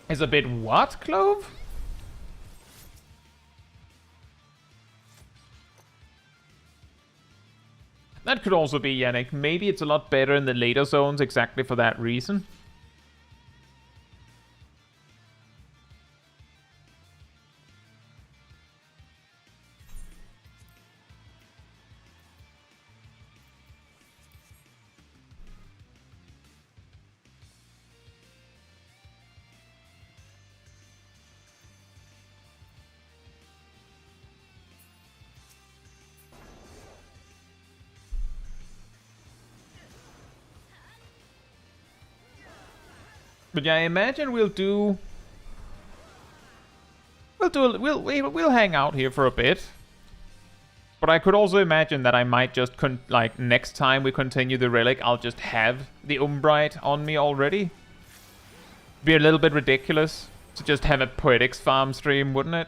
Is a bit what, Clove? That could also be, Yannick. Maybe it's a lot better in the later zones exactly for that reason. But yeah, I imagine we'll hang out here for a bit. But I could also imagine that I might just like next time we continue the relic, I'll just have the Umbrite on me already. Be a little bit ridiculous to just have a Poetics farm stream, wouldn't it?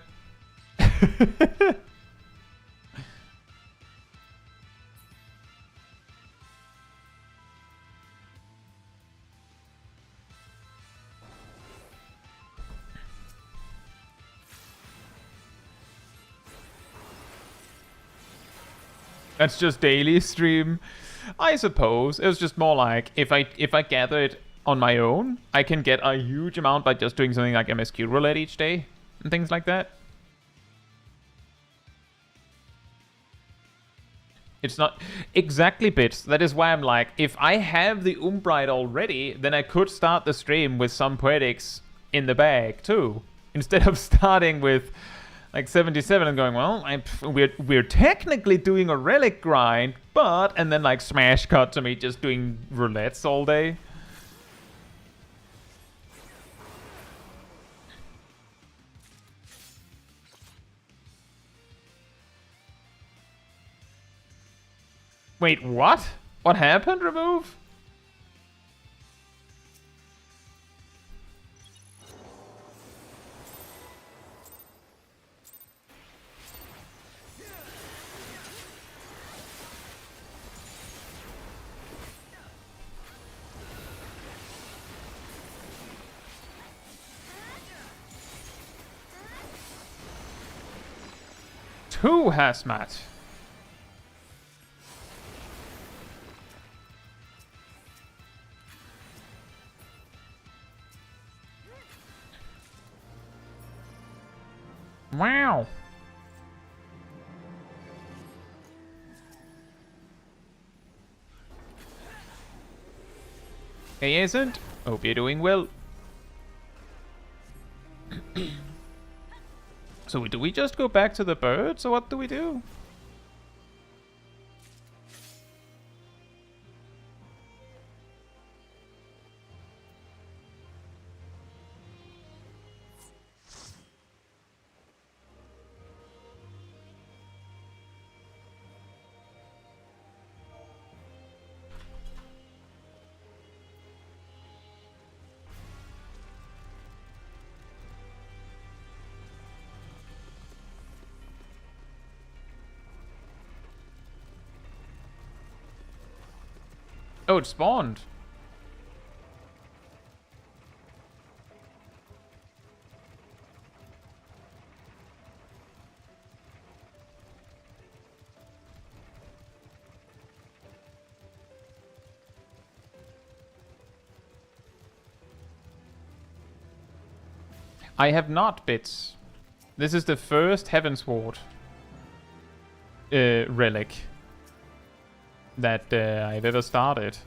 That's just daily stream. I suppose. It was just more like, if I gather it on my own, I can get a huge amount by just doing something like MSQ roulette each day and things like that. It's not exactly bits. That is why I'm like, if I have the Umbrite already, then I could start the stream with some Poetics in the bag too, instead of starting with like 77 and going, well, we're technically doing a relic grind, but and then like smash cut to me just doing roulettes all day. Wait, what? What happened, Remove? Two hazmat. Wow. He isn't. Hope you're doing well. So do we just go back to the birds, or what do we do? Oh, it spawned. I have not bits. This is the first Heavensward relic that I've ever started.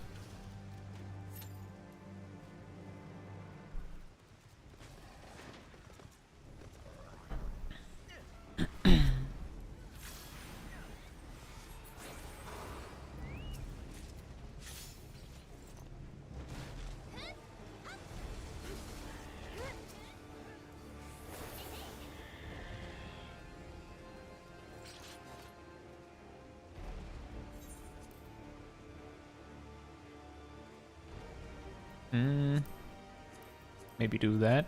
Maybe do that,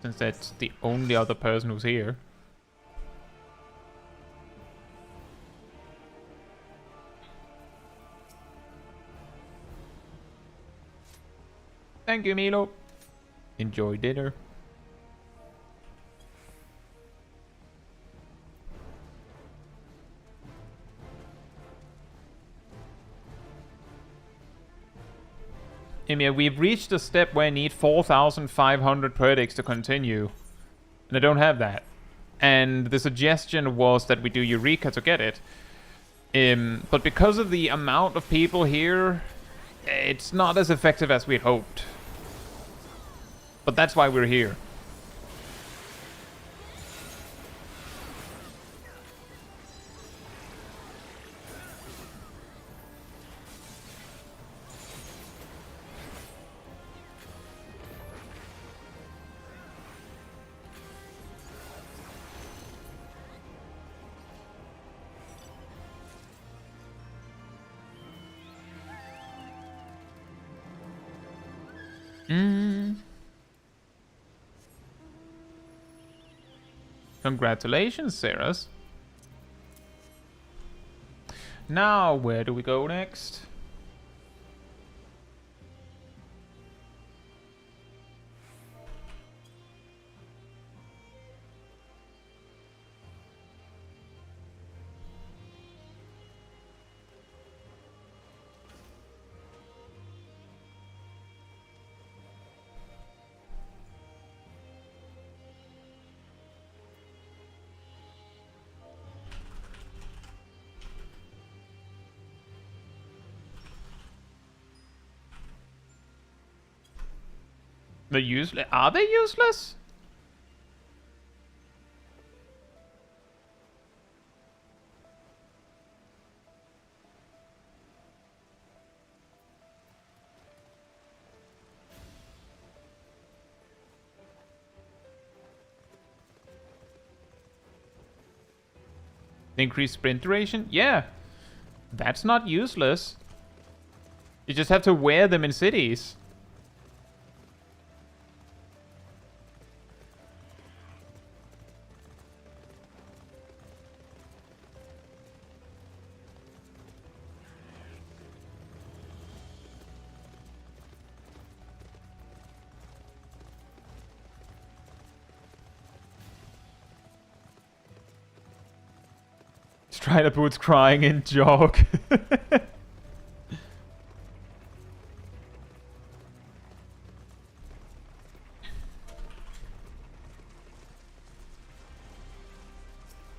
since that's the only other person who's here. Thank you, Milo. Enjoy dinner. Emir, we've reached a step where I need 4,500 Poetics to continue. And I don't have that. And the suggestion was that we do Eureka to get it. But because of the amount of people here, it's not as effective as we'd hoped. But that's why we're here. Congratulations, Ceres. Now, where do we go next? They're useless. Are they useless? Increase sprint duration? Yeah. That's not useless. You just have to wear them in cities. Strider Boots crying in jog.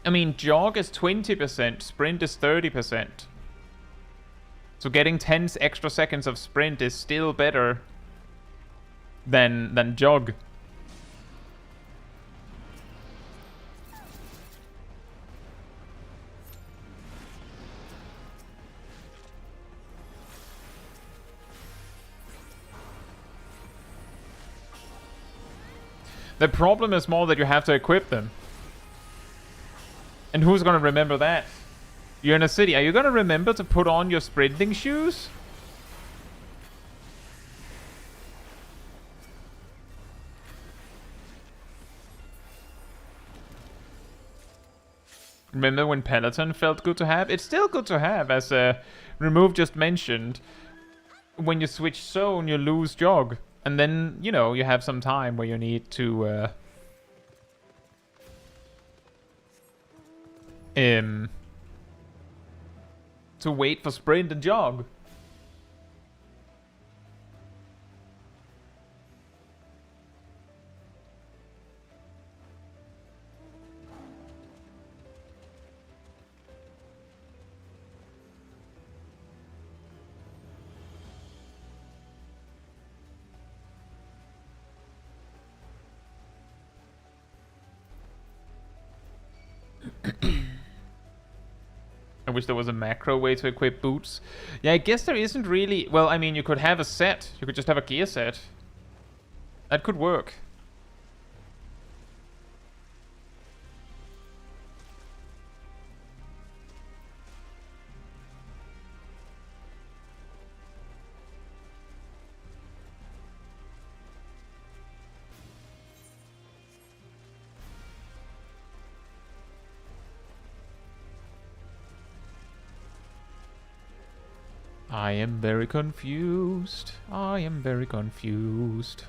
I mean, jog is 20%, sprint is 30%. So getting 10 extra seconds of sprint is still better than jog. The problem is more that you have to equip them. And who's gonna remember that? You're in a city. Are you gonna remember to put on your sprinting shoes? Remember when Peloton felt good to have? It's still good to have, as Remove just mentioned. When you switch zone, you lose jog. And then, you know, you have some time where you need to wait for sprint and jog. I wish there was a macro way to equip boots. Yeah, I guess there isn't really... Well, I mean, you could have a set. You could just have a gear set. That could work. I am very confused. I am very confused.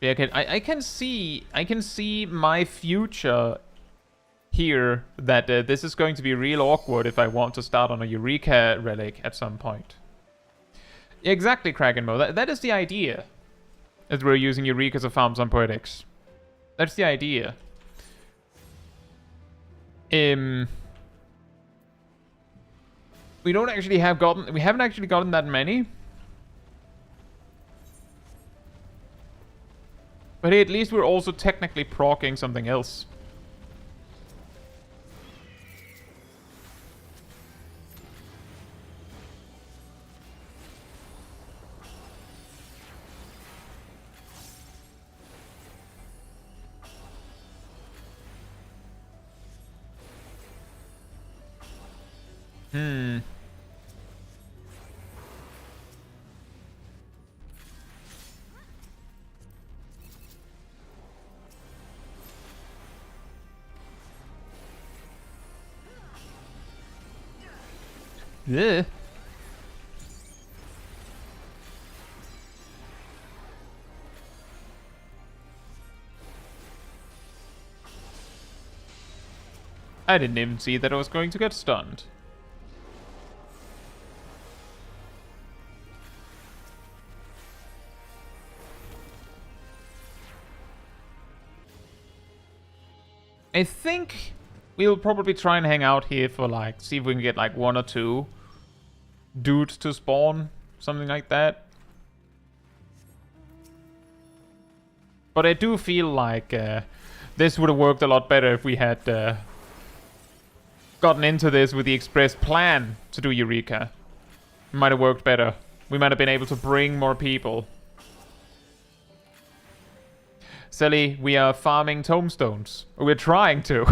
Yeah, I can see my future here, that this is going to be real awkward if I want to start on a Eureka relic at some point. Exactly, Krakenmo. That is the idea. As we're using Eureka as a farms on Poetics. That's the idea. We don't actually have gotten... We haven't actually gotten that many. But hey, at least we're also technically proccing something else. Yeah. I didn't even see that I was going to get stunned. I think we'll probably try and hang out here for like, see if we can get like 1 or 2 dudes to spawn, something like that. But I do feel like this would have worked a lot better if we had gotten into this with the express plan to do Eureka. It might have worked better. We might have been able to bring more people. Sally, we are farming tombstones. We're trying to.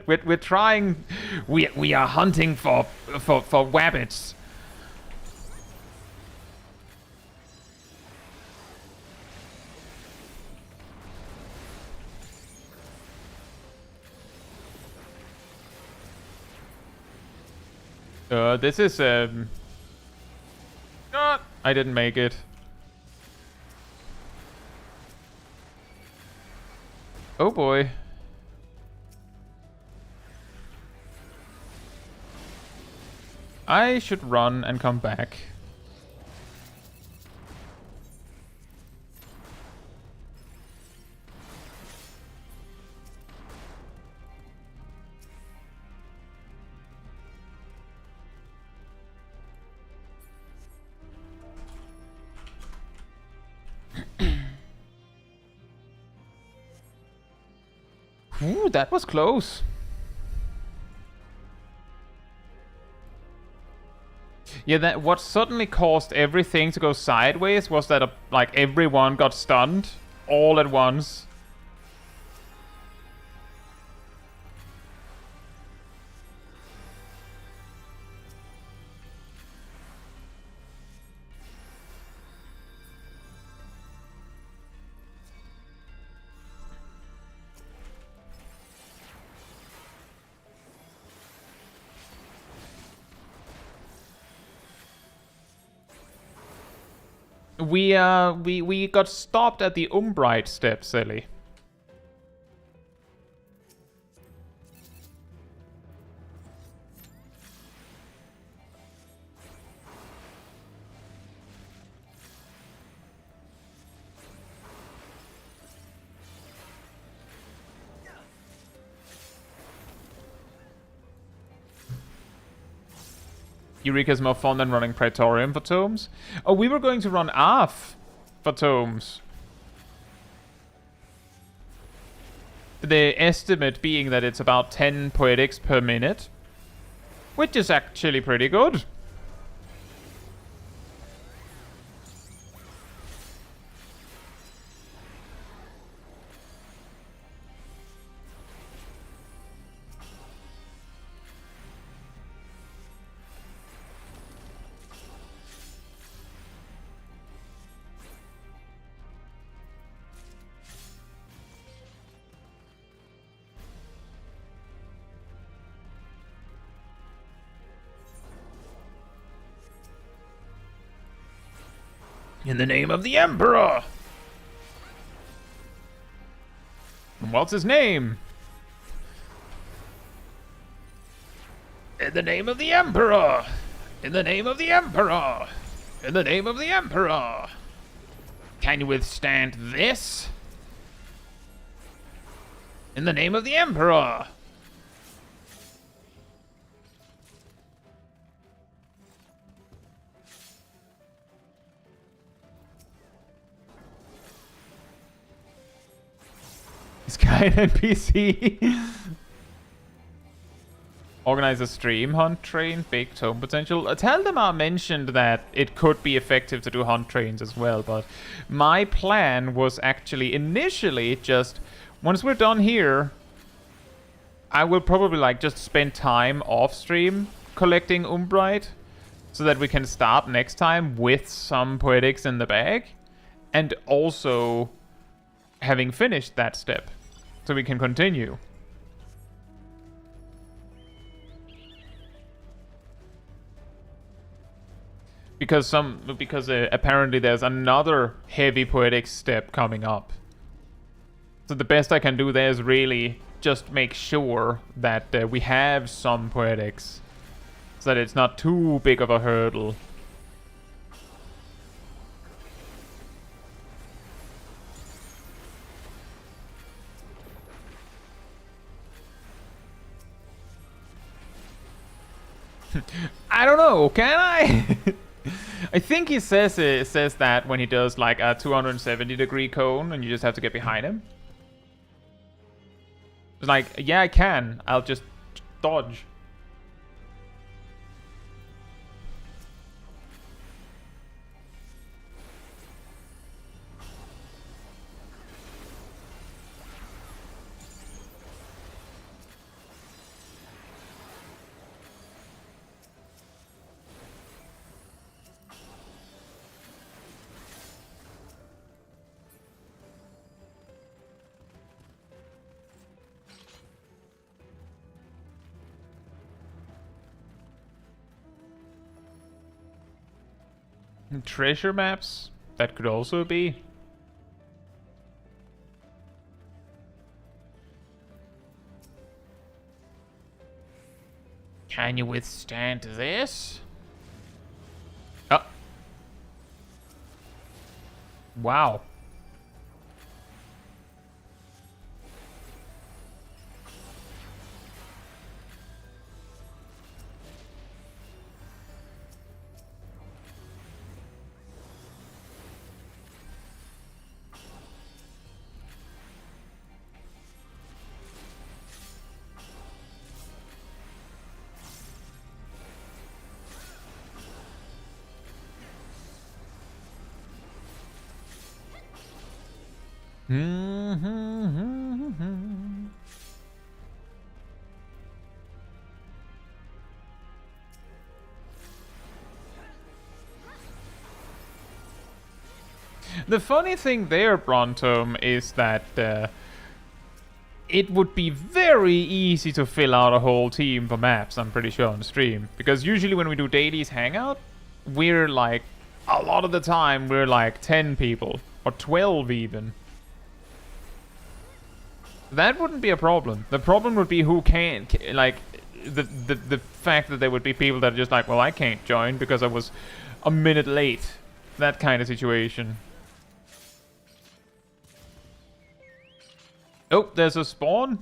we're trying. We are hunting for wabbits. This is I didn't make it. Oh boy. I should run and come back. Ooh, that was close. Yeah, that what suddenly caused everything to go sideways was that like everyone got stunned all at once. We got stopped at the Umbrite step, silly. Eureka's more fun than running Praetorium for tomes. Oh, we were going to run AF for tomes. The estimate being that it's about 10 Poetics per minute, which is actually pretty good. In the name of the Emperor! And what's his name? In the name of the Emperor! In the name of the Emperor! In the name of the Emperor! Can you withstand this? In the name of the Emperor! Is Guy an NPC? Organize a stream, hunt train, big tome potential. Tell them I mentioned that it could be effective to do hunt trains as well, but my plan was actually initially just, once we're done here, I will probably like just spend time off stream collecting Umbrite so that we can start next time with some Poetics in the bag and also having finished that step so we can continue. Because apparently there's another heavy Poetics step coming up. So the best I can do there is really just make sure that we have some Poetics so that it's not too big of a hurdle. I don't know, can I? I think he says that when he does like a 270-degree cone and you just have to get behind him. It's like, yeah, I can. I'll just dodge. Treasure maps? That could also be. Can you withstand this? Oh. Wow. The funny thing there, Brontome, is that it would be very easy to fill out a whole team for maps, I'm pretty sure, on stream. Because usually when we do dailies hangout, we're like, a lot of the time, we're like 10 people. Or 12 even. That wouldn't be a problem. The problem would be who can't, like, the fact that there would be people that are just like, well, I can't join because I was a minute late. That kind of situation. Oh, there's a spawn.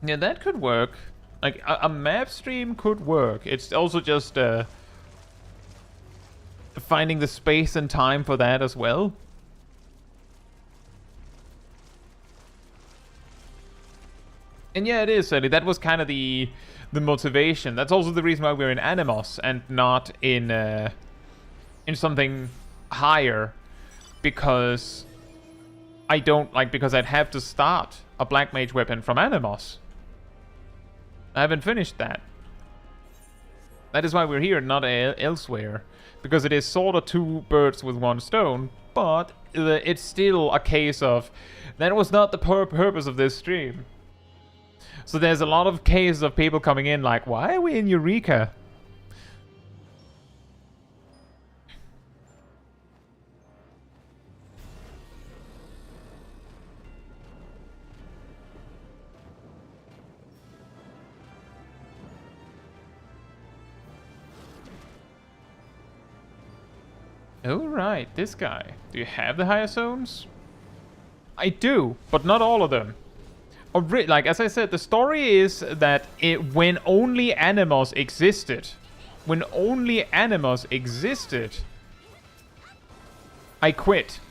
Yeah, that could work. Like, a map stream could work. It's also just finding the space and time for that as well. And yeah, it is, Eddie. That was kind of the motivation. That's also the reason why we're in Animos and not in something higher. Because because I'd have to start a Black Mage weapon from Animos. I haven't finished that. That is why we're here, not elsewhere. Because it is sort of two birds with one stone, but it's still a case of that was not the purpose of this stream. So there's a lot of cases of people coming in like, why are we in Eureka? Oh, right, this guy. Do you have the higher zones? I do, but not all of them. Like, as I said, the story is that when only Animos existed, I quit.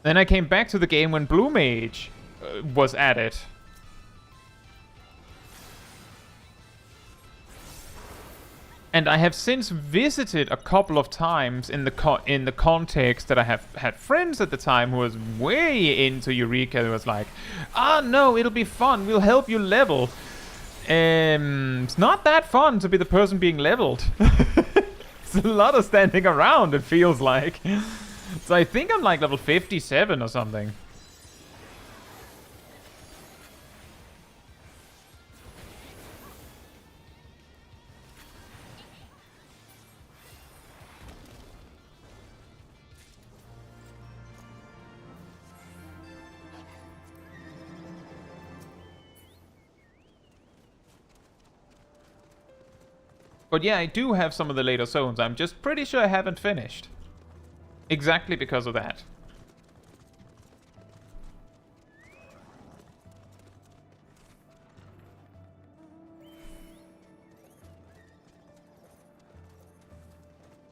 Then I came back to the game when Blue Mage was added. And I have since visited a couple of times in the context that I have had friends at the time who was way into Eureka. Who was like, "Ah, no, it'll be fun. We'll help you level." It's not that fun to be the person being leveled. It's a lot of standing around. It feels like. So I think I'm like level 57 or something. But yeah, I do have some of the later zones. I'm just pretty sure I haven't finished. Exactly because of that.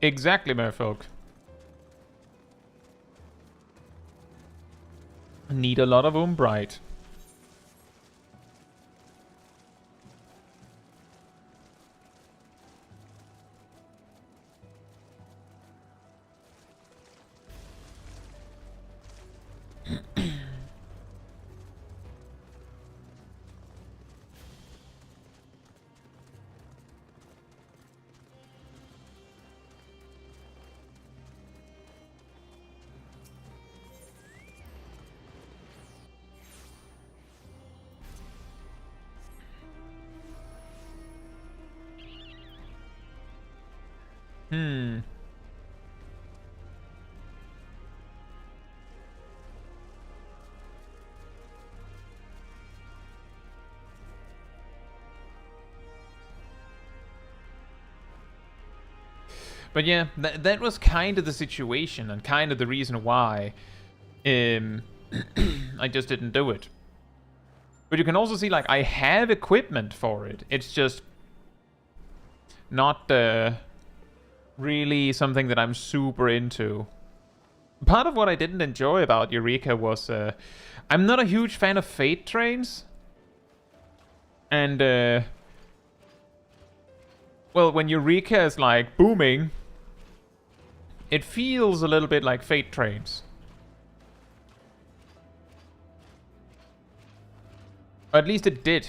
Exactly, merfolk. Need a lot of Umbrite. But yeah, that was kind of the situation and kind of the reason why I just didn't do it. But you can also see, like, I have equipment for it. It's just not really something that I'm super into. Part of what I didn't enjoy about Eureka was I'm not a huge fan of fate trains. And, well, when Eureka is, like, booming, it feels a little bit like fate trains. Or at least it did.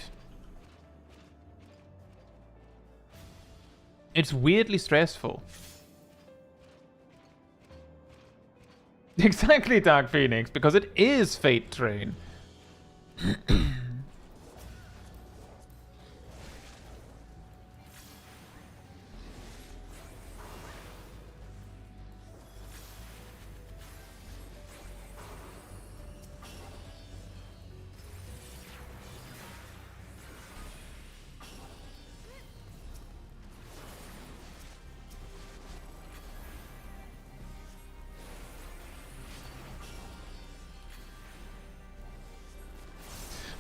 It's weirdly stressful. Exactly, Dark Phoenix, because it is Fate Train.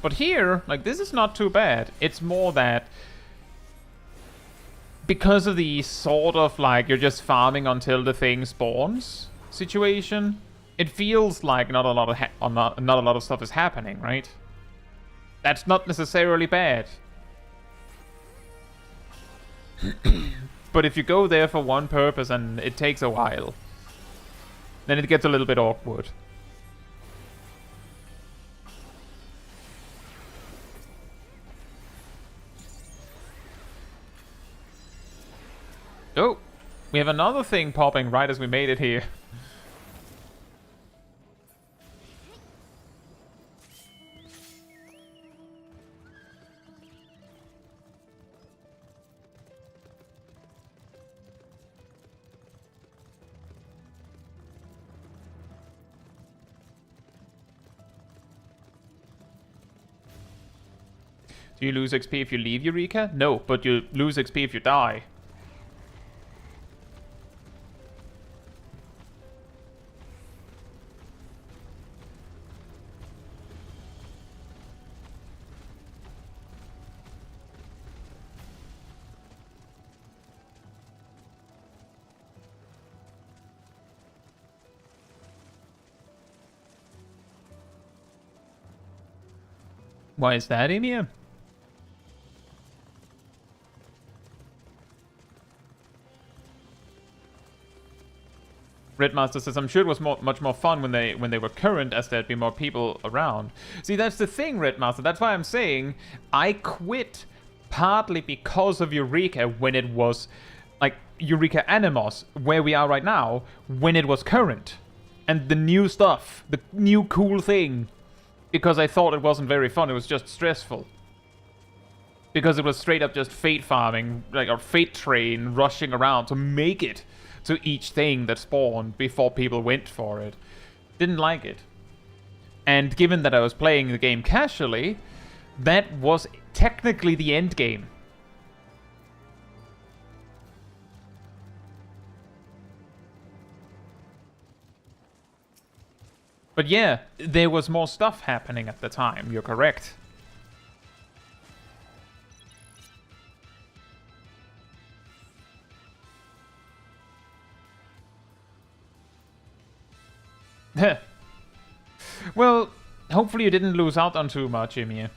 But here, like, this is not too bad. It's more that because of the sort of, like, you're just farming until the thing spawns situation, it feels like not a lot of stuff is happening, right? That's not necessarily bad. But if you go there for one purpose and it takes a while, then it gets a little bit awkward. Oh, we have another thing popping right as we made it here. Do you lose XP if you leave Eureka? No, but you lose XP if you die. Why is that, Emir? Redmaster says, I'm sure it was much more fun when they were current, as there'd be more people around. See, that's the thing, Redmaster. That's why I'm saying I quit partly because of Eureka when it was, like, Eureka Animos, where we are right now, when it was current. And the new stuff, the new cool thing. Because I thought it wasn't very fun, it was just stressful. Because it was straight up just fate farming, like a fate train rushing around to make it to each thing that spawned before people went for it. Didn't like it. And given that I was playing the game casually, that was technically the end game. But yeah, there was more stuff happening at the time, you're correct. Well, hopefully you didn't lose out on too much, Emir.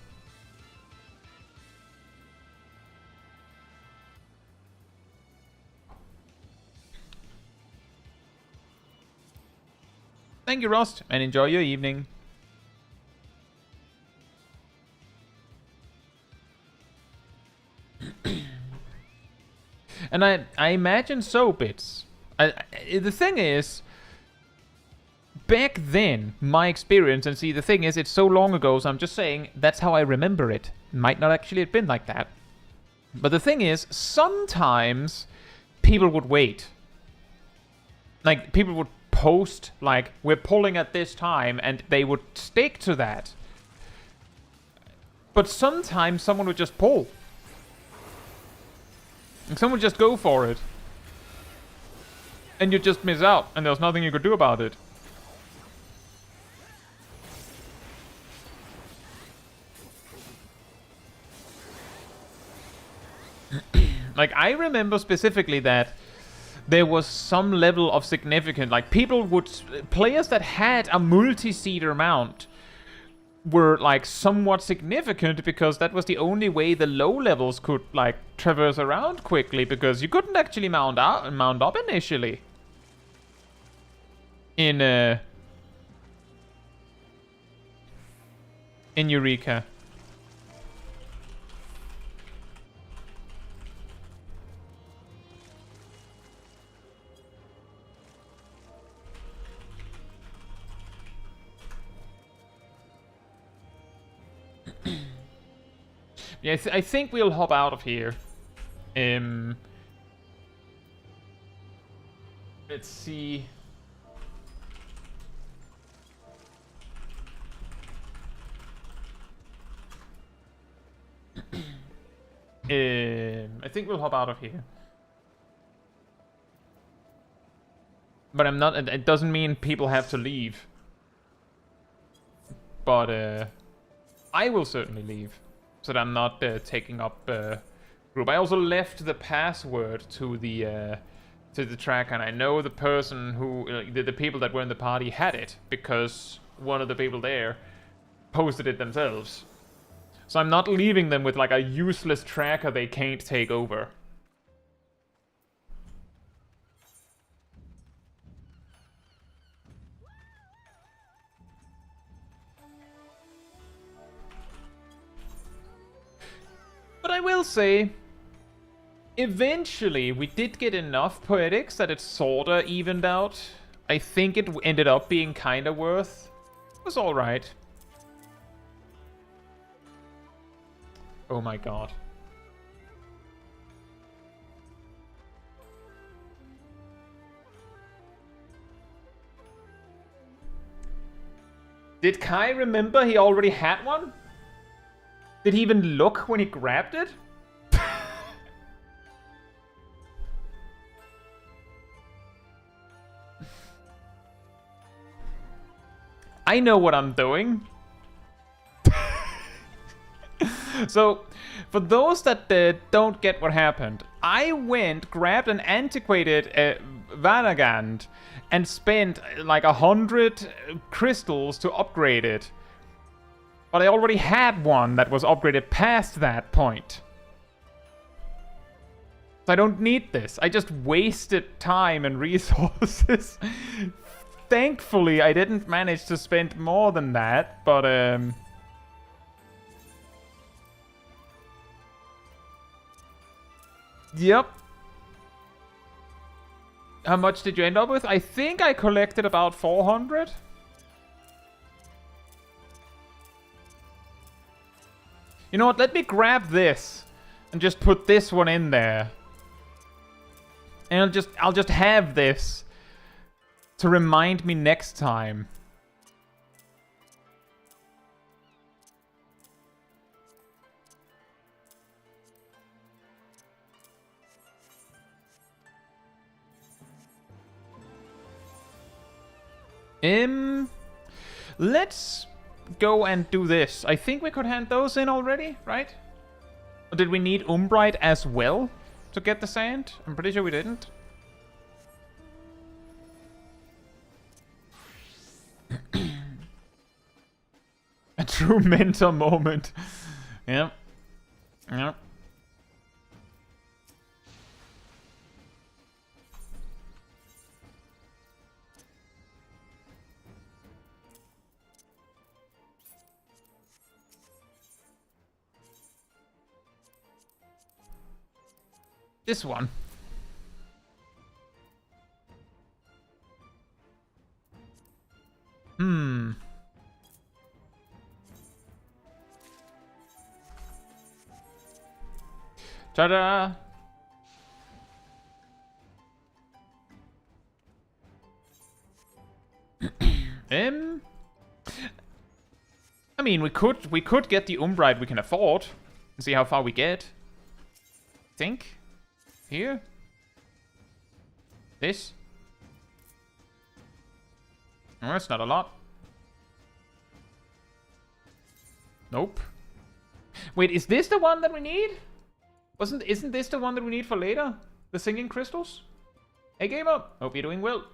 Thank you, Rust, and enjoy your evening. And I imagine so, Bits. The thing is, back then, my experience, and see, the thing is, it's so long ago, so I'm just saying, that's how I remember it. Might not actually have been like that. But the thing is, sometimes people would wait. Like, people would post, like, we're pulling at this time, and they would stick to that. But sometimes someone would just pull. And someone would just go for it. And you just miss out, and there's nothing you could do about it. Like, I remember specifically that there was some level of significance. Like, players that had a multi-seater mount were, like, somewhat significant because that was the only way the low levels could, like, traverse around quickly, because you couldn't actually mount up initially. In Eureka. Yeah, I think we'll hop out of here. Let's see. I think we'll hop out of here. But I'm not. It doesn't mean people have to leave. But I will certainly leave, so that I'm not taking up group. I also left the password to the track, and I know the person who the people that were in the party had it because one of the people there posted it themselves. So I'm not leaving them with like a useless tracker they can't take over. But I will say, eventually we did get enough Poetics that it sorta evened out. I think it ended up being kinda worth. It was alright. Oh my god. Did Kai remember he already had one? Did he even look when he grabbed it? I know what I'm doing. So, for those that don't get what happened, I grabbed an antiquated Vanagand and spent like 100 crystals to upgrade it. But I already had one that was upgraded past that point. So I don't need this. I just wasted time and resources. Thankfully, I didn't manage to spend more than that, but Yep. How much did you end up with? I think I collected about 400. You know what? Let me grab this and just put this one in there. And I'll just have this to remind me next time. Let's go and do this. I think we could hand those in already, right? Or did we need Umbrite as well to get the sand? I'm pretty sure we didn't. A true mentor moment. Yep. Yep. This one. Ta-da! I mean, we could get the Umbrite we can afford and see how far we get. Think here. This. Oh, that's not a lot. Nope. Wait, is this the one that we need? Isn't this the one that we need for later? The singing crystals? Hey gamer, hope you're doing well.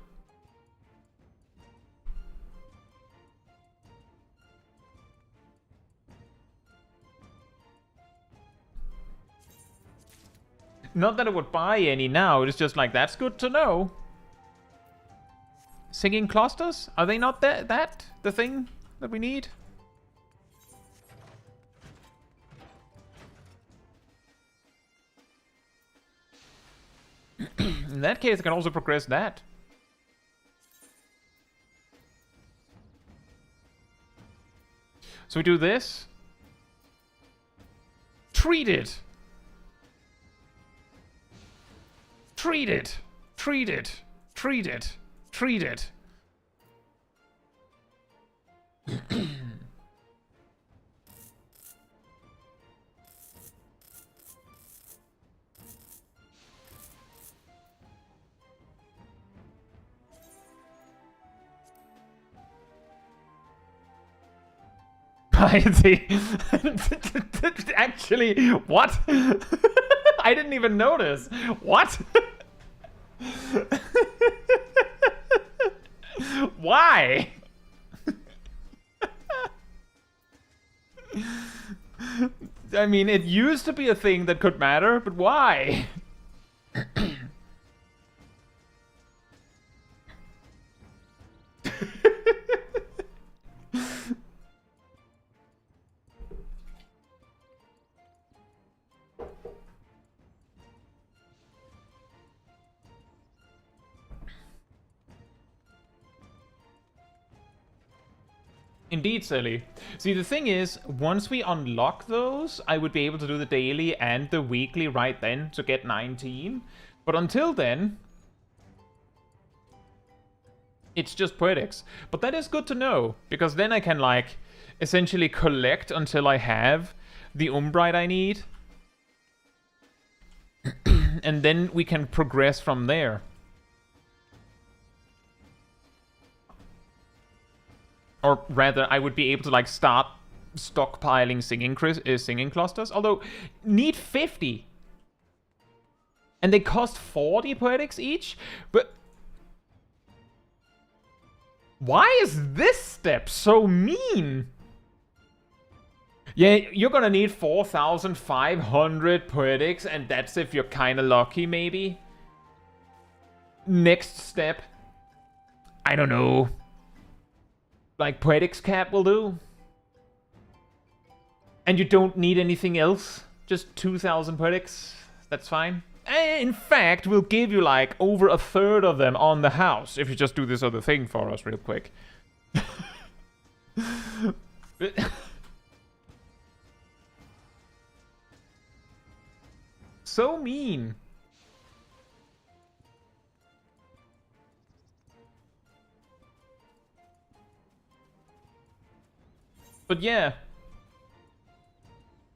Not that I would buy any now, it's just like, that's good to know. Singing clusters? Are they not the thing that we need? In that case, I can also progress that. So we do this. Treat it! Treat it! Treat it! Treat it! Treat it! Piety. Actually, what? I didn't even notice. What? Why? I mean, it used to be a thing that could matter, but why? Indeed, silly. See, the thing is, once we unlock those, I would be able to do the daily and the weekly right then to get 19. But until then, it's just Poetics. But that is good to know, because then I can, like, essentially collect until I have the Umbrite I need. And then we can progress from there. Or rather, I would be able to, like, start stockpiling singing clusters. Although, need 50. And they cost 40 Poetics each? But why is this step so mean? Yeah, you're gonna need 4,500 Poetics, and that's if you're kinda lucky, maybe. Next step. I don't know. Like, Poetics cap will do. And you don't need anything else. Just 2,000 Poetics. That's fine. In fact, we'll give you, like, over a third of them on the house if you just do this other thing for us real quick. So mean. But yeah,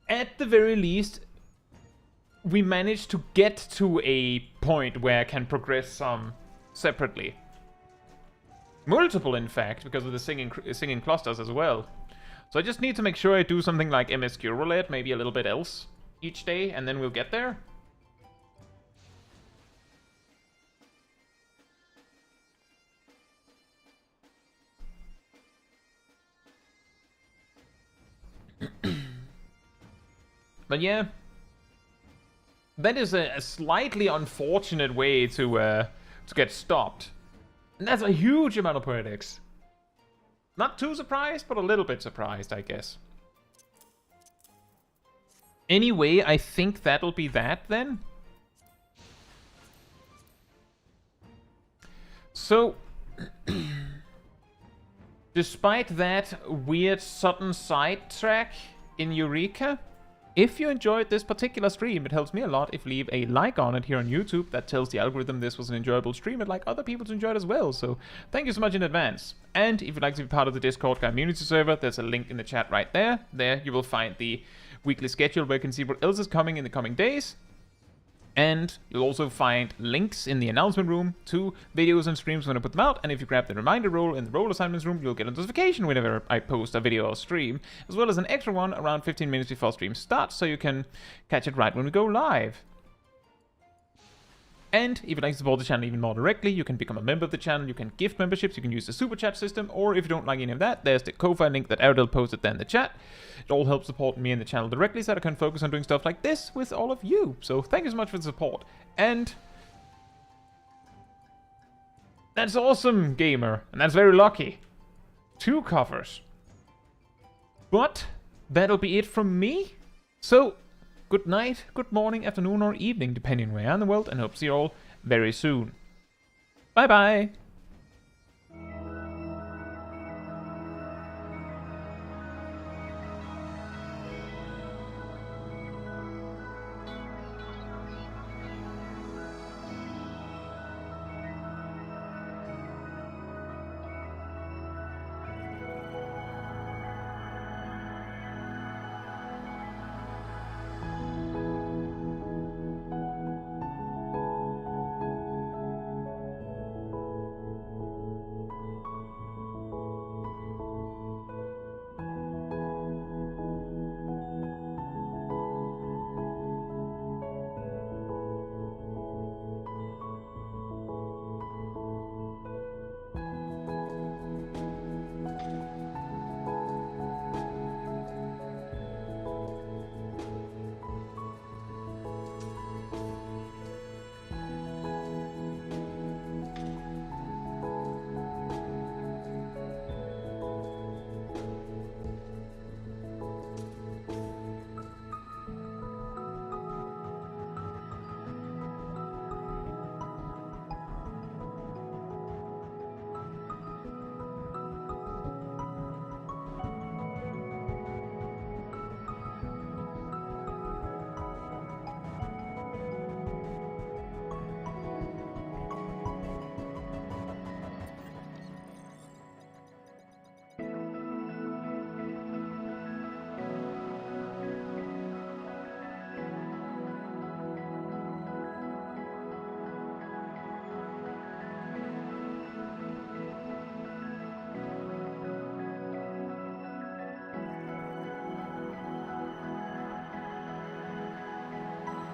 at the very least, we managed to get to a point where I can progress some separately. Multiple, in fact, because of the singing clusters as well. So I just need to make sure I do something like MSQ roulette, maybe a little bit else each day, and then we'll get there. But yeah, that is a slightly unfortunate way to get stopped. And that's a huge amount of Poetics. Not too surprised, but a little bit surprised, I guess. Anyway, I think that'll be that then. So, despite that weird sudden sidetrack in Eureka, if you enjoyed this particular stream, it helps me a lot if you leave a like on it here on YouTube. That tells the algorithm this was an enjoyable stream and like other people to enjoy it as well. So thank you so much in advance. And if you'd like to be part of the Discord community server, there's a link in the chat right there. There you will find the weekly schedule where you can see what else is coming in the coming days. And you'll also find links in the announcement room to videos and streams when I put them out. And if you grab the reminder role in the role assignments room, you'll get a notification whenever I post a video or stream, as well as an extra one around 15 minutes before stream starts, so you can catch it right when we go live. And if you'd like to support the channel even more directly, you can become a member of the channel, you can gift memberships, you can use the super chat system, or if you don't like any of that, there's the Ko-Fi link that Erdal posted there in the chat. It all helps support me and the channel directly so that I can focus on doing stuff like this with all of you. So thank you so much for the support. And that's awesome, gamer. And that's very lucky. 2 covers. But that'll be it from me. So good night, good morning, afternoon, or evening, depending on where you are in the world, and hope to see you all very soon. Bye-bye!